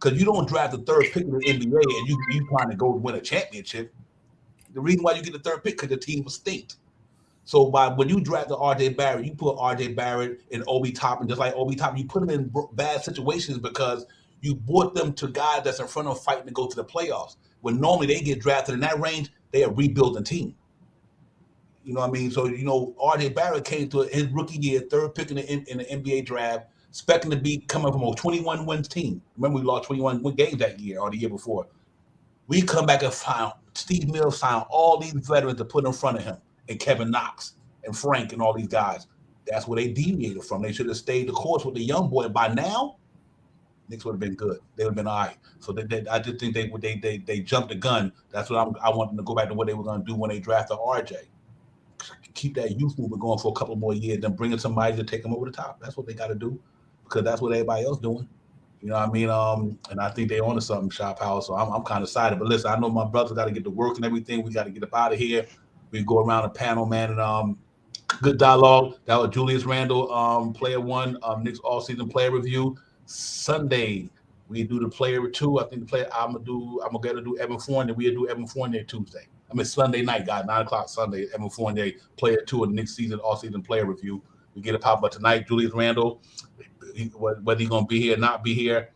Because you don't draft the third pick in the NBA and you trying to go win a championship. The reason why you get the third pick because the team was stinked. So when you draft the RJ Barrett, you put RJ Barrett and Obi Toppin, just like Obi Toppin, you put them in bad situations because you brought them to guys that's in front of fighting to go to the playoffs. When normally they get drafted in that range, they are rebuilding team. You know what I mean? So RJ Barrett came to his rookie year, third pick in the NBA draft, expecting to be coming from a 21 wins team. Remember, we lost 21 games that year or the year before. We come back and found Steve Mills found all these veterans to put in front of him, and Kevin Knox and Frank and all these guys. That's where they deviated from. They should have stayed the course with the young boy. By now, Knicks would have been good. They would have been all right. So I just think they jumped the gun. That's what I want them to go back to what they were going to do when they drafted RJ. Keep that youth movement going for a couple more years, then bring in somebody to take them over the top. That's what they got to do, because that's what everybody else doing. You know what I mean? And I think they on to something, Shop House. So I'm kind of excited. But listen, I know my brothers got to get to work and everything. We got to get up out of here. We go around the panel, man, and good dialogue. That was Julius Randle, player one, Knicks all-season player review. Sunday, we do the player two. I think the player I'm gonna get to do Evan Fournier. We'll do Evan Fournier Tuesday. I mean Sunday night, guys, 9:00 Sunday. Evan Fournier, player two of the Knicks season all-season player review. We get a pop, but tonight, Julius Randle, whether he's gonna be here or not be here,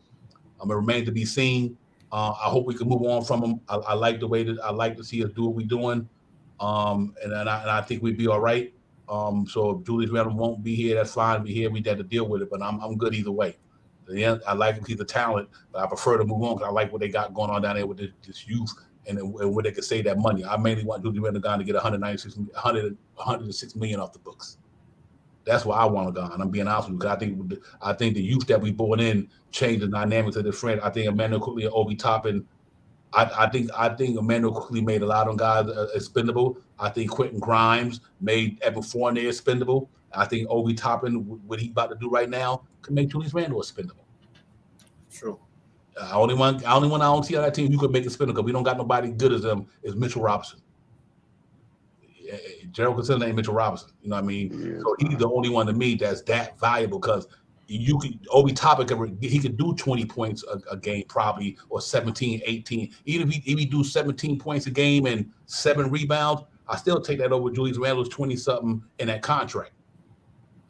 it remains to be seen. I hope we can move on from him. I like the way that I like to see us do what we're doing, and I think we'd be all right. So if Julius Randle won't be here, that's fine. Be here, we had to deal with it, but I'm good either way. Yeah, I like him. He's a talent, but I prefer to move on because I like what they got going on down there with this youth and where they could save that money. I mainly want Julius Randle to get 106 million off the books. That's why I want to go. And I'm being honest with you, because I think the youth that we brought in changed the dynamics of the friend. I think Emmanuel Quickly and Obi Toppin. I think Emmanuel Quickly made a lot of guys expendable. I think Quentin Grimes made Evan Fournier expendable. I think Obi Toppin, what he's about to do right now, can make Julius Randle expendable. True. Only one I don't see on that team who could make it expendable because we don't got nobody good as them is Mitchell Robinson. Gerald consider ain't Mitchell Robinson. You know what I mean? Yeah, so he's the only one to me that's that valuable because Obi Toppin, he could do 20 points a game probably, or 17, 18. Even if he do 17 points a game and 7 rebounds, I still take that over Julius Randle's 20-something in that contract.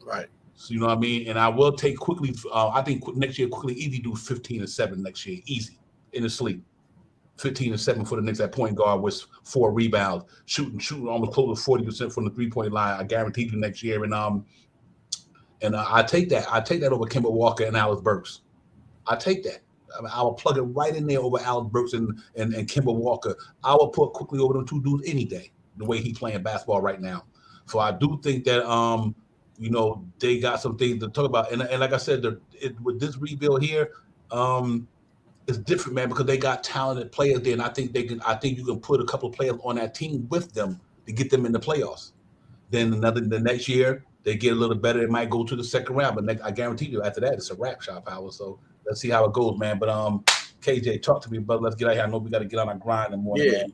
Right. So you know what I mean? And I will take Quickly. I think next year Quickly easy do 15-7 next year, easy in his sleep. 15-7 for the Knicks at point guard with 4 rebounds, shooting almost close to 40% from the 3-point line. I guarantee you next year. And I take that. I take that over Kemba Walker and Alex Burks. I take that. I will plug it right in there over Alex Burks and Kemba Walker. I will put Quickly over them two dudes any day, the way he's playing basketball right now. So I do think that they got some things to talk about. And like I said, with this rebuild here, it's different, man, because they got talented players there, and I think you can put a couple of players on that team with them to get them in the playoffs. Then the next year they get a little better, it might go to the second round. But I guarantee you, after that, it's a wrap, Shop Hour. So let's see how it goes, man. But KJ, talk to me, brother. Let's get out of here. I know we got to get on our grind in the morning. Yeah. Man.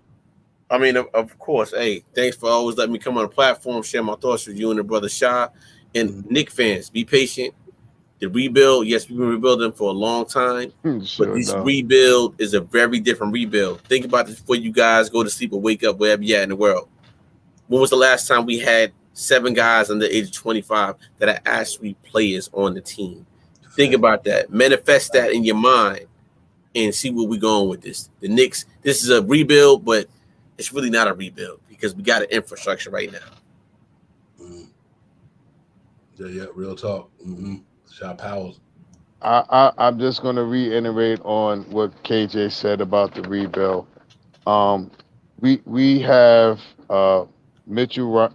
I mean, of course. Hey, thanks for always letting me come on the platform, share my thoughts with you and the brother Sha. And Nick fans, be patient. The rebuild, yes, we've been rebuilding for a long time, but this rebuild is a very different rebuild. Think about this before you guys go to sleep or wake up wherever you're at in the world. When was the last time we had 7 guys under the age of 25 that are actually players on the team? Think about that. Manifest that in your mind and see where we're going with this. The Knicks, this is a rebuild, but it's really not a rebuild because we got an infrastructure right now. Yeah, real talk. Shot Powers. I'm just going to reiterate on what KJ said about the rebuild. We have Mitchell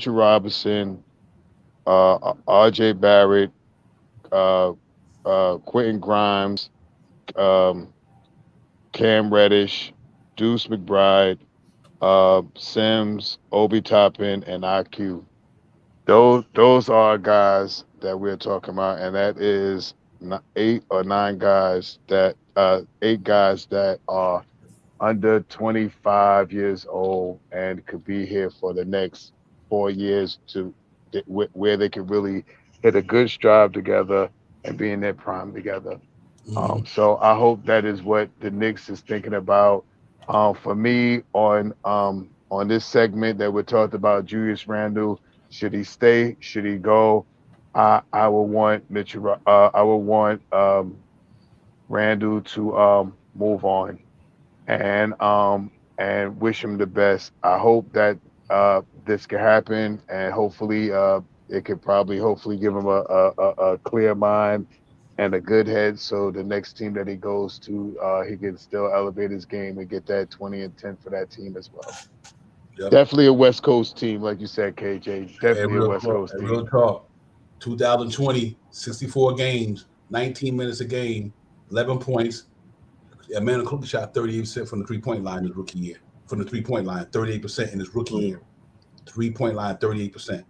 Robinson, R.J. Barrett, Quentin Grimes, Cam Reddish, Deuce McBride, Sims, Obi Toppin, and IQ. Those are guys that we're talking about, and that is 8 or 9 guys that 8 guys that are under 25 years old and could be here for the next 4 years to where they can really hit a good stride together and be in their prime together. So I hope that is what the Knicks is thinking about. For me, on this segment that we talked about, Julius Randle, should he stay? Should he go? I will want Mitchell. I will want Randle to move on, and wish him the best. I hope that this can happen, and hopefully it could hopefully give him a clear mind and a good head, so the next team that he goes to, he can still elevate his game and get that 20 and 10 for that team as well. Yep. Definitely a West Coast team, like you said, KJ. Definitely a West Coast team. Real talk. 2020, 64 games, 19 minutes a game, 11 points. Amanda Cooper shot 38% from the 3-point line his rookie year. From the 3-point line, 38% in his rookie year. 3-point line, 38%.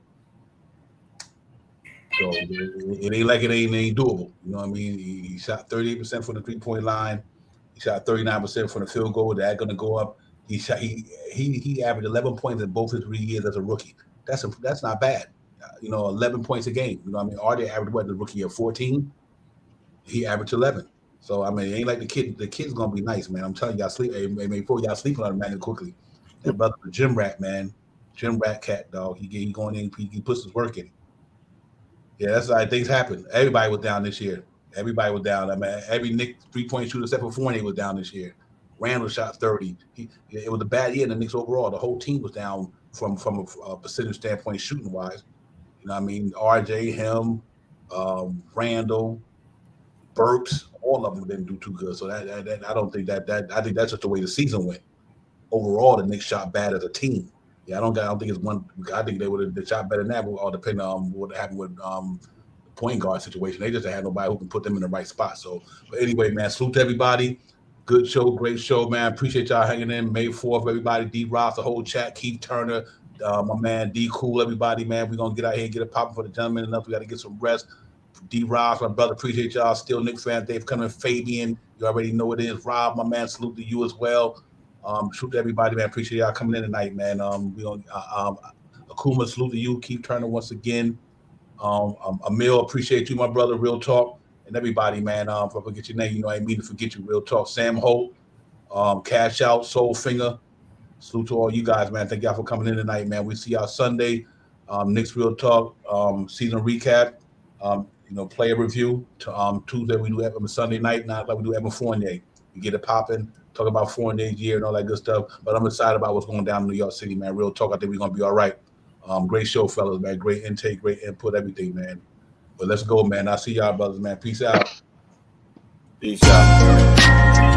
So it ain't like it ain't doable. You know what I mean? He shot 38% from the 3-point line. He shot 39% from the field goal. That's going to go up. He averaged 11 points in both his 3 years as a rookie. That's not bad. 11 points a game. You know what I mean? RJ averaged what the rookie year 14. He averaged 11. So I mean, it ain't like the kid. The kid's gonna be nice, man. I'm telling y'all, before y'all sleeping on him, man, quickly. That brother, the gym rat, man, gym rat cat dog. He going in. He puts his work in. Yeah, that's how things happen. Everybody was down this year. Everybody was down. I mean, every Knicks 3-point shooter except for Fournier was down this year. Randall shot 30. It was a bad year in the Knicks overall. The whole team was down from a percentage standpoint, shooting wise. You know what I mean? RJ, him, Randall, Burks, all of them didn't do too good. So that I don't think that I think that's just the way the season went. Overall, the Knicks shot bad as a team. Yeah, I don't think it's one. I think they would have shot better than that, all depending on what happened with the point guard situation. They just had nobody who can put them in the right spot. So, but anyway, man, salute to everybody. Good show, great show, man. Appreciate y'all hanging in. May 4th, everybody. D. Ross, the whole chat. Keith Turner, my man D. Cool, everybody, man. We're gonna get out here and get it popping for the gentlemen enough. We got to get some rest. D. Ross, my brother, appreciate y'all. Still Knicks fan. Dave coming. Fabian, you already know it is. Rob, my man, salute to you as well. Salute to everybody, man. Appreciate y'all coming in tonight, man. We gonna Akuma, salute to you. Keep Turner once again. Emil, appreciate you, my brother. Real talk. And everybody, man. If I forget your name, you know I ain't mean to forget you. Real talk. Sam Holt, Cash Out, Soul Finger. Salute to all you guys, man. Thank y'all for coming in tonight, man. We see y'all Sunday. Knicks Real Talk season recap. Player review. Tuesday we do Evan Sunday night, not like we do Evan Fournier. We get it popping, talk about Fournier's year and all that good stuff. But I'm excited about what's going down in New York City, man. Real talk. I think we're gonna be all right. Great show, fellas, man. Great intake, great input, everything, man. But let's go, man. I'll see y'all, brothers, man. Peace out. Peace out.